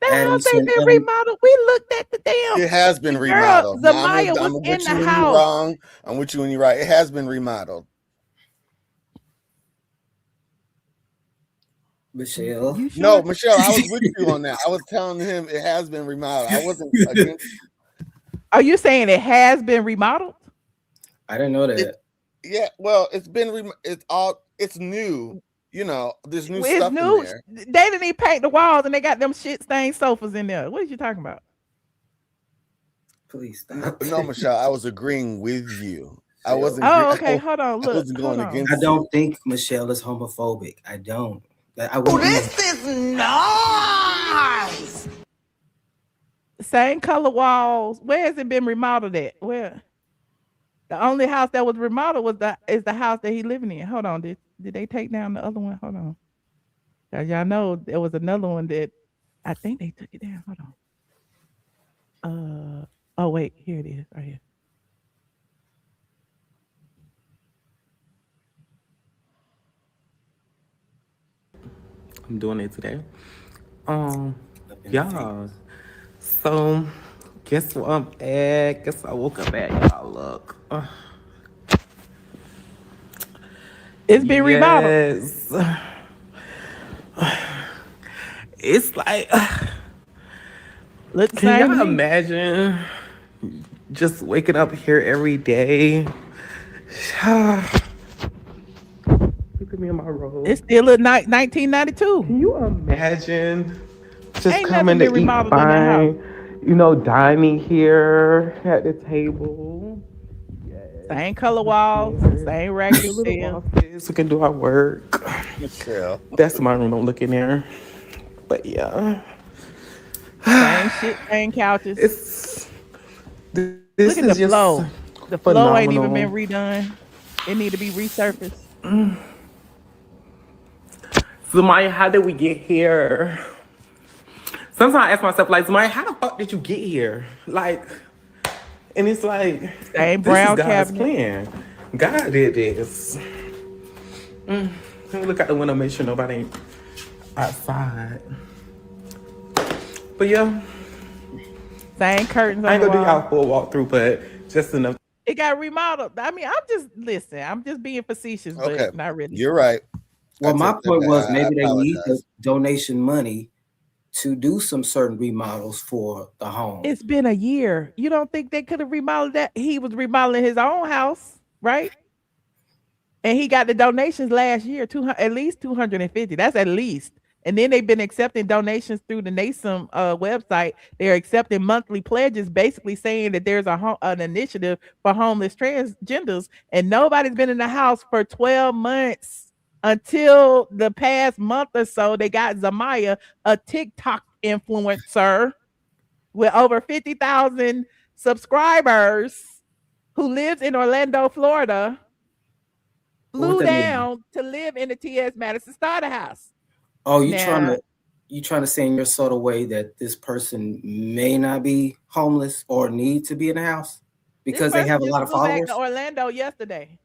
The adding house ain't some been remodeled. We looked at the damn. It has been Girl, remodeled. Now, Zamaya was I'm in with the you when you're house. wrong. I'm with you when you're right. It has been remodeled. Michelle. You sure? No, Michelle, I was with you on that. I was telling him it has been remodeled. I wasn't against. Are you saying it has been remodeled? I didn't know that. Yeah, well, it's been it's new. You know, there's new It's stuff new. in there. They didn't even paint the walls and they got them shit stained sofas in there. What are you talking about? Please stop. No, Michelle, I was agreeing with you. I wasn't. Oh, okay. Hold on. I Look. wasn't going Hold on. against. I don't think Michelle is homophobic. I don't. This is nice. Same color walls. Where has it been remodeled at? Where? The only house that was remodeled is the house that he living in. Hold on. Did they take down the other one? Hold on. Cause y'all know there was another one that I think they took it down. Hold on. Oh wait, here it is, right here. I'm doing it today. Yeah. So, guess what I'm at? Guess I woke up at, y'all. Look. It's been remodeled. Yes. It's like, Look, can y'all imagine just waking up here every day? Look at me in my robe. It's still a 1992. Can you imagine just Ain't coming nothing to been eat remodeled in that house. fine, you know, dining here at the table? Same color walls, same raggedy ceiling. Office, we can do our work. Michelle. That's my room. Don't look in there. But yeah. Same shit, same couches. This Look at is the flow. just The flow ain't even phenomenal. been redone. It need to be resurfaced. So Maya, how did we get here? Sometimes I ask myself, like, Maya, how the fuck did you get here? Like, And it's like, Same this is brown God's cabinet. plan. God did this. Let me look out the window, make sure nobody ain't outside. But yeah, Same curtains I on ain't the gonna do wall. y'all full walkthrough, but just enough. It got remodeled. I mean, I'm just being facetious, Okay, but not really. you're right. Well, I my take that point back. was I maybe they need the apologize. donation money to do some certain remodels for the home. It's been a year. You don't think they could have remodeled that? He was remodeling his own house, right? And he got the donations last year, at least 250. That's at least. And then they've been accepting donations through the NASM website. They're accepting monthly pledges, basically saying that there's an initiative for homeless transgenders, and nobody's been in the house for 12 months until the past month or so. They got Zamaya, a TikTok influencer with over 50,000 subscribers, who lives in Orlando, Florida, What flew that mean? down to live in the TS Madison Starter House. Oh, you Now, trying to say in your sort of way that this person may not be homeless or need to be in the house this because they person have a just lot of flew back to followers? Orlando yesterday.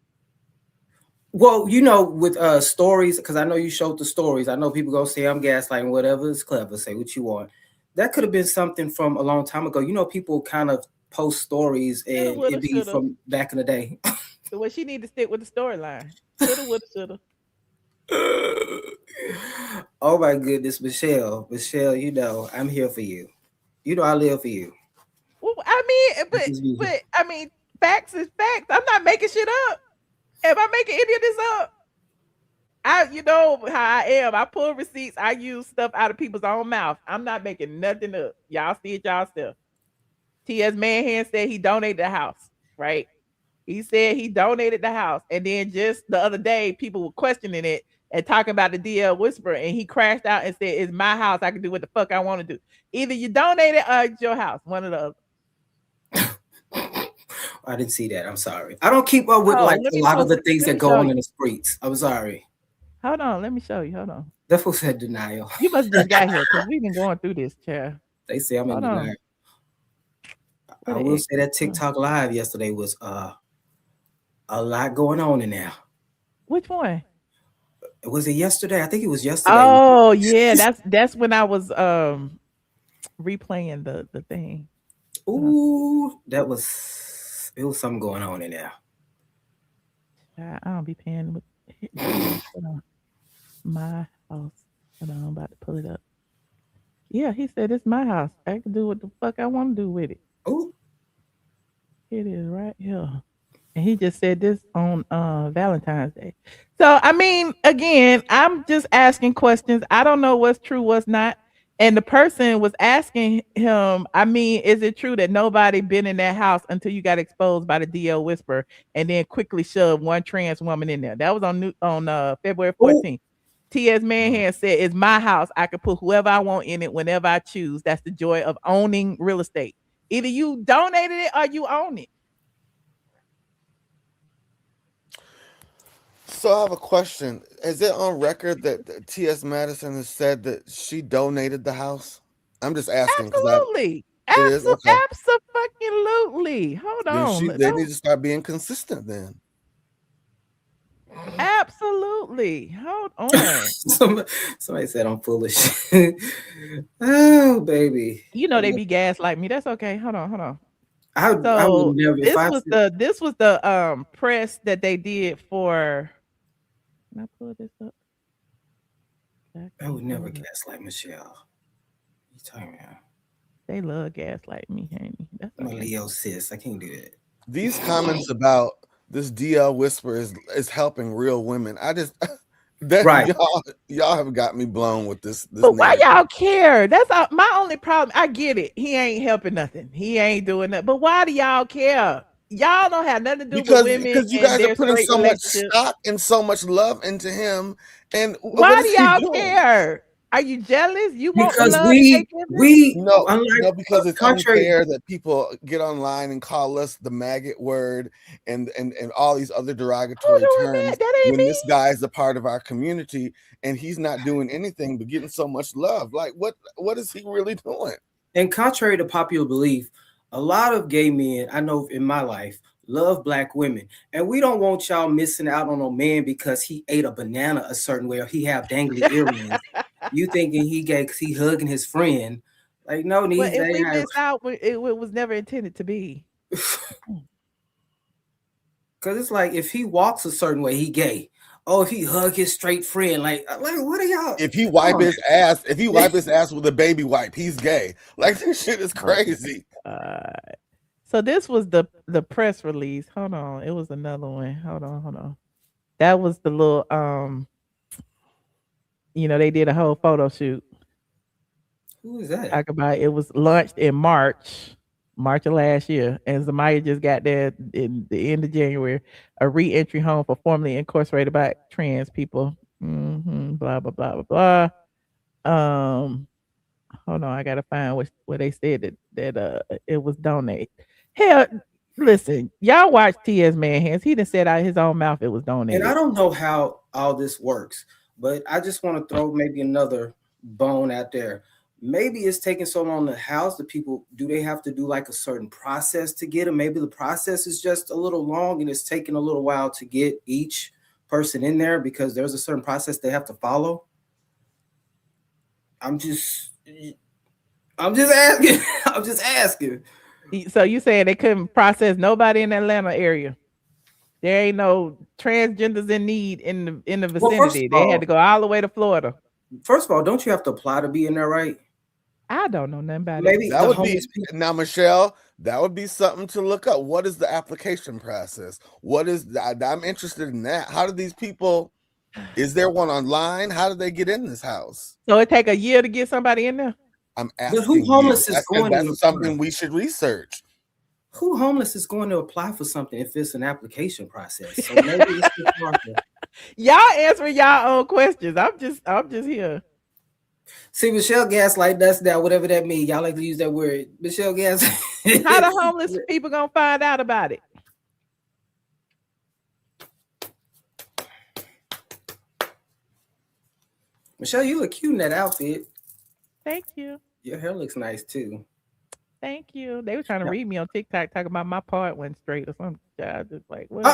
Well, with stories, because I know you showed the stories. I know people gonna say I'm gaslighting, whatever. It's clever. Say what you want. That could have been something from a long time ago. People kind of post stories Shoulda, and woulda, it be shoulda. from back in the day. So she need to stick with the storyline. Shoulda, woulda, shoulda. Oh my goodness, Michelle, I'm here for you. I live for you. Well, I mean, This is me. but I mean, facts is facts. I'm not making shit up. Am I making any of this up? You know how I am. I pull receipts. I use stuff out of people's own mouth. I'm not making nothing up. Y'all see it yourself. TS Manhan said he donated the house, right? He said he donated the house. And then just the other day, people were questioning it and talking about the DL Whisper. And he crashed out and said, "It's my house. I can do what the fuck I want to do. Either you donate it or it's your house. One or the other." I didn't see that. I'm sorry. I don't keep up with Oh, like let a me lot of post the it. things Let that me go show on you. in the streets. I'm sorry. Hold on. Let me show you. Hold on. That fool said denial. You must just got here because we've been going through this, chair. They say I'm in Hold on. denial. I Where the will X say that is? TikTok live yesterday was a lot going on in there. Which one? Was it yesterday? I think it was yesterday. Oh yeah, that's when I was replaying the thing. Ooh, it was something going on in there. I don't be paying with hold on. My house. Hold on, I'm about to pull it up. Yeah, he said it's my house. I can do what the fuck I want to do with it. Ooh. It is right here. And he just said this on Valentine's Day. So I mean, again, I'm just asking questions. I don't know what's true, what's not. And the person was asking him, I mean, is it true that nobody been in that house until you got exposed by the DL Whisper and then quickly shoved one trans woman in there? That was on February 14th. TS Manhan said, "It's my house. I can put whoever I want in it whenever I choose. That's the joy of owning real estate. Either you donated it or you own it." So I have a question. Is it on record that T.S. Madison has said that she donated the house? I'm just asking because Absolutely. it is okay. Absolutely. Hold Then on. they need to start being consistent then. Absolutely. Hold on. Somebody said I'm foolish. Oh, baby. You know they be gaslight me. That's okay. Hold on. I would So never. If this was the press that they did for. Can I pull this up? I would never gaslight Michelle. You talking about? They love gaslight me, Haney. That's I'm a okay. Leo sis. I can't do that. These comments about this DL Whisper is helping real women. I just that Right. y'all have got me blown with this. But why narrative. y'all care? That's my only problem. I get it. He ain't helping nothing. He ain't doing that. But why do y'all care? Y'all don't have nothing to do with women Because you and guys are their putting straight so much relationship. stock and so much love into him. And Why what do is he y'all doing? care? Are you jealous? You want the Because love that they give him? No, because it's contrary- unfair that people get online and call us the maggot word and all these other derogatory terms That ain't when this guy is a part of our community and he's not doing anything but getting so much love. Like what is he really doing? And contrary to popular belief, a lot of gay men I know in my life love black women, and we don't want y'all missing out on a man because he ate a banana a certain way or he have dangly earrings. You thinking he gay because he hugging his friend? Like no, Well, these if they we have miss out, it was never intended to be. because it's like if he walks a certain way, he gay. Oh, if he hug his straight friend, like what are y'all? If he Come wipe on. his ass, if he wipe his ass with a baby wipe, he's gay. Like this shit is crazy. So this was the press release. Hold on, it was another one. Hold on. That was the little they did a whole photo shoot. Who is that? Talk about it was launched in March of last year, and Zamaya just got there in the end of January. A re-entry home for formerly incarcerated black trans people. Blah blah blah blah blah. Hold on, I gotta find where they said that it was donated. Hell, listen, y'all watch TS Man Hands. He done said out of his own mouth it was And I donated. don't know how all this works, but I just want to throw maybe another bone out there. Maybe it's taking so long to house the people. Do they have to do like a certain process to get them? Maybe the process is just a little long and it's taking a little while to get each person in there because there's a certain process they have to follow. I'm just asking. I'm just asking. So you saying they couldn't process nobody in the Atlanta area? There ain't no transgenders in need in the Well, vicinity. They had to go all the way to Florida. first of all, don't you have to apply to be in there, right? I don't know nothing about it. Maybe That the would be homeless people. now, Michelle. That would be something to look up. What is the application process? What is I'm interested in that. How do these people? Is there one online? How do they get in this house? So it take a year to get somebody in there? I'm But asking who homeless you. is going That's to something we should research. Who homeless is going to apply for something if it's an application process? So maybe it's just harder. Y'all answering y'all own questions. I'm just here. See, Michelle Gaslight, that's that, whatever that means. Y'all like to use that word. Michelle Gas. How the homeless people gonna find out about it? Michelle, you look cute in that outfit. Thank you. Your hair looks nice too. Thank you. They were trying to read me on TikTok talking about my part went straight or something. I just like what?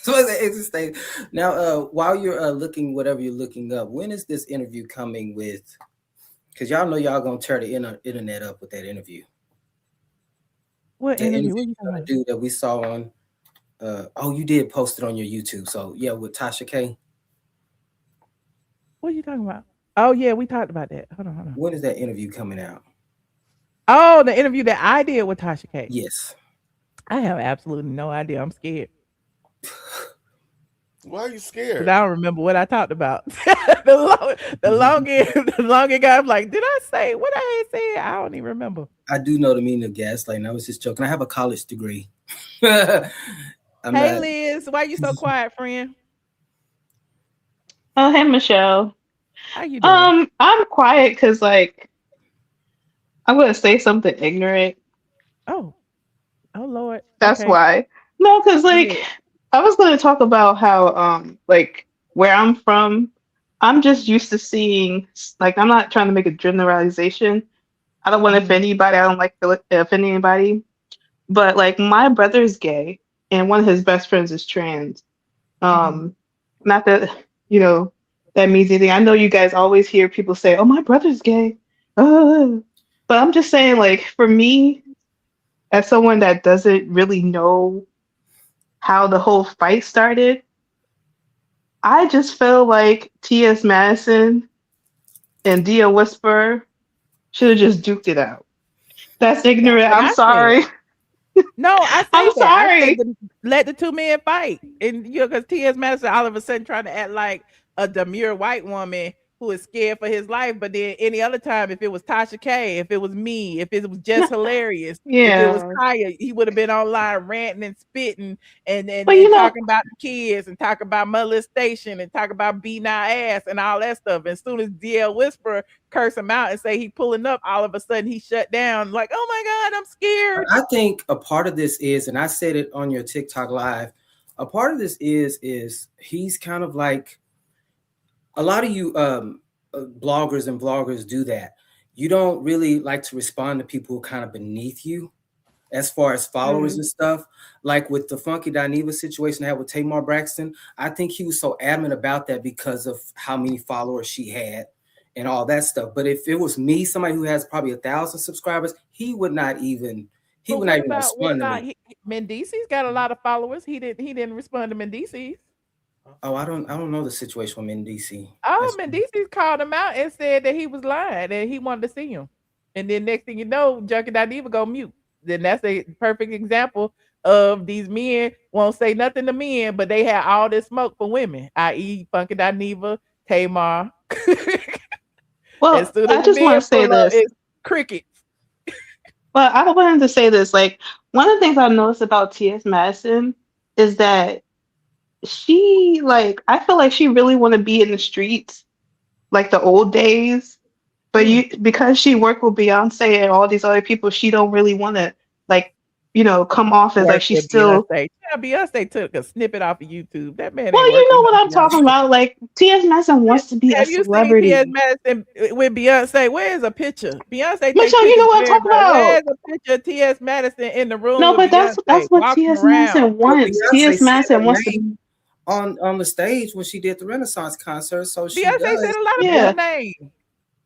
Somebody said now, while you're looking whatever you're looking up, when is this interview coming with? Because y'all know y'all gonna tear the internet up with that interview. What The interview? interview What you you're talking gonna about? do that we saw on. You did post it on your YouTube. So yeah, with Tasha K. What are you talking about? Oh yeah, we talked about that. Hold on. When is that interview coming out? Oh, the interview that I did with Tasha K. Yes. I have absolutely no idea. I'm scared. Why are you Because scared? I don't remember what I talked about. the longer guy, I'm like, did I say what I ain't said? I don't even remember. I do know the meaning of gaslighting. I was just joking. I have a college degree. Hey Liz, why you so quiet, friend? Oh, hey, Michelle. How you doing? I'm quiet because, like, I'm gonna say something ignorant. Oh Lord. That's Okay. why. No, because, Go like, ahead. I was gonna talk about how, like, where I'm from, I'm just used to seeing, like, I'm not trying to make a generalization. I don't want to offend anybody. I don't like to offend anybody. But, like, my brother's gay, and one of his best friends is trans. Not that, you know, that means anything. I know you guys always hear people say, "Oh, my brother's gay." But I'm just saying, like, for me, as someone that doesn't really know how the whole fight started, I just feel like TS Madison and Dia Whisper should have just duked it out. That's That's ignorant. what I'm I said. sorry. No, I I'm said that. I said sorry. let the two men fight. And because T.S. Madison all of a sudden trying to act like a demure white woman who is scared for his life. But then any other time, if it was Tasha K, if it was me, if it was just hilarious, if it was Yeah. Kaya, he would have been online ranting and spitting But you and know, talking about the kids and talking about molestation and talking about beating our ass and all that stuff. And as soon as DL Whisper curse him out and say he pulling up, all of a sudden he shut down like, oh my God, I'm scared. I think a part of this is, and I said it on your TikTok live, a part of this is he's kind of like a lot of you bloggers and vloggers do that. You don't really like to respond to people who are kind of beneath you. as far as followers and stuff. Like with the Funky Dineva situation I had with Tamar Braxton, I think he was so adamant about that because of how many followers she had and all that stuff. But if it was me, somebody who has probably 1,000 subscribers, he would not even What respond to about me. Mendici's got a lot of followers. He didn't respond to Mendici's. Oh, I don't know the situation with Mendici. Oh, Mendici's called him out and said that he was lying and he wanted to see him. And then next thing you know, Junkie Dineva go mute. Then that's a perfect example of these men won't say nothing to men, but they have all this smoke for women, i.e. Funky Dineva, Tamar. Well, as soon as I the just want men to say pull up, this. it's crickets. Well, I wanted to say this. Like, one of the things I noticed about TS Madison is that she, like, I feel like she really want to be in the streets, like the old days. But because she worked with Beyonce and all these other people, she don't really want to, like, come off as like Work she's with still. Beyonce. Yeah, Beyonce took a snippet off of YouTube. That man Well, ain't you working know with what I'm Beyonce. talking about. Like, TS Madison wants to be a Have you seen T.S. celebrity. Madison with Beyonce? Where's a picture? Beyonce takes Michelle, you know pictures what I'm of talking everybody. about. Where's a picture of T.S. Madison in the room No, with but that's Beyonce what walking TS around? Madison wants. Beyonce TS said her Madison wants to. name on the stage when she did the Renaissance concert, so she Beyonce said does. a lot of Yeah. people's names.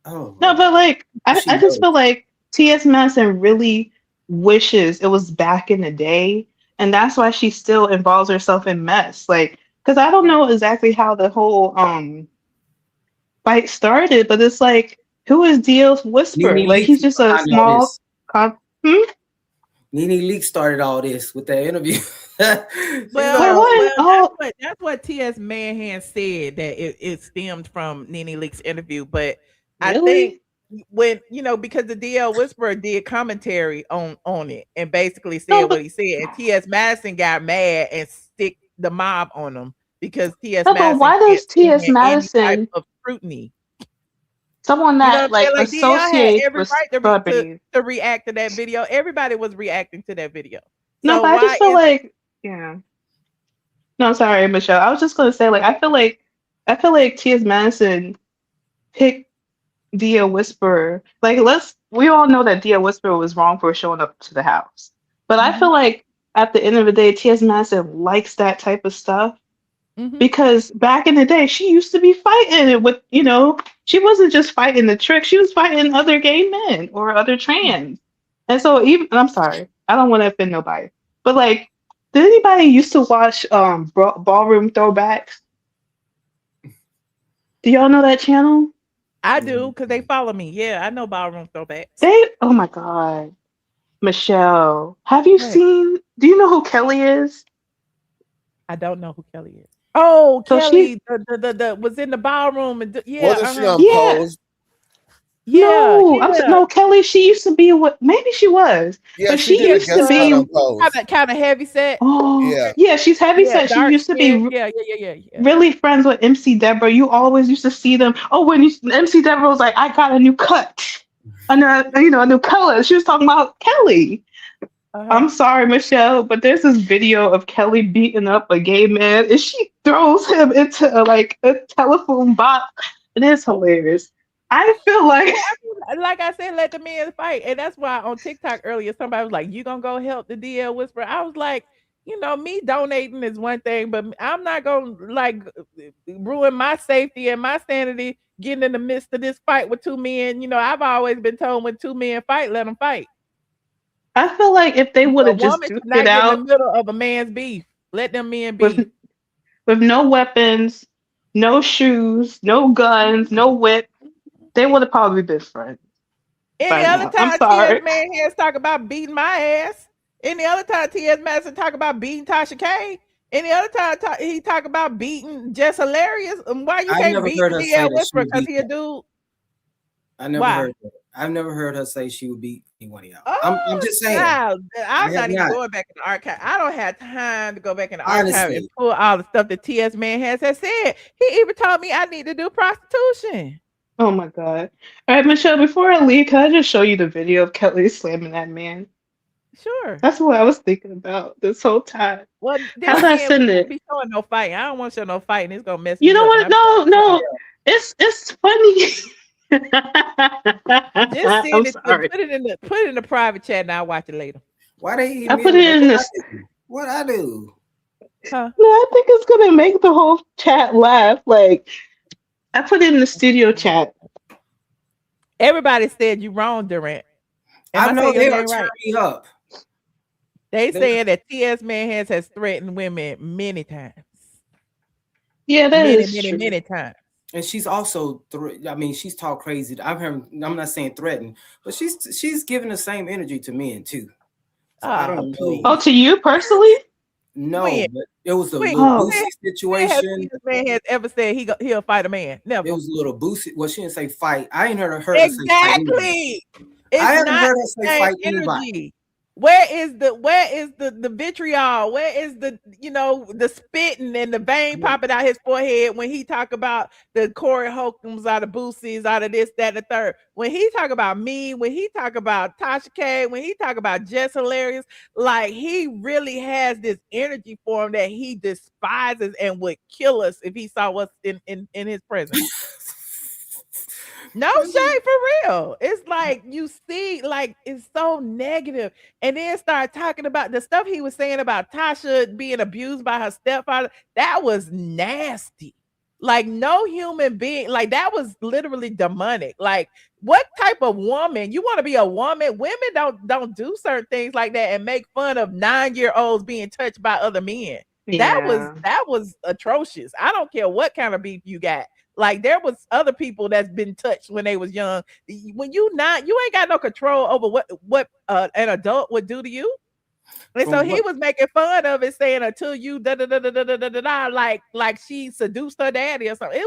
Oh, No, but like she I just knows. feel like T.S. Madison really wishes it was back in the day, and that's why she still involves herself in mess. Like, because I don't know exactly how the whole fight started, but it's like, who is DL's Whisper? Nene Like, Leakes he's was just a behind all small. this. Hmm? Nene Leakes started all this with that interview. She's Wait, like, what? Oh, That's what T.S. Manhan said, that it stemmed from Nene Leakes' interview. But I think really? when because the DL Whisperer did commentary on it and basically said No, what but he said, and T.S. Madison got mad and stick the mob on him because T.S. no, but Madison why can't does T.S. stand any type Madison, of scrutiny. someone You know what that I'm saying? like Like DL had associates every with right celebrities? to react to that video. Everybody was reacting to that video. No, So but I just why feel is like, yeah. No, sorry, Michelle. I was just gonna say, like, I feel like T.S. Madison picked Dia Whisperer. Like, we all know that Dia Whisperer was wrong for showing up to the house. But I feel like at the end of the day, T.S. Madison likes that type of stuff because back in the day, she used to be fighting it with, she wasn't just fighting the trick, she was fighting other gay men or other trans. And so I'm sorry, I don't want to offend nobody, but like, did anybody used to watch Ballroom Throwbacks? Do y'all know that channel? I do, because they follow me. Yeah, I know Ballroom Throwbacks. Oh my God. Michelle, have you What? do you know who Kelly is? I don't know who Kelly is. Oh, So Kelly, the was in the ballroom and yeah, Wasn't she on yeah, Pose? no, yeah. no, Kelly, she used to be what, maybe she was, Yeah, but she she did a used to guest spot be, on Pose. Kind of heavy set. oh, Yeah. yeah, she's heavy Yeah, set. She dark used to skin. be Yeah. really friends with MC Deborah. You always used to see them. Oh, when MC Deborah was like, I got a new cut, a new color. She was talking about Kelly. I'm sorry, Michelle, but there's this video of Kelly beating up a gay man, and she throws him into a telephone box. It is hilarious. I feel like Like I said, let the men fight. And that's why on TikTok earlier, somebody was like, you gonna go help the DL Whisperer? I was like, me donating is one thing, but I'm not gonna like ruin my safety and my sanity getting in the midst of this fight with two men. I've always been told when two men fight, let them fight. I feel like if they would A have just woman should duked it not get in the out middle of a man's beef. Let them men be. with no weapons, no shoes, no guns, no whip, they would have probably been friends Any by other now. I'm time T.S. sorry. Manhan's talk about beating my ass. Any other time T.S. Madison talk about beating Tasha K. Any other time he talk about beating Just Hilarious. Why you I can't never beat heard her say D.L. that she Whisperer? would Because beat he a that. dude. I never Why? heard that. I've never heard her say she would beat anyone else. Oh, I'm just saying. child. I'm I not have even not. going back in the archive. I don't have time to go back in the archive and Honestly. pull all the stuff that T.S. Manhan has said. He even told me I need to do prostitution. Oh my God. All right, Michelle, before I leave, can I just show you the video of Kelly slamming that man? Sure. That's what I was thinking about this whole time. Well, How then did I again, we send can't it? be showing no fighting. I don't want to show no fighting. It's gonna mess You me know up. And what? No. It's funny. just I'm send it. sorry. Put it in the private chat, and I'll watch it later. Why they eat I me put it in this. What I do? Huh? No, I think it's gonna make the whole chat laugh. Like I put it in the studio chat. Everybody said you wrong, Durant. Am I I know saying your they are name turning right? me up. They They, saying that TS Madison has threatened women many times. Yeah, that Many, is many, true. many times. and she's also, I mean, she's talk crazy. I'm not saying threatened, but she's giving the same energy to men too. So I don't know. Oh, Please. to you personally? No, When? but it was a When? little Oh, Boosie When has situation. TS man has ever said he'll fight a man? It Never. was a little Boosie. Well, she didn't say fight. I ain't heard her say fight anybody. Exactly. I It's haven't not heard the her say same fight anybody. energy. Where is the vitriol? Where is the spitting and the vein popping out his forehead when he talk about the Corey Holcombs, out of Boosies, out of this, that, and the third? When he talk about me, when he talk about Tasha K, when he talk about Jess Hilarious, like he really has this energy for him that he despises and would kill us if he saw us in his presence. No shade for real. It's like you see, like it's so negative, and then start talking about the stuff he was saying about Tasha being abused by her stepfather. That was nasty. Like no human being, like that was literally demonic. Like what type of woman you want to be a woman? Women don't do certain things like that and make fun of 9-year-olds being touched by other men. yeah. That was atrocious. I don't care what kind of beef you got. Like there was other people that's been touched when they was young. When you ain't got no control over what an adult would do to you. And so From he what was making fun of it, saying until you da da da da da da da da, like she seduced her daddy or something.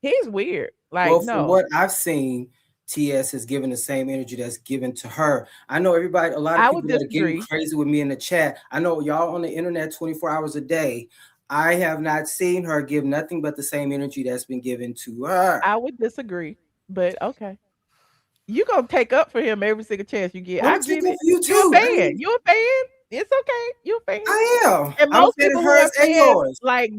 He's weird. Like well, from no, what I've seen, TS is giving the same energy that's given to her. I know everybody, a lot of I would people that are getting disagree. crazy with me in the chat. I know y'all on the internet 24 hours a day. I have not seen her give nothing but the same energy that's been given to her. I would disagree. But okay. You gonna take up for him every single chance you get. I'm I gonna take get up it. for you You a too. fan. You a fan. It's okay. You a fan. I am. And I'm a most fan of people who hers are and fans yours. like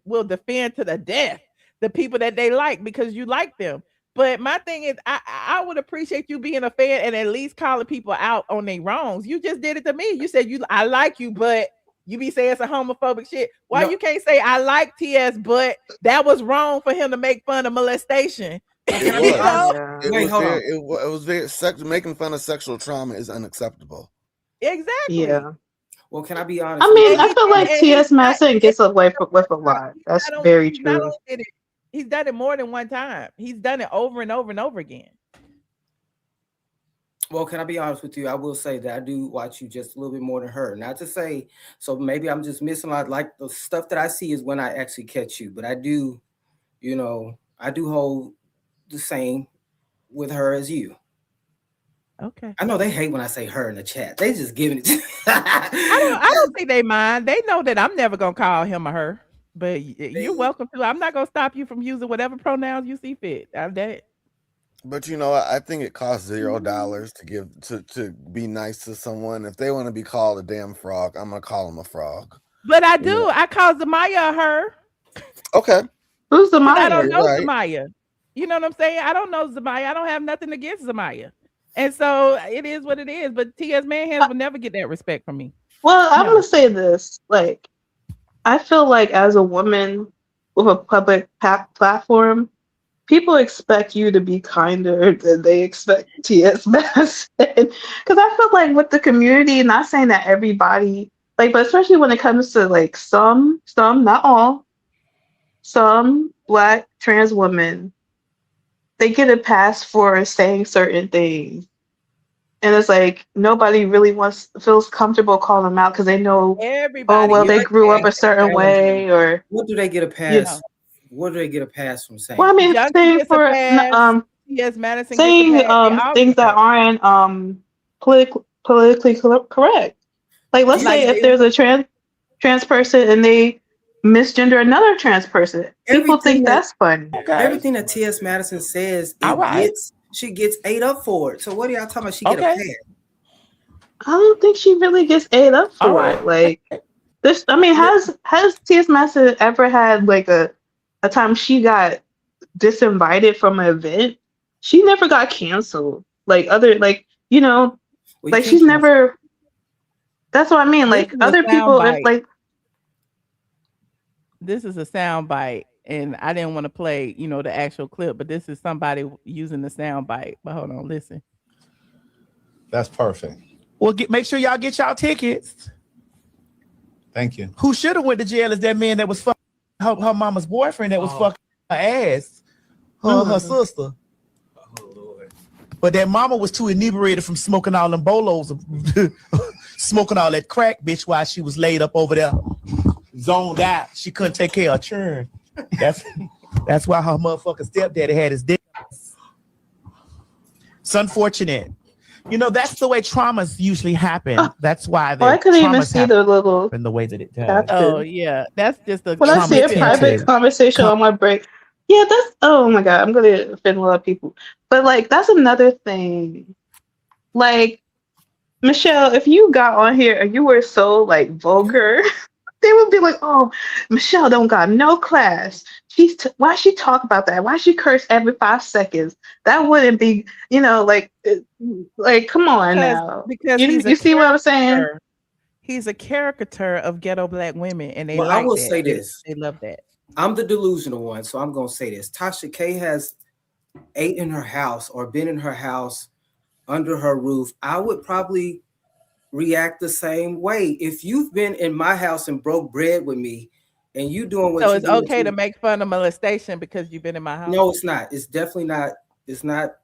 will defend to the death the people that they like because you like them. But my thing is, I would appreciate you being a fan and at least calling people out on their wrongs. You just did it to me. You said I like you, but you be saying some homophobic shit. Why No, you can't say I like TS, but that was wrong for him to make fun of molestation? but It can I be You was. know honest? Yeah. It Wait, was hold very. on. It was very. Making fun of sexual trauma is unacceptable. exactly. Yeah. Well, can I be honest I with mean, And you? I he feel did it, like and T.S. Madison gets away with a lot. That's very he's not true. only did it, he's done it more than one time. He's done it over and over and over again. Well, can I be honest with you? I will say that I do watch you just a little bit more than her. Not to say, so maybe I'm just missing a lot. Like the stuff that I see is when I actually catch you. But I do, I do hold the same with her as you. Okay. I know they hate when I say her in the chat. They just giving it. I don't think they mind. They know that I'm never gonna call him or her. But you're welcome to. I'm not gonna stop you from using whatever pronouns you see fit. I'm that. But I think it costs $0 to give to be nice to someone. If they want to be called a damn frog, I'm gonna call them a frog. But I You know. do. I call Zamaya her Okay. Who's the because I don't Maya? know Right. Zamaya. You know what I'm saying? I don't know Zamaya. I don't have nothing against Zamaya. And so it is what it is. But T.S. Manhands will never get that respect from me. Well, I'm No. gonna say this. Like, I feel like as a woman with a public platform, people expect you to be kinder than they expect T.S. Madison. Because I feel like with the community, not saying that everybody, like, but especially when it comes to like some, not all, some Black trans women, they get a pass for saying certain things. And it's like nobody really feels comfortable calling them out because they know, oh Everybody well, gets they a grew up pass a for certain saying way, or What do they get a you pass? no. What do they get a pass from well, saying? I mean, Junkie saying gets a for pass. T.S. Madison gets a saying pass. They all get things a that pass. aren't politically correct. Like, let's Do you, say Like if they there's a trans person and they misgender another trans person, people everything think that that's funny. Okay. everything that T.S. Madison says, All right. she gets ate up for it. So what are y'all talking about? She get a Okay. pass. I don't think she really gets ate up All for right. it. Like this, I mean, has T.S. Madison ever had like a time she got disinvited from an event? She never got canceled. Like other, like Well, you like can't she's cancel. never. That's what I mean. This Like is a other sound people, if bite. like This is a sound bite, and I didn't want to play, the actual clip, but this is somebody using the sound bite. But hold on, listen. That's perfect. Well, make sure y'all get y'all tickets. Thank you. Who should have went to jail is that man that was fucking her mama's boyfriend that was fucking her ass. Her sister. Oh, Lord. But that mama was too inebriated from smoking all them bolos, smoking all that crack, bitch, while she was laid up over there, zoned out. She couldn't take care of churn. That's why her motherfucking stepdaddy had his dick. It's unfortunate. That's the way traumas usually happen. That's why I couldn't even traumas see the little in the way that it does. caption. Oh yeah, that's just a When I see a trauma private tinted. conversation on my break, yeah, that's oh my god, I'm gonna offend a lot of people. But like that's another thing. Like Michelle, if you got on here and you were so like vulgar, they would be like, "Oh, Michelle don't got no class. Why she talk about that? Why she curse every 5 seconds? That wouldn't be, like come on now. Because You he's a you see what I'm saying? caricature. He's a caricature of ghetto black women, and they Well, I like will that. say this. They love that. I'm the delusional one, so I'm gonna say this. Tasha K has ate in her house or been in her house under her roof. I would probably react the same way. If you've been in my house and broke bread with me and you doing what So you it's do, okay to make fun of molestation because you've been in my house? no, it's not. It's definitely not. It's not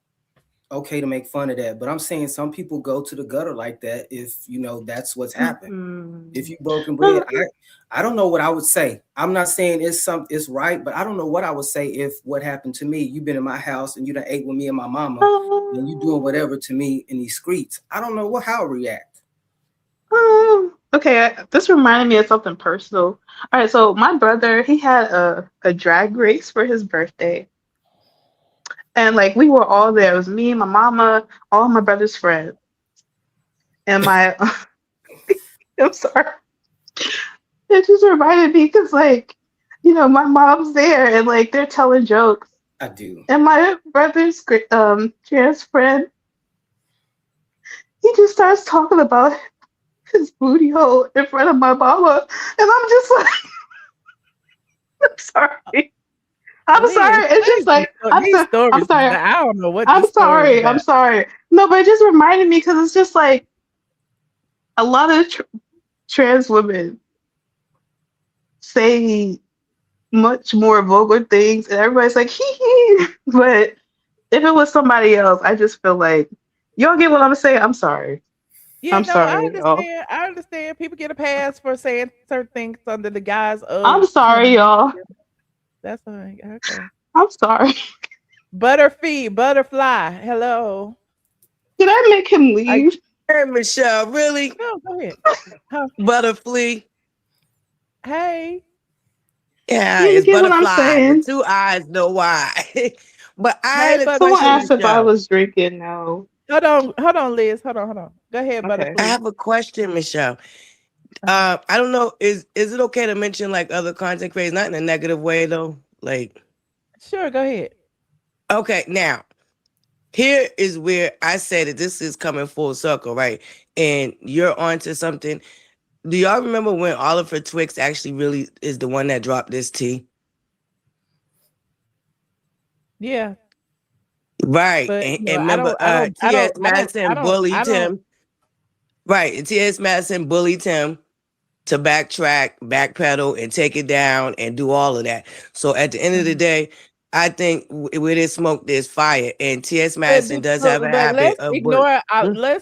okay to make fun of that. But I'm saying some people go to the gutter like that if that's what's happened. If you broken bread, I don't know what I would say. I'm not saying it's right, but I don't know what I would say if what happened to me. You've been in my house and you done ate with me and my mama, and you doing whatever to me in these streets. I don't know how I react. Okay, this reminded me of something personal. All right, so my brother, he had a drag race for his birthday. And like we were all there. It was me, my mama, all my brother's friends. And my I'm sorry. It just reminded me because like, my mom's there and like they're telling jokes. I do. And my brother's trans friend, he just starts talking about his booty hole in front of my mama. And I'm just like, I'm sorry. I'm sorry. It's just like these stories. I'm sorry. I don't know what. I'm sorry. I'm sorry. No, but it just reminded me because it's just like a lot of trans women say much more vulgar things, and everybody's like, hee hee. But if it was somebody else, I just feel like y'all get what I'm saying. I'm sorry. Yeah, I'm no, sorry. I understand. I understand. People get a pass for saying certain things under the guise of. I'm sorry, y'all. That's fine. Okay. I'm sorry. Butterfly. Hello. Did I make him leave? Hey, Michelle, really? No, go ahead. Butterfly. Hey. Yeah, You it's get what I'm butterfly. saying? The 2 eyes know why. But I Hey, had a Someone question, asked if I Michelle. was drinking. No. Hold on, Liz. Hold on. Go ahead, Butterfly. I have a question, Michelle. I don't know. Is it okay to mention like other content creators? Not in a negative way though. Like, sure, go ahead. Okay, now here is where I say that this is coming full circle, right? And you're onto something. Do y'all remember when Oliver Twix actually really is the one that dropped this tea? Yeah. Right. But, And I remember don't, TS Madison bullied him. Right. And TS Madison bullied him to backtrack, backpedal, and take it down and do all of that. So at the end of the day, I think where there's smoke, there's fire. And TS Madison does have a habit let's of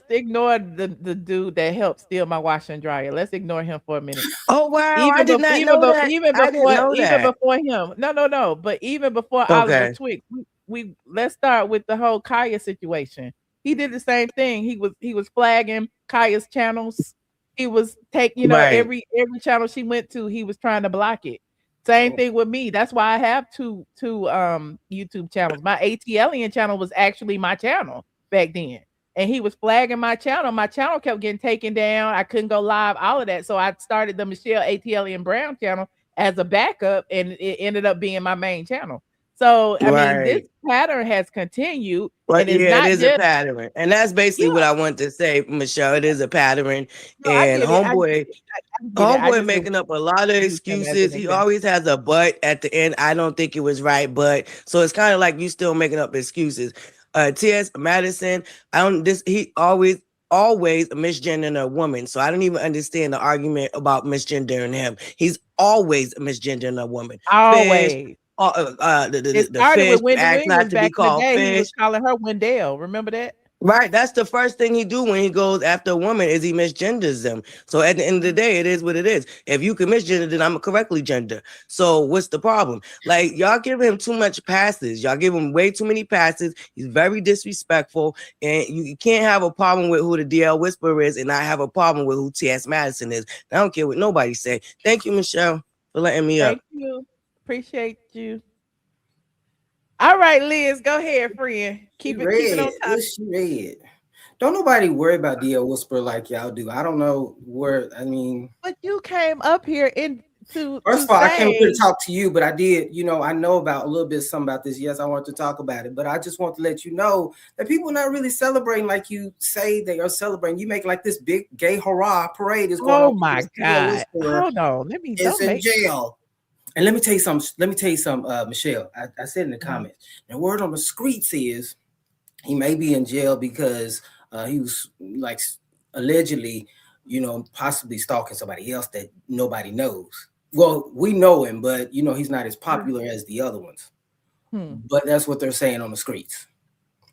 ignore the dude that helped steal my washer and dryer. Let's ignore him for a minute. Oh wow, I did not know that. Even before him. No. But even before Oliver Twix, we let's start with the whole Kaya situation. He did the same thing. He was flagging Kaya's channels. He was taking, every channel she went to, he was trying to block it. Same thing with me. That's why I have two YouTube channels. My ATLien channel was actually my channel back then. And he was flagging my channel. My channel kept getting taken down. I couldn't go live, all of that. So I started the Michelle ATLien Brown channel as a backup, and it ended up being my main channel. So I mean, this Right. pattern has continued, Well, and it's yeah, it not is a just pattern. And that's basically what I want to say, Michelle. It is a pattern. no, I And get it. I get homeboy, it. I get it. I homeboy just didn't making up a lot of use him as an excuses. He example. always has a but at the end. I don't think it was right, but so it's kind of like you still making up excuses. TS Madison, he always misgendering a woman. So I don't even understand the argument about misgendering him. He's always misgendering a woman. Fish, Always. It the started fish with Wendy asked not Williams to be back in the called day. He fish. was calling her Wendell. Remember that? Right, that's the first thing he do when he goes after a woman is he misgenders them. So at the end of the day, it is what it is. If you can misgender, then I'm a correctly gender. So what's the problem? Like y'all give him too much passes. Y'all give him way too many passes. He's very disrespectful, and you can't have a problem with who the DL Whisperer is, and not have a problem with who TS Madison is. I don't care what nobody say. Thank you, Michelle, for letting me up. Thank you. Appreciate you. All right, Liz, go ahead, friend. Keep it on top. She read. Don't nobody worry about DL Whisper like y'all do. I don't know where. I mean, but you came up here to first of all, I came here to talk to you, but I did. You know, I know about a little bit something about this. Yes, I want to talk about it, but I just want to let you know that people are not really celebrating like you say they are celebrating. You make like this big gay hurrah parade is going on. Oh my God! Hold on, let me. It's in jail. And let me tell you something. Michelle. I said in the comments. The word on the streets is he may be in jail because he was like allegedly, possibly stalking somebody else that nobody knows. Well, we know him, but he's not as popular as the other ones. But that's what they're saying on the streets.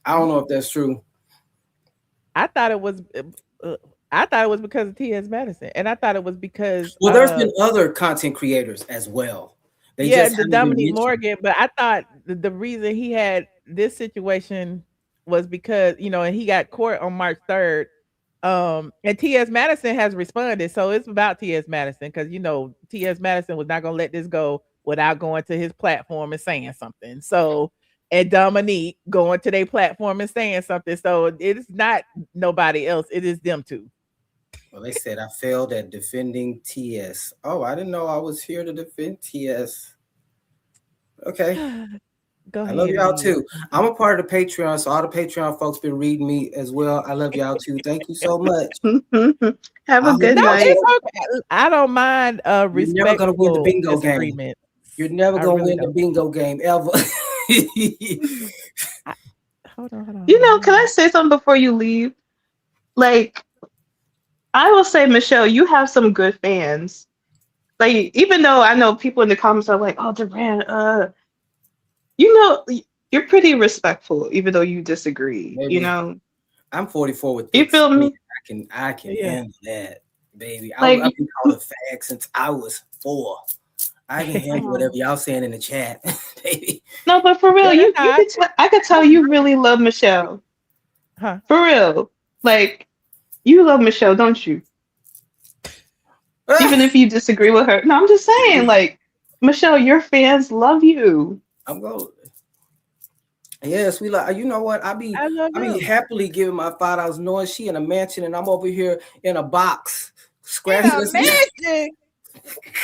I don't know if that's true. I thought it was because of TS Madison, and I thought it was because there's been other content creators as well. The Dominique Morgan, but I thought the reason he had this situation was because and he got court on March 3rd. And TS Madison has responded, so it's about TS Madison because TS Madison was not gonna let this go without going to his platform and saying something. So and Dominique going to their platform and saying something. So it's not nobody else, it is them two. Well, they said I failed at defending TS. Oh, I didn't know I was here to defend TS. Okay. Go ahead. I love y'all too. I'm a part of the Patreon, so all the Patreon folks been reading me as well. I love y'all too. Thank you so much. Have a good night. Okay. I don't mind respectful. You're never gonna win the bingo game. You're never gonna win the bingo game ever. Hold on. Can I say something before you leave? Like, I will say, Michelle, you have some good fans. Like, even though I know people in the comments are like, "Oh, Duran, you're pretty respectful, even though you disagree." Maybe. I'm 44 with you feel me? I can handle that, baby. I've been called a fag since I was 4. I can handle whatever y'all saying in the chat, baby. No, but for real, I could tell you really love Michelle. Huh? For real, like you love Michelle, don't you? Even if you disagree with her. No, I'm just saying, like Michelle, your fans love you. I'm going. Yes, we like. You know what? I be happily giving my $5 knowing she in a mansion and I'm over here in a box scratching. In a mansion.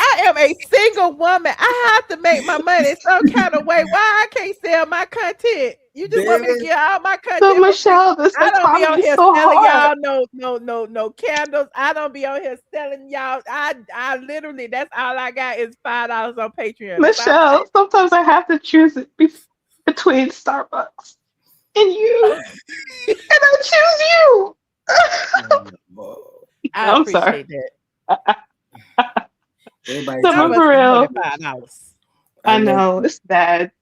I am a single woman. I have to make my money some kind of way. Why I can't sell my content? You just want me to get all my content. So Michelle, I don't be on here so selling hard. y'all no candles. I don't be on here selling y'all. I literally, that's all I got is $5 on Patreon. Michelle, sometimes I have to choose it between Starbucks and you, and I choose you. I'm sorry. That. So for real, I know it's bad.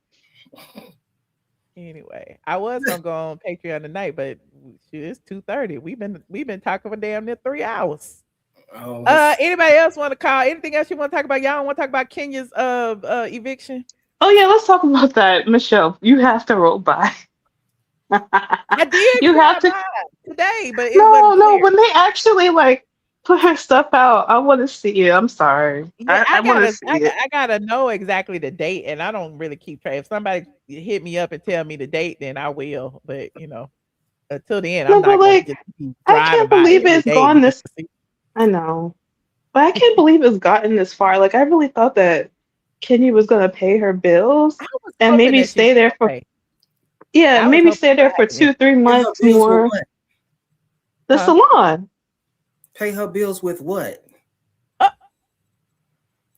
Anyway, I was gonna go on Patreon tonight, but it's 2:30. We've been talking for damn near 3 hours. Anybody else want to call? Anything else you want to talk about? Y'all don't want to talk about Kenya's eviction? Oh yeah, let's talk about that, Michelle. You have to roll by. I did. You have to today, but no. When they actually put her stuff out, I want to see it. I'm sorry. Yeah, I want to see it. I gotta know exactly the date, and I don't really keep track. If somebody hit me up and tell me the date, then I will. But until the end, I'm not gonna just keep I can't believe it's gone this. I know, but I can't believe it's gotten this far. Like I really thought that Kenya was gonna pay her bills I was and hoping maybe that she stay was there for gonna pay. yeah, I was maybe hoping stay there that for happened. 2-3 Pay her months bills with more. what? The Huh? salon. Pay her bills with what?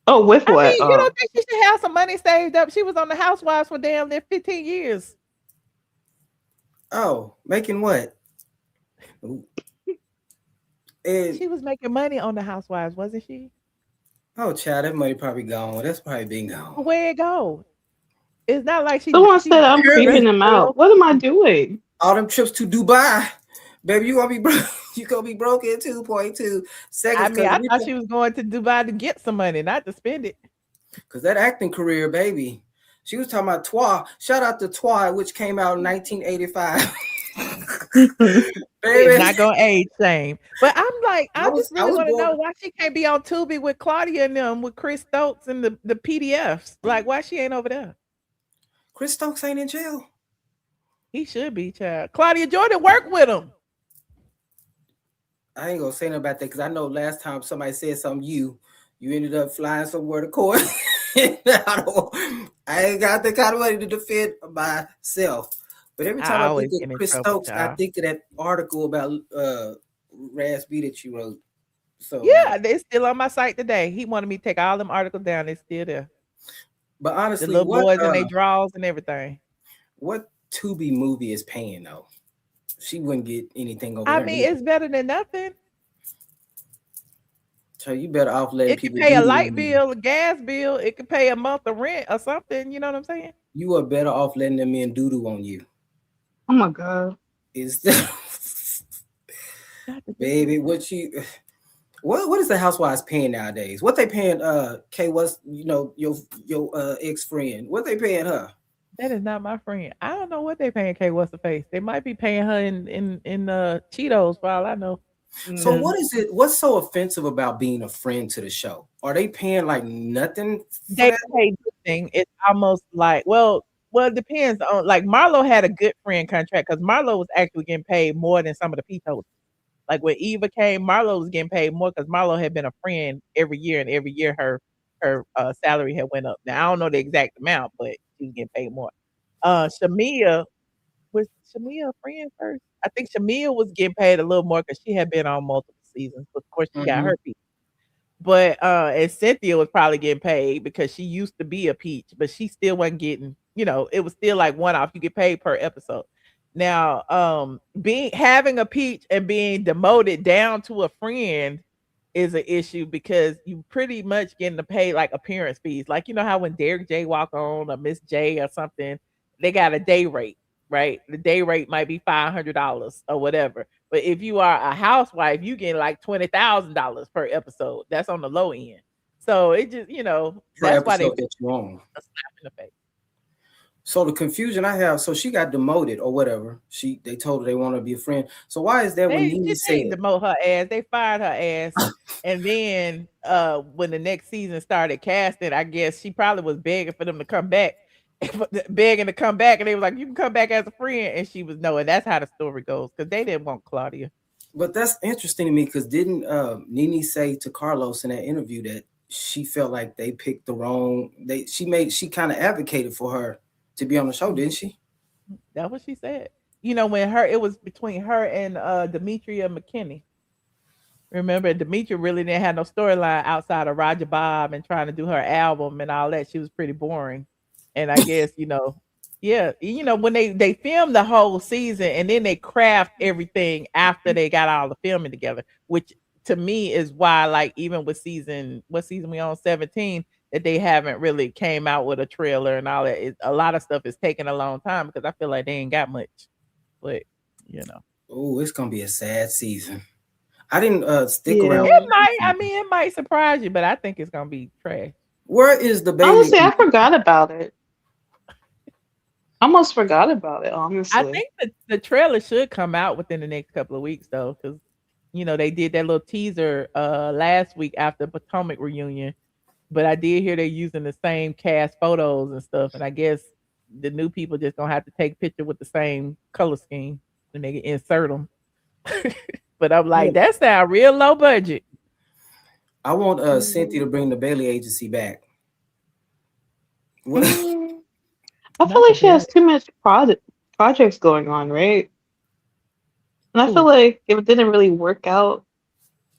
Oh, with I what? mean, you don't think she should have some money saved up? She was on the Housewives for damn near 15 years. Oh, making what? And She was making money on the Housewives, wasn't she? oh, child, that money probably gone. That's probably been gone. Where it go? It's not like Someone she said I'm Apparently, creeping them out. What am I doing? all them trips to Dubai, baby, you gonna be broke. You gonna be broke in 2.2 seconds I mean, I thought because she was going to Dubai to get some money, not to spend it. that acting career, baby. She was talking about Twa. Shout out to Twa, which came out in 1985. It's Baby, not gonna age shame. But I'm like, I just I really was want to born. know why she can't be on Tubi with Claudia and them, with Chris Stokes and the PDFs. Like, why she ain't over there? Chris Stokes ain't in jail. He should be, child. Claudia Jordan worked with him. I ain't gonna say nothing about that because I know last time somebody said something, you ended up flying somewhere to court. I ain't got the kind of money to defend myself. But every time I I always think get of in Chris trouble, Stokes, I child. think of that article about Raz B that you wrote. So Yeah, it's still on my site today. He wanted me to take all them articles down. It's still there. but The honestly, little boys and they draws and everything. what Tubi movie is paying though? She wouldn't get anything over I there. mean, it's better than nothing. So you better off letting It could people pay a do light the bill, a gas bill. It could pay a month of rent or something. You know what I'm saying? You are better off letting them men doo-doo on you. Oh my god. Is baby, what is the housewives paying nowadays? What they paying Kay what's your ex-friend? What they paying her? That is not my friend. I don't know what they paying Kay What's the face. They might be paying her in Cheetos for all I know. So what is it? What's so offensive about being a friend to the show? Are they paying like nothing for They that? pay good thing. It's almost like well, it depends on like Marlo had a good friend contract because Marlo was actually getting paid more than some of the Peach hosts. Like when Eva came, Marlo was getting paid more because Marlo had been a friend every year, and every year her salary had went up. Now I don't know the exact amount, but she was getting paid more. Shamia was Shamia a friend first? I think Shamia was getting paid a little more because she had been on multiple seasons. But of course, she got her piece. But and Cynthia was probably getting paid because she used to be a peach, but she still wasn't getting, it was still like one off. You get paid per episode. Now, having a peach and being demoted down to a friend is an issue because you pretty much getting to pay like appearance fees. Like you know how when Derek J walk on or Miss J or something, they got a day rate, right? The day rate might be $500 or whatever. But if you are a housewife, you get like $20,000 per episode. That's on the low end. So it just, Per that's why they episode that you own. a slap in the face. So the confusion I have, so she got demoted or whatever. They told her they want to be a friend. So why is that when They Nene said didn't demote her ass. They fired her ass. And then when the next season started casting, I guess she probably was begging for them to come back. Begging to come back, and they were like, "You can come back as a friend," and she was no, and that's how the story goes because they didn't want Claudia. But that's interesting to me because didn't Nene say to Carlos in that interview that she felt like they picked the wrong? She kind of advocated for her to be on the show, didn't she? That's what she said. When it was between her and Demetria McKinney. Remember, Demetria really didn't have no storyline outside of Roger Bob and trying to do her album and all that. She was pretty boring. And I guess, yeah, when they filmed the whole season and then they craft everything after they got all the filming together, which to me is why, like, even with what season we on 17, that they haven't really came out with a trailer and all that. A lot of stuff is taking a long time because I feel like they ain't got much. But, Oh, it's going to be a sad season. I didn't stick around. It might surprise you, but I think it's going to be trash. Where is the baby? Honestly, I forgot about it. Almost forgot about it, honestly. I think the trailer should come out within the next couple of weeks, though, because they did that little teaser last week after Potomac reunion. But I did hear they're using the same cast photos and stuff, and I guess the new people just gonna have to take picture with the same color scheme and they can insert them. But I'm like, that sound real low budget. I want Cynthia to bring the Bailey agency back. What? I feel like she has too much projects going on, right? And I feel like it didn't really work out,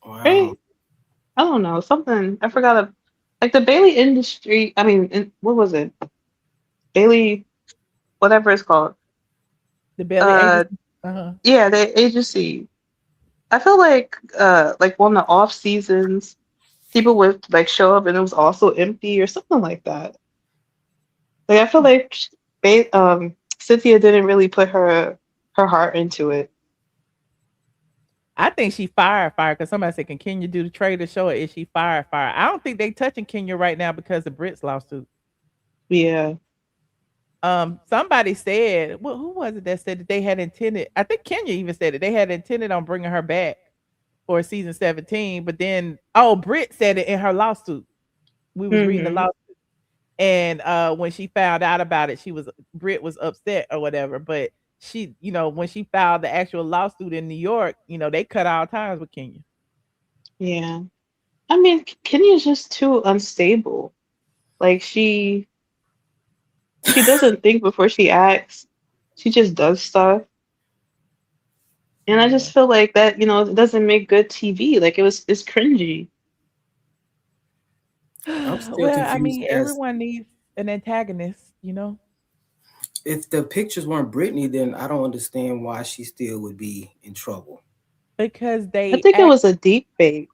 right? Wow. I don't know, something I forgot. Like the Bailey industry. I mean, what was it? Bailey, whatever it's called. The Belly Uh, Agency. Uh-huh. yeah, the agency. I feel like on the off seasons, people would like show up and it was also empty or something like that. Like I feel like Cynthia didn't really put her heart into it. I think she fired because somebody said, "Can Kenya do the trader show?" Or is she fired? I don't think they touching Kenya right now because of Brit's lawsuit. Yeah. Somebody said, well, who was it that said that they had intended? I think Kenya even said it. They had intended on bringing her back for season 17, but then Brit said it in her lawsuit. We was reading the lawsuit, and when she found out about it, Brit was upset or whatever. But she, when she filed the actual lawsuit in New York, they cut all ties with Kenya. Yeah. I mean, Kenya's just too unstable. Like she doesn't think before she acts. She just does stuff. And I just feel like that, it doesn't make good TV. Like it's cringy. I'm still Well, I confused mean, as everyone needs an antagonist. if the pictures weren't Britney, then I don't understand why she still would be in trouble. Because I they think it act. was a deep fake.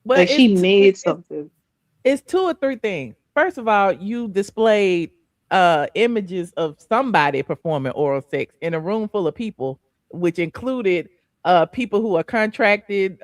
Well, Like she made something. it's 2 or 3 things. First of all, you displayed images of somebody performing oral sex in a room full of people, which included people who are contracted,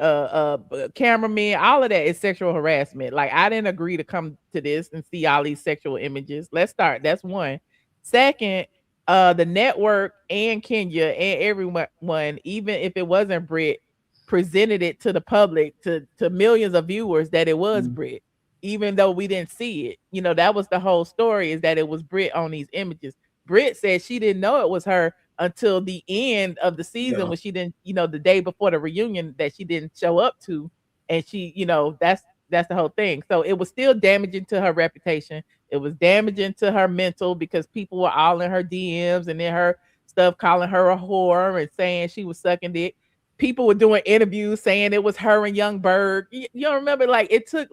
cameramen. All of that is sexual harassment. Like, I didn't agree to come to this and see all these sexual images. Let's start. That's one. Second, the network and Kenya and everyone, even if it wasn't Brit, presented it to the public, to millions of viewers, that it was Brit, even though we didn't see it. That was the whole story, is that it was Brit on these images. Brit said she didn't know it was her until the end of the season, when she didn't, the day before the reunion, that she didn't show up to. And she, that's the whole thing. So it was still damaging to her reputation. It was damaging to her mental, because people were all in her DMs and in her stuff calling her a whore and saying she was sucking dick. People were doing interviews saying it was her and Young Berg. You don't remember? Like, it took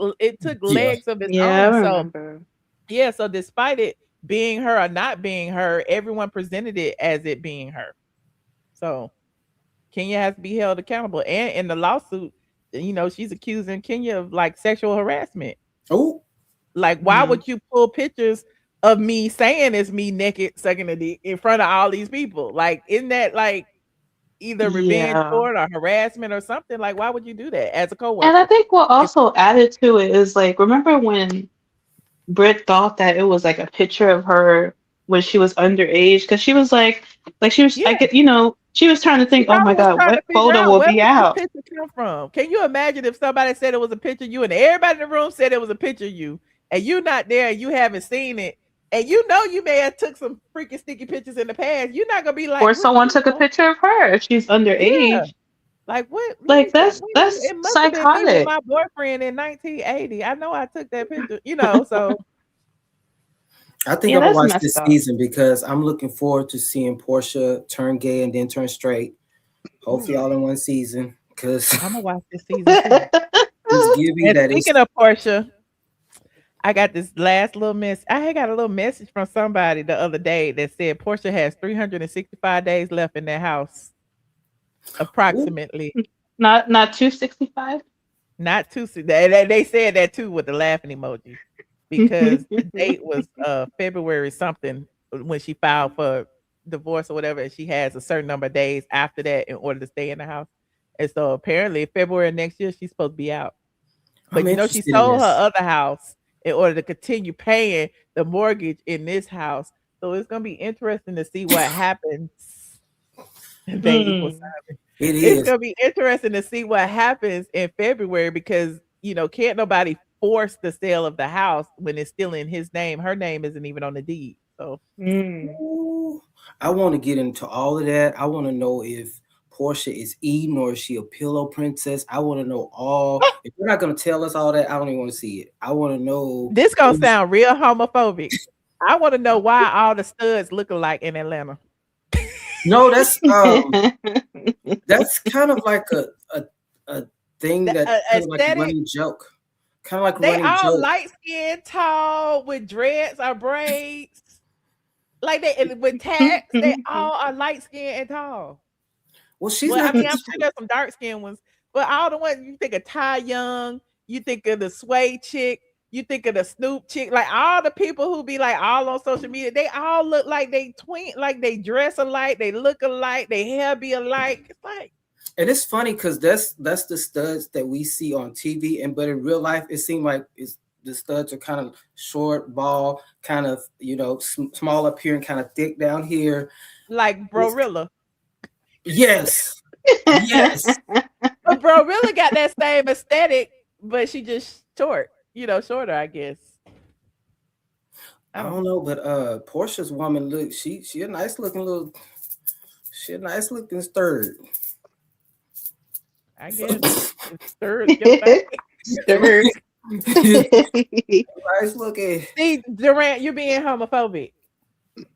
legs of its Yeah, I own. So remember. yeah, so despite it being her or not being her, everyone presented it as it being her. So Kenya has to be held accountable. And in the lawsuit, she's accusing Kenya of like sexual harassment. Oh, like, why would you pull pictures of me saying it's me naked sucking a dick in front of all these people? Like, isn't that like either revenge Yeah. porn or harassment or something? Like, why would you do that as a And I coworker? think what also added to it is like, remember when Britt thought that it was like a picture of her when she was underage? Because she was like she was, I Yeah. get, she was trying to She think, oh my probably was God, trying to what figure photo out, will where be would this out? picture come from? Can you imagine if somebody said it was a picture of you and everybody in the room said it was a picture of you, and you not there and you haven't seen it, and you may have took some freaking sticky pictures in the past? You're not gonna be like, Or what, someone took a picture of her if she's yeah. underage. Like, what? Let me Like stop. that's It must have been me with psychotic. my boyfriend in 1980. I know I took that picture, so I think Yeah, I'm gonna that's watch messed this up. season because I'm looking forward to seeing Portia turn gay and then turn straight. Hopefully, all in one season. Because I'm gonna watch this season too. it's giving And that speaking of Portia, I got this last little I had got a little message from somebody the other day that said Portia has 365 days left in that house, approximately. Not 265. Not too soon. They said that too with the laughing emoji, because the date was February something when she filed for divorce or whatever, and she has a certain number of days after that in order to stay in the house. And so apparently February next year she's supposed to be out. I'm But she interested in sold her this. other house in order to continue paying the mortgage in this house. So it's gonna be interesting to see what happens. They equal Simon. It It's is. gonna be interesting to see what happens in February, because can't nobody force the sale of the house when it's still in his name. Her name isn't even on the deed. So Ooh, I want to get into all of that. I want to know if Portia is Eden or is she a pillow princess. I want to know all. If you're not going to tell us all that, I don't even want to see it. I want to know. this gonna sound real homophobic. I want to know why all the studs look alike in Atlanta. No, that's kind of like a thing The that kind of like a aesthetic. running joke. Kind of like a They running all joke. light skinned, tall, with dreads or braids. Like they with tags, they all are light skinned and tall. Well, she's Well, I not. mean, I'm sure there's some dark skinned ones, but all the ones you think of Ty Young, you think of the Sway chick, you think of the Snoop chick, like all the people who be like all on social media, they all look like they twin, like they dress alike, they look alike, they hair be alike. It's like, And it's funny because that's the studs that we see on TV, but in real life, it seemed like the studs are kind of short, bald, kind of small up here and kind of thick down here. Like Brorilla. Yes, yes. But Brorilla got that same aesthetic, but she just short, shorter, I guess. I don't know, but Portia's woman look, she a nice looking stirred. I guess stirred your thing. Stirred. Nice looking. See, Durant, you're being homophobic.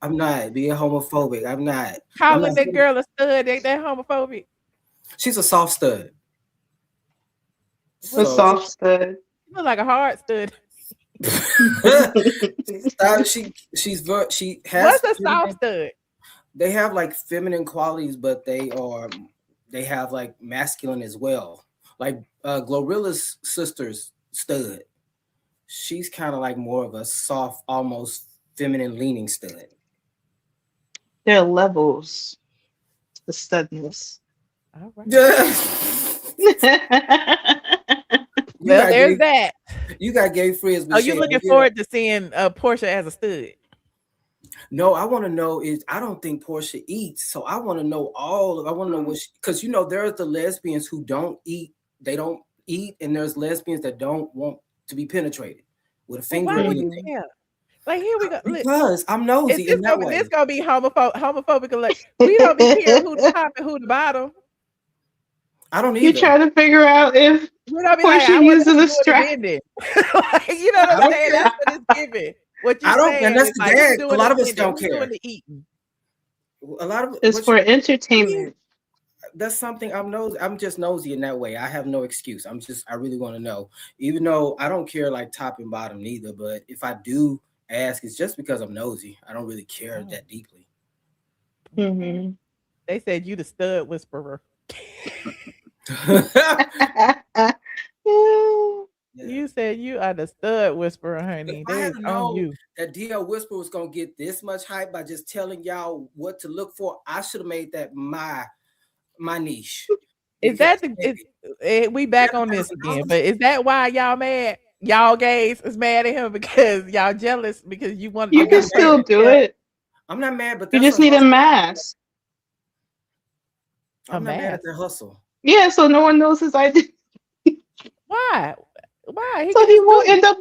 I'm not being homophobic. I'm not. Calling that girl a stud, ain't that homophobic? She's a soft stud. A soft stud. You look like a hard stud. she has. What's a soft stud? They have like feminine qualities, but they have like masculine as well. Like Glorilla's sister's stud. She's kind of like more of a soft, almost feminine leaning stud. There are levels to studness. All right. Well, there's that. You got gay friends. Are you looking forward to seeing Portia as a stud? No, I want to know I don't think Portia eats, so I want to know I want to know because there's the lesbians who don't eat, and there's lesbians that don't want to be penetrated with a finger or anything. Yeah. Like here we go. Because I'm nosy in that way. This gonna be homophobic. Like we don't be here who the top and who the bottom. I don't either. You try to figure out if Portia uses a strap. Like, you know what I'm saying? That's what it's giving. What you saying? And that's the like, gag. A lot of us don't care. A lot of it's for entertainment. That's something I'm just nosy in that way. I have no excuse. I really want to know. Even though I don't care like top and bottom neither, but if I do ask, it's just because I'm nosy. I don't really care that deeply. Mm-hmm. They said you the stud whisperer. You said you are the stud whisperer, honey. I had to know you. that DL Whisper was gonna get this much hype by just telling y'all what to look for. I should have made that my niche. Is that we back on this again? But is that why y'all mad? Y'all gays is mad at him because y'all jealous because you want. You can still do it. I'm not mad, but you just need a mask. I'm not mad at the hustle. Yeah, so no one knows his identity. Why? Why? So he won't end up.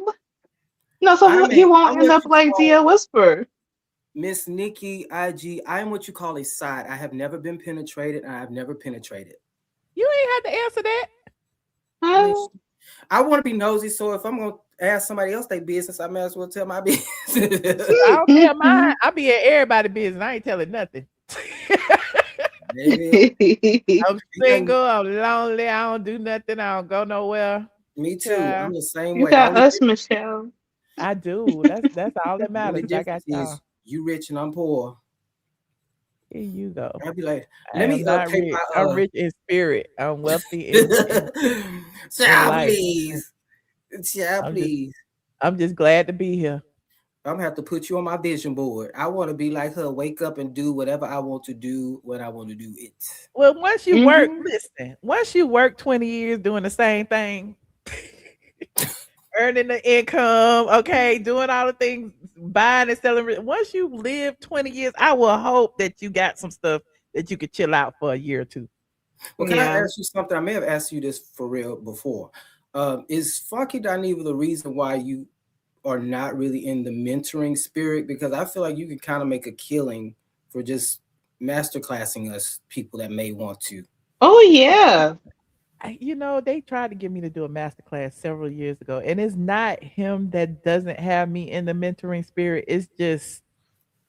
No, so he won't end up like Dia Whisper. Miss Nikki IG, I am what you call a side. I have never been penetrated, and I have never penetrated. You ain't had to answer that. I want to be nosy, so if I'm gonna ask somebody else their business, I may as well tell my business. I don't tell mine. I be at everybody's business. I ain't telling nothing. I'm single. I'm lonely. I don't do nothing. I don't go nowhere. Me too. I'm the same way. You got us, Michelle. I do. That's all that matters. I got y'all. You rich and I'm poor. Here you go. I'd be like, let me pay rich. I'm rich in spirit. I'm wealthy in please. Please. I'm just glad to be here. I'm gonna have to put you on my vision board. I want to be like her, wake up and do whatever I want to do when I want to do it. Well, once you work, once you work 20 years doing the same thing, earning the income, okay, doing all the things, buying and selling. Once you live 20 years, I will hope that you got some stuff that you could chill out for a year or two. Well, can I ask you something? I may have asked you this for real before. Is Funky Dineva the reason why you are not really in the mentoring spirit? Because I feel like you can kind of make a killing for just masterclassing us people that may want to. Oh yeah. They tried to get me to do a master class several years ago, and it's not him that doesn't have me in the mentoring spirit. It's just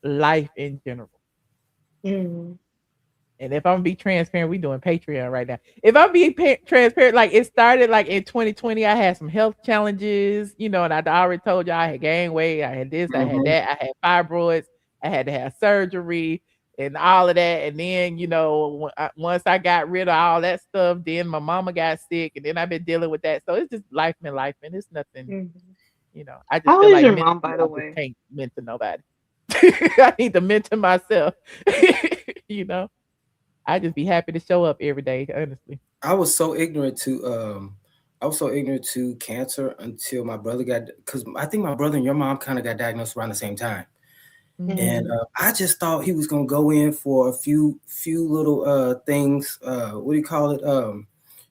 life in general. Mm. And if I'm gonna be transparent, we doing Patreon right now. If I'm being transparent, like it started like in 2020, I had some health challenges, and I already told you I had gained weight, I had this, I had that, I had fibroids, I had to have surgery and all of that. And then, once I got rid of all that stuff, then my mama got sick, and then I've been dealing with that. So it's just life, and it's nothing. Mm. I just How feel is like your mom, mentally, by the I just way? can't mentor nobody. I need to mentor myself. you know. I just be happy to show up every day, honestly. I was so ignorant to cancer until my brother got, because I think my brother and your mom kind of got diagnosed around the same time. And Mm. I just thought he was gonna go in for a few little things. What do you call it?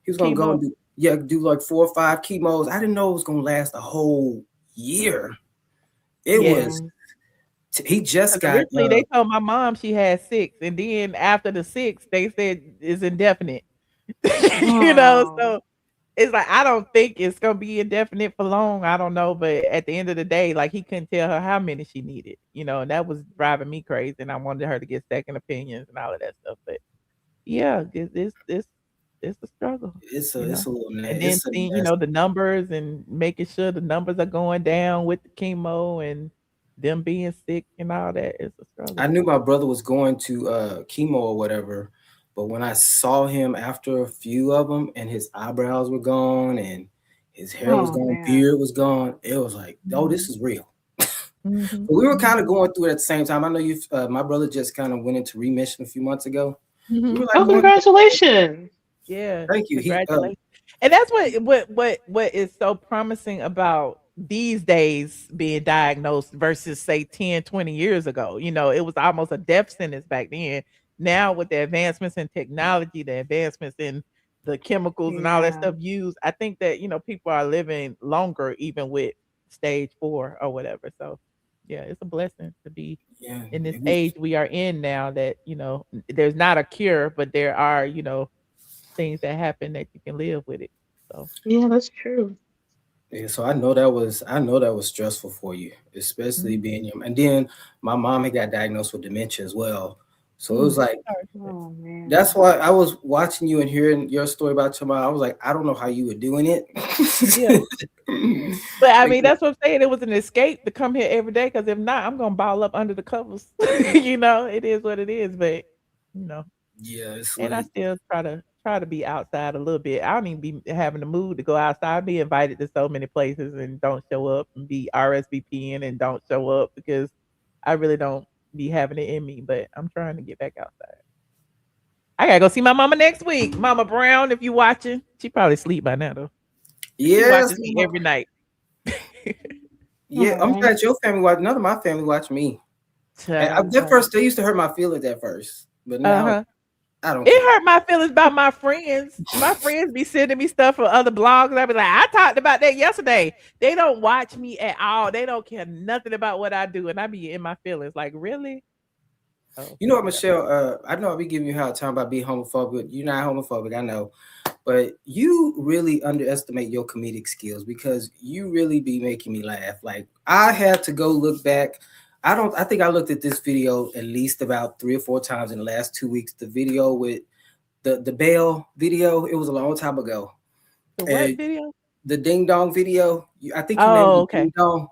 He was gonna go Chemo. and do like 4 or 5 chemos. I didn't know it was gonna last a whole year. It Yeah. was. He just 'Cause got. originally they told my mom she had 6, and then after the 6, they said it's indefinite. Oh. So it's like I don't think it's gonna be indefinite for long. I don't know, but at the end of the day, like he couldn't tell her how many she needed, and that was driving me crazy. And I wanted her to get second opinions and all of that stuff. But yeah, it's a struggle, It's a you know. it's a little And then it's a seeing, mess. the numbers and making sure the numbers are going down with the chemo and them being sick and all that. It's a I struggle. knew my brother was going to chemo or whatever, but when I saw him after a few of them and his eyebrows were gone and his hair was Oh gone, man. beard was gone, it was like, oh, this is real. Mhm, But we were kind of mhm, going through it at the same time. I know my brother just kind of went into remission a few months ago. We were mhm. like Oh, going through. congratulations. Yeah, Thank you. congratulations. And that's what is so promising about these days being diagnosed versus say 10, 20 years ago. It was almost a death sentence back then. Now with the advancements in technology, the advancements in the chemicals and all that Yeah. stuff used, I think that, people are living longer even with stage 4 or whatever. So yeah, it's a blessing to be Yeah, in this age we are in now that, there's not a cure, but there are, things that happen that you can live with it. So, Yeah, that's true. yeah, so I know that was stressful for you, especially mhm. being young. And then my mom had got diagnosed with dementia as well. So it was like, Sorry for that. Oh that's man. why I was watching you and hearing your story about your mom. I was like, I don't know how you were doing it. Yeah. But I Like, mean, that's what I'm saying. It was an escape to come here every day because if not, I'm gonna ball up under the covers. It is what it is. But you know, yeah, it's and I like, still try to be outside a little bit. I don't even be having the mood to go outside. I be invited to so many places and don't show up and be RSVPing and don't show up because I really don't be having it in me. But I'm trying to get back outside. I gotta go see my mama next week. Mama Brown, if you watching. She probably sleep by now though. She yes, watches me every night. yeah. I'm Oh. glad your family watched. None of my family watched me. And that Child. first, they used to hurt my feelings at first, but now Uh-huh. I don't It care. hurt my feelings about my friends. My friends be sending me stuff from other blogs, and I be like, I talked about that yesterday. They don't watch me at all. They don't care nothing about what I do, and I be in my feelings. Like, really? Oh, You know what, whatever. Michelle? I know I be giving you a hard time about being homophobic. You're not homophobic, I know, but you really underestimate your comedic skills because you really be making me laugh. Like I had to go look back. I think I looked at this video at least about 3 or 4 times in the last 2 weeks. The video with the bail video. It was a long time ago. The what And video? the ding dong video. I think you named Oh, it okay. ding dong.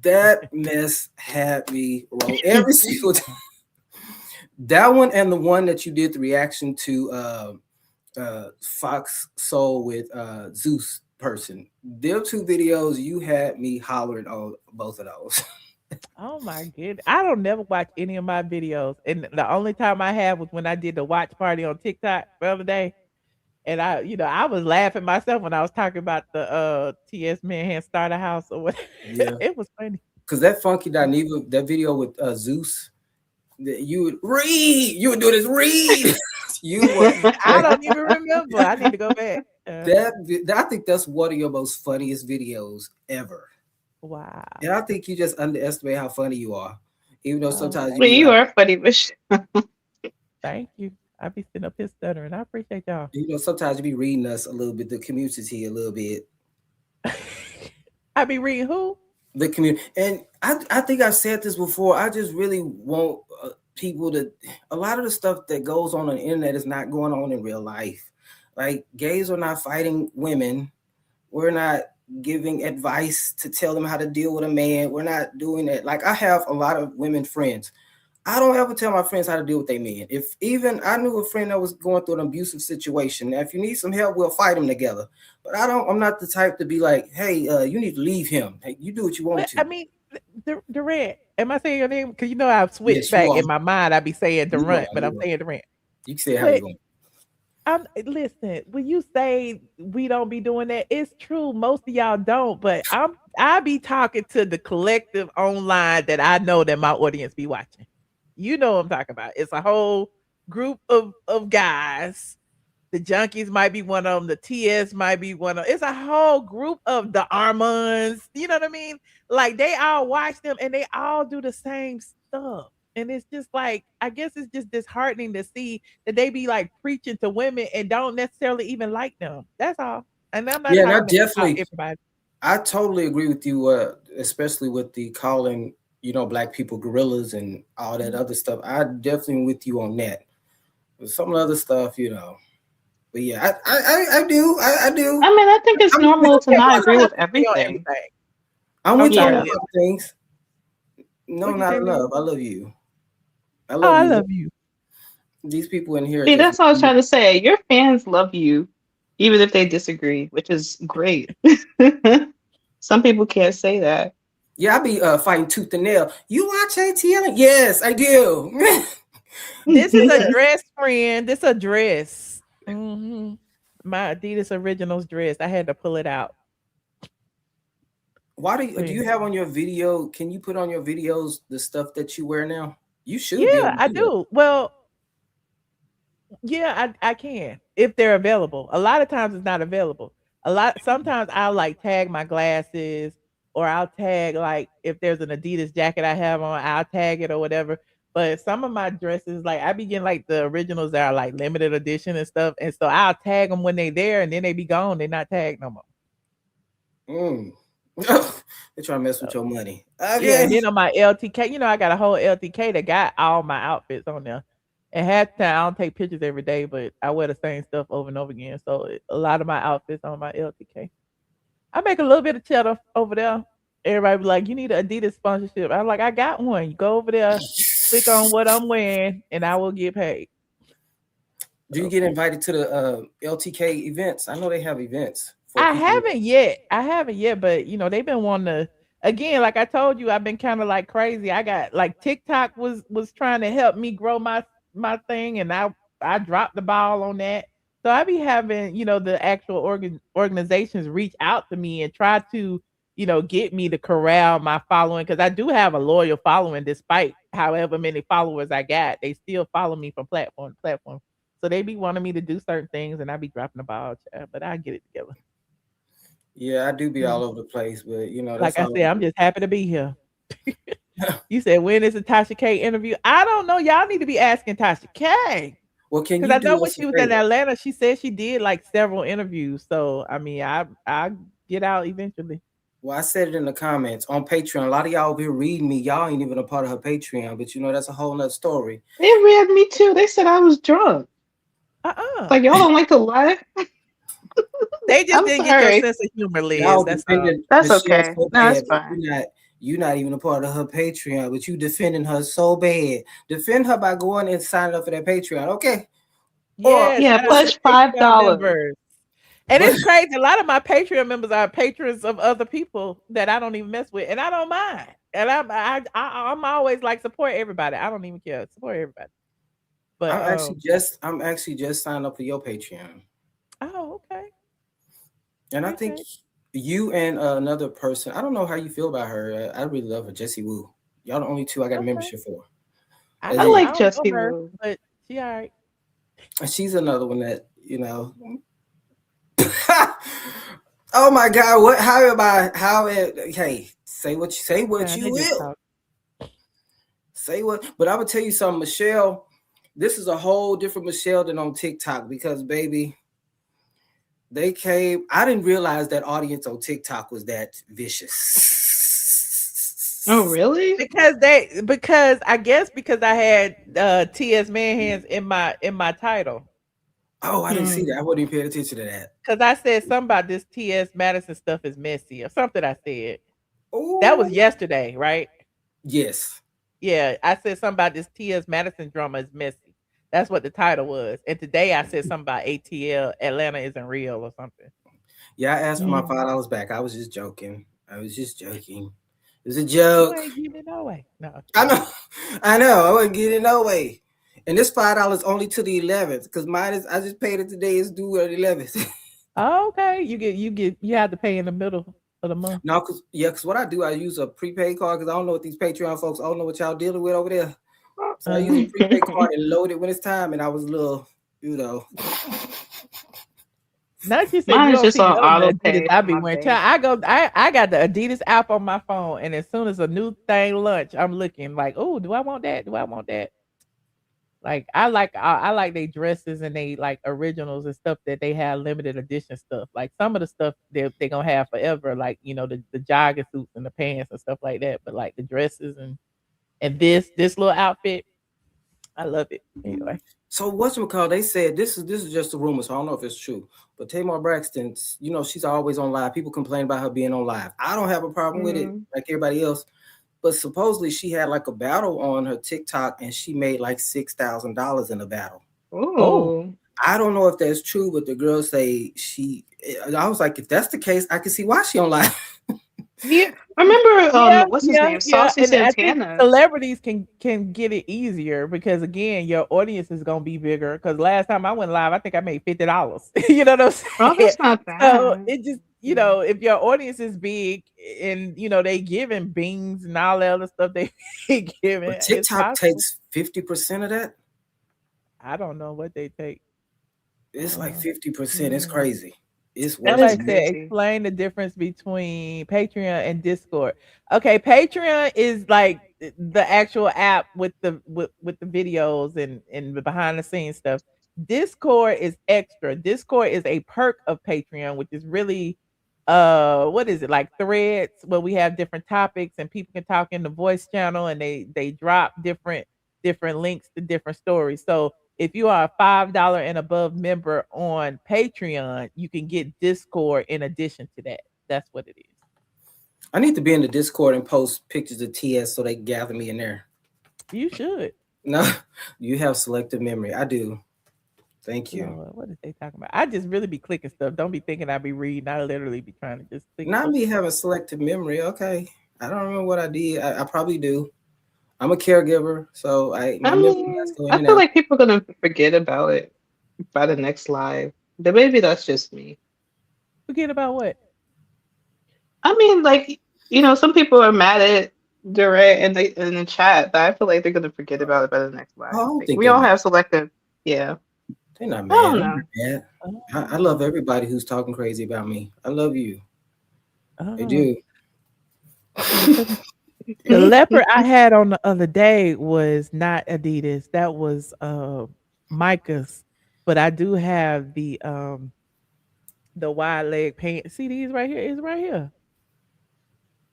That mess had me roll every single time. That one and the one that you did the reaction to Fox Soul with Zeus person. Them 2 videos, you had me hollering on both of those. Oh my goodness. I don't never watch any of my videos. And the only time I had was when I did the watch party on TikTok the other day. And I was laughing myself when I was talking about the TS Madison Starter House or what. Yeah, It was funny. because that Funky Dineva, that video with Zeus, that you would do this read. You were I don't even remember. I need to go back. I think that's one of your most funniest videos ever. Wow. And I think you just underestimate how funny you are. Even though Oh, sometimes you thank Well, be you like, are funny, Michelle. thank you. I be sitting up here stuttering. I appreciate y'all. You know, sometimes you be reading us a little bit, the community a little bit. I be reading who? The community. And I think I've said this before. I just really want people to, a lot of the stuff that goes on the internet is not going on in real life. Like, gays are not fighting women. We're not giving advice to tell them how to deal with a man. We're not doing that. Like, I have a lot of women friends. I don't ever tell my friends how to deal with their men. If even I knew a friend that was going through an abusive situation. Now, if you need some help, we'll fight them together. But I'm not the type to be like, hey, you need to leave him. Hey, you do what you want to. I mean, Durant. Am I saying your name? Because you know I've switched Yes, you back are. in my mind. I be saying You Durant, are, but you I'm are. saying Durant. You can say how you want. Listen, when you say we don't be doing that, it's true. Most of y'all don't, but I be talking to the collective online that I know that my audience be watching. You know what I'm talking about. It's a whole group of guys. The junkies might be one of them. The TS might be one of them. It's a whole group of the Armands. You know what I mean? Like, they all watch them and they all do the same stuff. And it's just like, I guess it's just disheartening to see that they be like preaching to women and don't necessarily even like them. That's all. And I'm not Yeah, and I talking about definitely, everybody. I totally agree with you, especially with the calling, you know, black people gorillas and all that other stuff. I definitely with you on that. But some of the other stuff, you know. But yeah, I do. I do. I mean, I think it's I'm normal to Okay, not well, agree I with don't agree on everything. everything. I'm with you on a Yeah. lot of things. No, What'd you not say, Leah? enough. I love you. I Oh, love I you. love you. These people in here are See, just. that's what I was trying to say. Your fans love you, even if they disagree, which is great. Some people can't say that. Yeah, I be fighting tooth and nail. You watch ATLien? Yes, I do. This is a dress, friend. This a dress. Hmm. My Adidas Originals dress. I had to pull it out. Why do you Yeah, have on your video? Can you put on your videos the stuff that you wear now? You should be able to I do that. do. Well, yeah, I can if they're available. A lot of times it's not available. Sometimes I'll like tag my glasses or I'll tag like if there's an Adidas jacket I have on, I'll tag it or whatever. But some of my dresses, like I be getting like the originals that are like limited edition and stuff. And so I'll tag them when they there and then they be gone. They're not tagged no more. They're trying to mess with your money. Yeah, and Okay. then on my LTK, I got a whole LTK that got all my outfits on there. And half the time I don't take pictures every day, but I wear the same stuff over and over again. So a lot of my outfits on my LTK. I make a little bit of cheddar over there. Everybody be like, "You need an Adidas sponsorship." I'm like, "I got one. You go over there, click on what I'm wearing, and I will get paid." Do you get invited to the LTK events? I know they have events for I people. haven't yet, but they've been wanting to again, like I told you, I've been kind of like crazy. I got like TikTok was trying to help me grow my thing and I dropped the ball on that. So I be having, the actual organizations reach out to me and try to, get me to corral my following because I do have a loyal following despite however many followers I got. They still follow me from platform to platform. So they be wanting me to do certain things and I be dropping the ball, but I get it together. Yeah, I do be Yeah. all over the place, but that's Like I all. said, I'm just happy to be here. You said, when is the Tasha K interview? I don't know. Y'all need to be asking Tasha K. Well, can Because you I know do when us a she was in favor? Atlanta, she said she did like several interviews. So I mean, I get out eventually. Well, I said it in the comments on Patreon. A lot of y'all be reading me. Y'all ain't even a part of her Patreon, but that's a whole nother story. They read me too. They said I was drunk. Like, y'all don't like to lie? They just I'm didn't get your sorry. sense of humor, Liz. Y'all That's all. defending That's Michelle okay. so No, that's bad, but fine. you're not even a part of her Patreon, but you defending her so bad. Defend her by going and signing up for that Patreon, okay? Yes, Yeah, shout out to pledge the Patreon $5. members. And it's crazy. A lot of my Patreon members are patrons of other people that I don't even mess with, and I don't mind. And I'm always like support everybody. I don't even care. Support everybody. But I'm actually just signed up for your Patreon. Oh, okay. And I think you and another person, I don't know how you feel about her. I really love her, Jessie Woo. Y'all the only two I got a membership for. I like don't know Jessie her, Woo. but she all right. She's another one that, oh my God, what? Hey, say what you They will. just talk. Say what, but I would tell you something, Michelle. this is a whole different Michelle than on TikTok because baby, they came. I didn't realize that audience on TikTok was that vicious. Oh, really? Because I guess because I had TS Manhands in my title. Oh, I didn't see that. I wasn't even paying attention to that. Because I said something about this TS Madison stuff is messy or something I said. Ooh. That was yesterday, right? Yes. Yeah, I said something about this TS Madison drama is messy. That's what the title was. And today I said something about ATL, Atlanta isn't real or something. Yeah, I asked for my $5 back. I was just joking. It was a You joke. ain't giving it no way. No. I know. I wasn't getting no way. And this $5 only to the 11th because mine is. I just paid it today. It's due at the 11th. Oh, okay. You have to pay in the middle of the month. No, because what I do, I use a prepaid card because I don't know what these Patreon folks. I don't know what y'all dealing with over there. So I use a prepaid card and load it when it's time. And I was a little, Not you said Mine you is don't just see on none of auto the pay Adidas I for be my wearing. bank. I got the Adidas app on my phone, and as soon as a new thing launch, I'm looking like, oh, do I want that? Do I want that? Like I like they dresses and they like originals and stuff that they have limited edition stuff. Like some of the stuff they gonna have forever, like the jogging suits and the pants and stuff like that. But like the dresses and this little outfit, I love it. Anyway. So whatchamacallit, they said this is just a rumor, so I don't know if it's true. But Tamar Braxton, she's always on live. People complain about her being on live. I don't have a problem with it, like everybody else. But supposedly she had like a battle on her TikTok and she made like $6,000 in a battle. Oh. I don't know if that's true, but the girls say I was like, if that's the case, I can see why she on live. Yeah, I remember what's his name? Saucy And I think Santana. celebrities can get it easier because again, your audience is gonna be bigger. Because last time I went live, I think I made $50. You know what I'm saying? Oh, that's not bad. So it just if your audience is big and they giving beans and all that other stuff they giving, But TikTok takes 50% of that. I don't know what they take. It's like 50%. It's crazy. It's That's like I said, explain the difference between Patreon and Discord. Okay, Patreon is like the actual app with the videos and the behind the scenes stuff. Discord is extra. Discord is a perk of Patreon, which is really what is it, like threads where we have different topics and people can talk in the voice channel and they drop different links to different stories. So if you are a $5 and above member on Patreon, you can get Discord in addition to that. That's what it is. I need to be in the Discord and post pictures of TS so they gather me in there. You should. No, you have selective memory. I do. Thank you. What is they talking about? I just really be clicking stuff. Don't be thinking I be reading. I literally be trying to just click. Not me having selective memory. Okay. I don't remember what I did. I probably do. I'm a caregiver, so I feel like people are gonna forget about it by the next live. But maybe that's just me. Forget about what? I mean, like, some people are mad at Durant in the chat, but I feel like they're gonna forget about it by the next live. I don't think we all have selective, yeah. They're not I don't mad. know. I love everybody who's talking crazy about me. I love you. I do. The leopard I had on the other day was not Adidas. That was Micah's. But I do have the wide leg pants. See these right here? Is right here.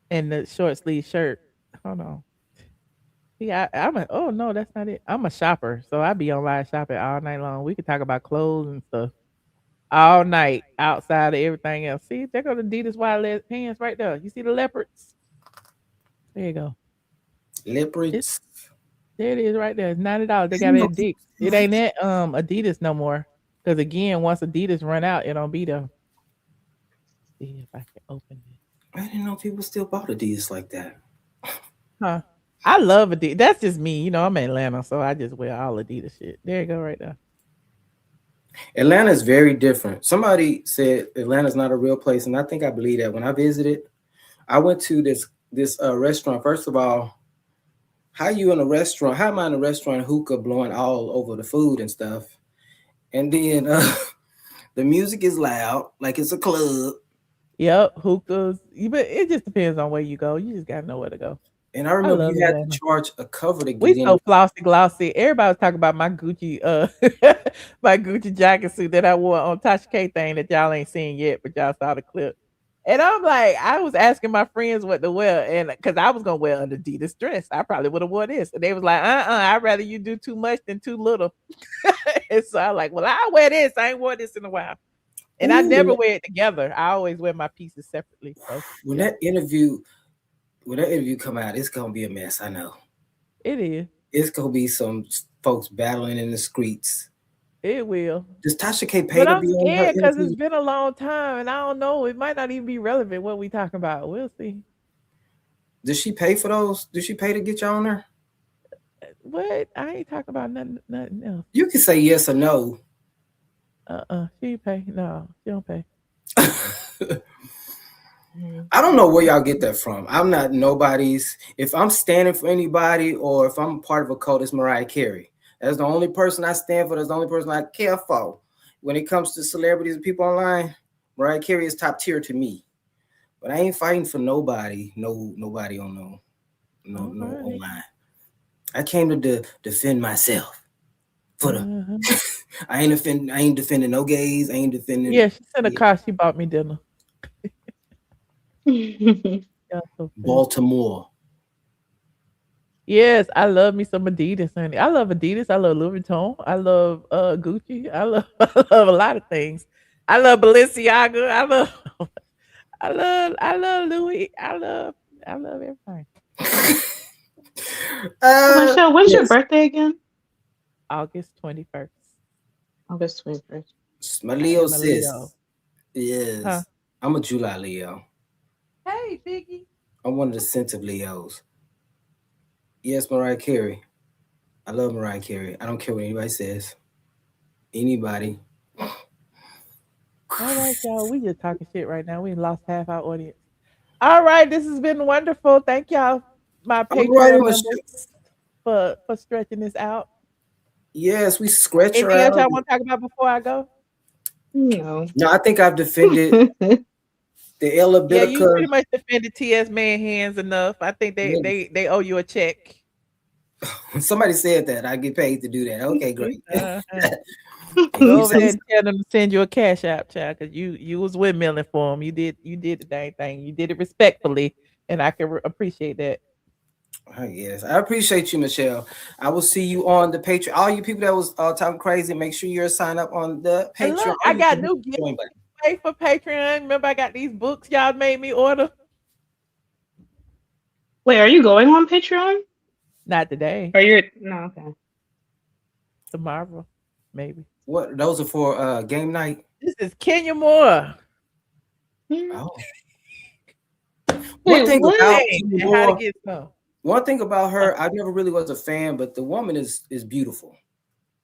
And the short sleeve shirt. Hold on. See, oh no, that's not it. I'm a shopper, so I be online shopping all night long. We could talk about clothes and stuff all night outside of everything else. See, there go the Adidas wide leg pants right there. You see the leopards? There you go. Leopards. There it is right there. It's $90. They got it at Dick's. It ain't at Adidas no more. Because again, once Adidas run out, it don't be there. See if I can open it. I didn't know people still bought Adidas like that. Huh. I love Adidas. That's just me. I'm in Atlanta, so I just wear all Adidas shit. There you go right there. Atlanta is very different. Somebody said Atlanta's not a real place, and I think I believe that. When I visited, I went to this restaurant. First of all, how you in a restaurant? How am I in a restaurant? Hookah blowing all over the food and stuff, and then the music is loud, like it's a club. Yep, hookahs. But it just depends on where you go. You just gotta know where to go. And I I remember love you had to Atlanta. charge a cover to We get in. so flossy glossy. Everybody was talking about my Gucci, my Gucci jacket suit that I wore on Tasha K thing that y'all ain't seen yet, but y'all saw the clip. And I'm like, I was asking my friends what to wear, and because I was gonna wear an Adidas dress, I probably would have wore this. And they was like, I'd rather you do too much than too little. And so I like, well, I'll wear this. I ain't wore this in a while. And I Ooh, never wear it together. I always wear my pieces separately. So when yeah, when that interview come out, it's gonna be a mess. I know. it is. It's gonna be some folks battling in the streets. It will. Does Tasha K pay But to I'm be on her scared because it's interview? been a long time, and I don't know. It might not even be relevant what we talking about. We'll see. Does she pay for those? Does she pay to get you on there? What? I ain't talking about nothing else. You can say yes or no. She ain't pay. No, she don't pay. I don't know where y'all get that from. I'm not nobody's. If I'm standing for anybody or if I'm part of a cult, it's Mariah Carey. That's the only person I stand for. That's the only person I care for. When it comes to celebrities and people online, Mariah Carey is top tier to me. But I ain't fighting for nobody. Nobody on no Alright. online. I came to defend myself. For the I ain't defending no gays. I ain't defending. Yeah, she sent a car. She bought me dinner. Y'all so funny. Baltimore. Yes, I love me some Adidas, honey. I love Adidas. I love Louis Vuitton. I love Gucci. I love I love a lot of things. I love Balenciaga. I love Louis. I love everything. Michelle, when's your Yes. birthday again? August 21st. August 21st. It's my I Leo am a sis. Leo. Yes. Huh? I'm a July Leo. Hey, Biggie. I'm one of the sensitive Leos. Yes, Mariah Carey. I love Mariah Carey. I don't care what anybody says. Anybody. All right, y'all. We just talking shit right now. We lost half our audience. All right, this has been wonderful. Thank y'all, my All right, Patreon Michelle. members, for stretching this out. Yes, we scratch her Anything else out. y'all want to talk about before I go? No. No, I think I've defended the Ella Yeah, you Bittaker. pretty much defended TS man hands enough. I think they owe you a check. Somebody said that. I get paid to do that. Okay, great. Uh-huh. And Go you over say there and tell them to send you a cash app, child, because you was windmilling for them. You did the dang thing. You did it respectfully, and I can appreciate that. yes, I appreciate you, Michelle. I will see you on the Patreon. All you people that was talking crazy, make sure you're signed up on the And Patreon. look, Or I you got can hit new the gifts join button. pay for Patreon. Remember, I got these books y'all made me order. Wait, are you going on Patreon? Not today. Or you're no, okay. Tomorrow, maybe. What? Those are for game night. This is Kenya Moore. Oh. Wait, One thing what? about Hey, Kenya and how to Moore, get some. one thing about her, I never really was a fan, but the woman is beautiful.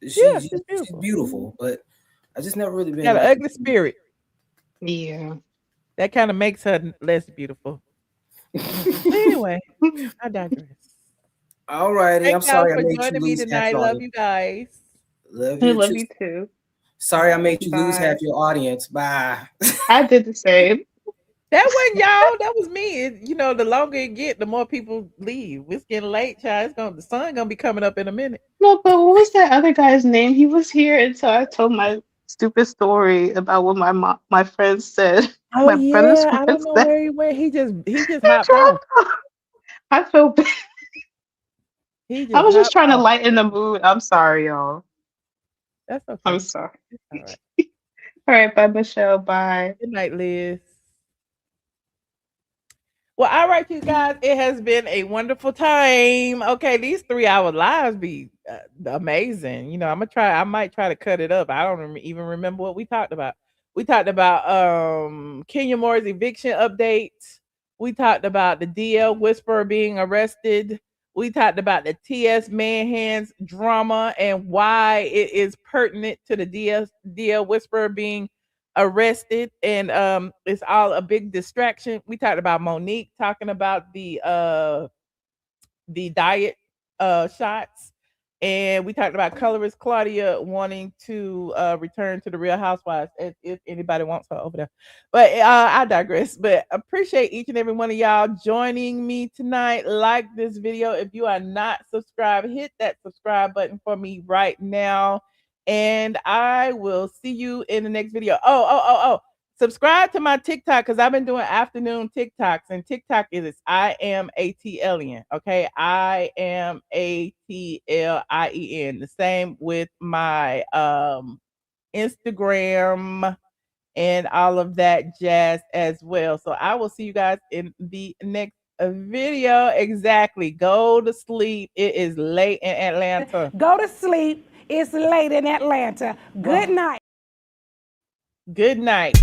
Yeah, She's she's beautiful. beautiful, but I just never really been Got an like. ugly spirit. Yeah. That kind of makes her less beautiful. Anyway, I digress. All righty, Thank I'm y'all sorry I for made you joining me lose half tonight. your Love audience. you guys. Love I you love too. you too. Sorry I made you lose half Bye. your audience. Bye. I did the same. That wasn't y'all. That was me. The longer it get, the more people leave. It's getting late, child. The sun gonna be coming up in a minute. No, but what was that other guy's name? He was here until I told my stupid story about what my friend said. Oh My brother's yeah, I friend don't know said. where he went. He just He hopped off. dropped off. I feel bad. He I just was just hopped trying to off. lighten the mood. I'm sorry, y'all. That's okay. I'm sorry. It's all right. All right, bye, Michelle. Bye. Good night, Liz. Well, all right, you guys. It has been a wonderful time. Okay, these 3 hour lives be amazing. I might try to cut it up. I don't even remember what we talked about. We talked about Kenya Moore's eviction update. We talked about the DL Whisperer being arrested. We talked about the TS Manhands drama and why it is pertinent to the DL Whisperer being arrested, and it's all a big distraction. We talked about Monique talking about the diet shots, And we talked about colorist Claudia wanting to return to the Real Housewives if anybody wants her over there. But I digress. But appreciate each and every one of y'all joining me tonight. Like this video. If you are not subscribed, hit that subscribe button for me right now. And I will see you in the next video. Oh. Subscribe to my TikTok because I've been doing afternoon TikToks, and TikTok is I am ATLien. Okay, I am ATLien. The same with my Instagram and all of that jazz as well. So I will see you guys in the next video. Exactly. Go to sleep. It is late in Atlanta. Go to sleep. It's late in Atlanta. Good night. Good night.